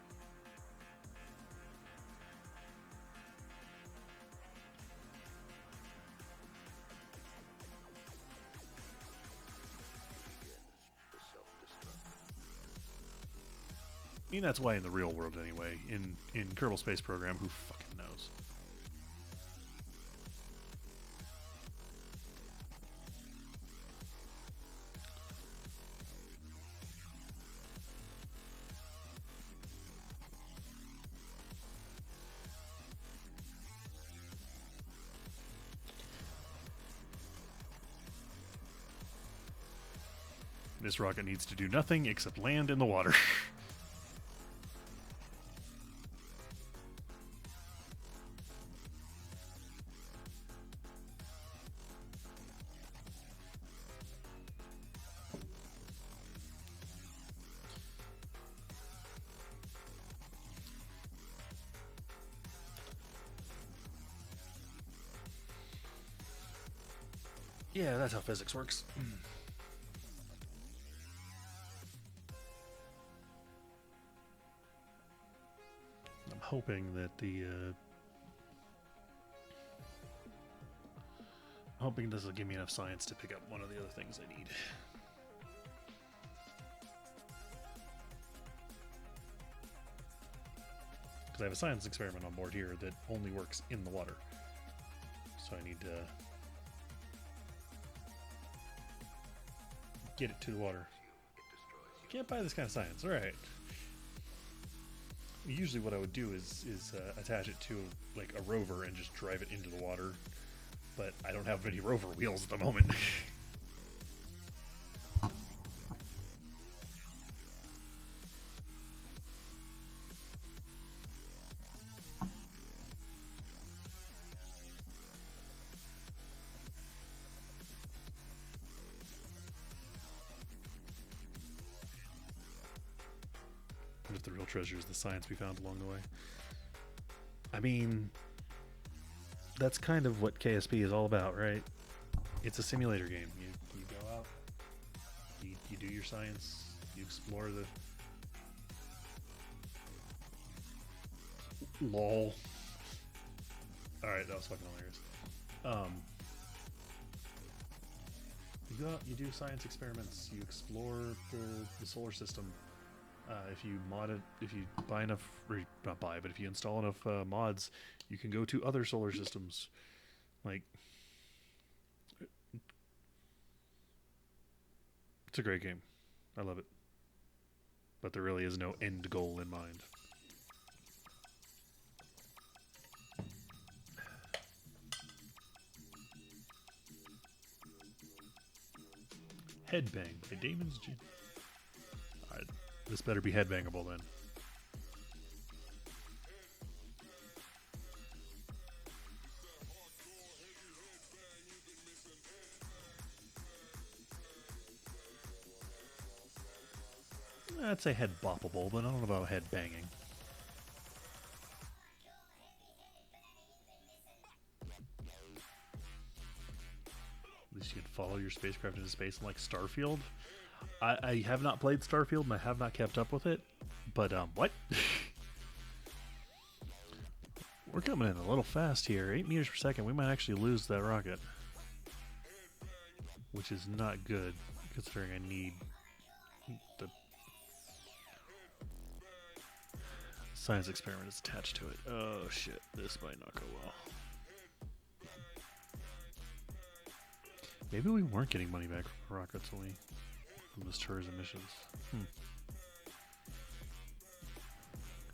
I mean, that's why in the real world anyway. In Kerbal Space Program, who fucking knows? This rocket needs to do nothing except land in the water. Yeah, that's how physics works. I'm hoping that hoping this will give me enough science to pick up one of the other things I need. Because I have a science experiment on board here that only works in the water. So I need to get it to the water. Can't buy this kind of science. All right. Usually what I would do is attach it to like a rover and just drive it into the water. But I don't have any rover wheels at the moment. What if the real treasure is the science we found along the way? I mean, that's kind of what KSP is all about, right? It's a simulator game. You go out, you do your science, you explore the... LOL. Alright, that was fucking hilarious. You go out, you do science experiments, you explore the solar system. If you mod it, if you buy enough, or not buy, but if you install enough mods, you can go to other solar systems. Like, it's a great game. I love it. But there really is no end goal in mind. Headbang by Damon's Gin. Alright, this better be headbangable then. I'd say head boppable, but I don't know about head banging. At least you can follow your spacecraft into space like Starfield. I have not played Starfield and I have not kept up with it, but what? We're coming in a little fast here. 8 meters per second. We might actually lose that rocket, which is not good considering I need the science experiment is attached to it. Oh shit, this might not go well. Maybe we weren't getting money back from rockets only from those tourism missions.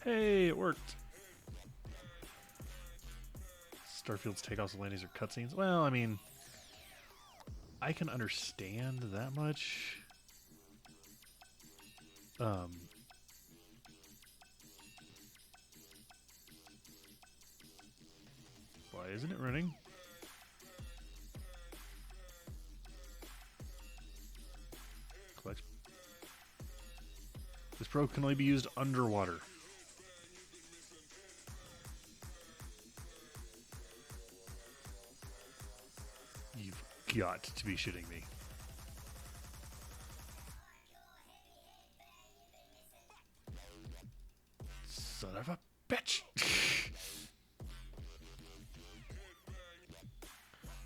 Hey, it worked. Starfield's takeoffs and landings are cutscenes. Well, I mean, I can understand that much. Um, why isn't it running? Collect. This probe can only be used underwater. You've got to be shitting me. Son of a bitch!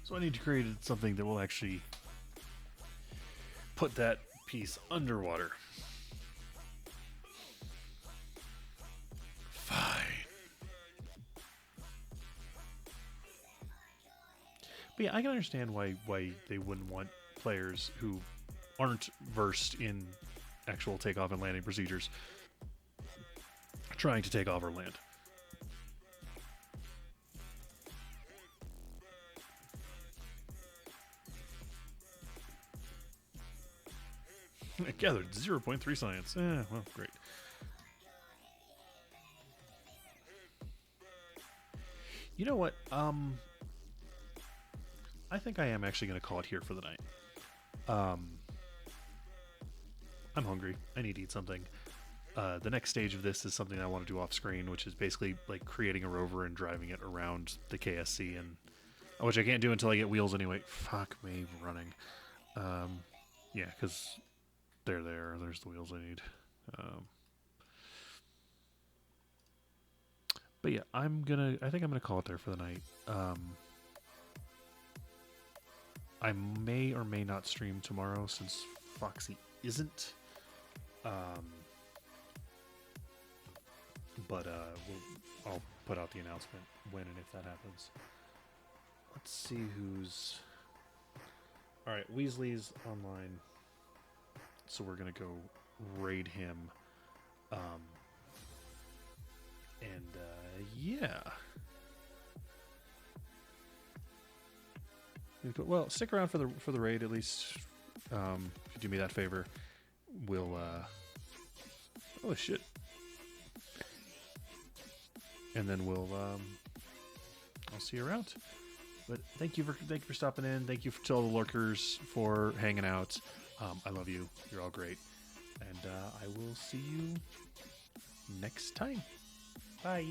So I need to create something that will actually put that piece underwater. Fine. But yeah, I can understand why they wouldn't want players who aren't versed in actual takeoff and landing procedures trying to take off or land. I gathered 0.3 science. Well, great. You know what? I think I am actually going to call it here for the night. I'm hungry. I need to eat something. The next stage of this is something I want to do off screen, which is basically like creating a rover and driving it around the KSC, and which I can't do until I get wheels anyway. Fuck me running. Yeah, because they're there. There's the wheels I need. But yeah, I think I'm gonna call it there for the night. I may or may not stream tomorrow since Foxy isn't. But I'll put out the announcement when and if that happens. Let's see who's... Alright, Weasley's online. So we're going to go raid him. Yeah. Well, stick around for the raid at least. If you do me that favor, we'll... Oh, shit. And then I'll see you around. But thank you for stopping in. Thank you to all the lurkers for hanging out. I love you. You're all great. And I will see you next time. Bye.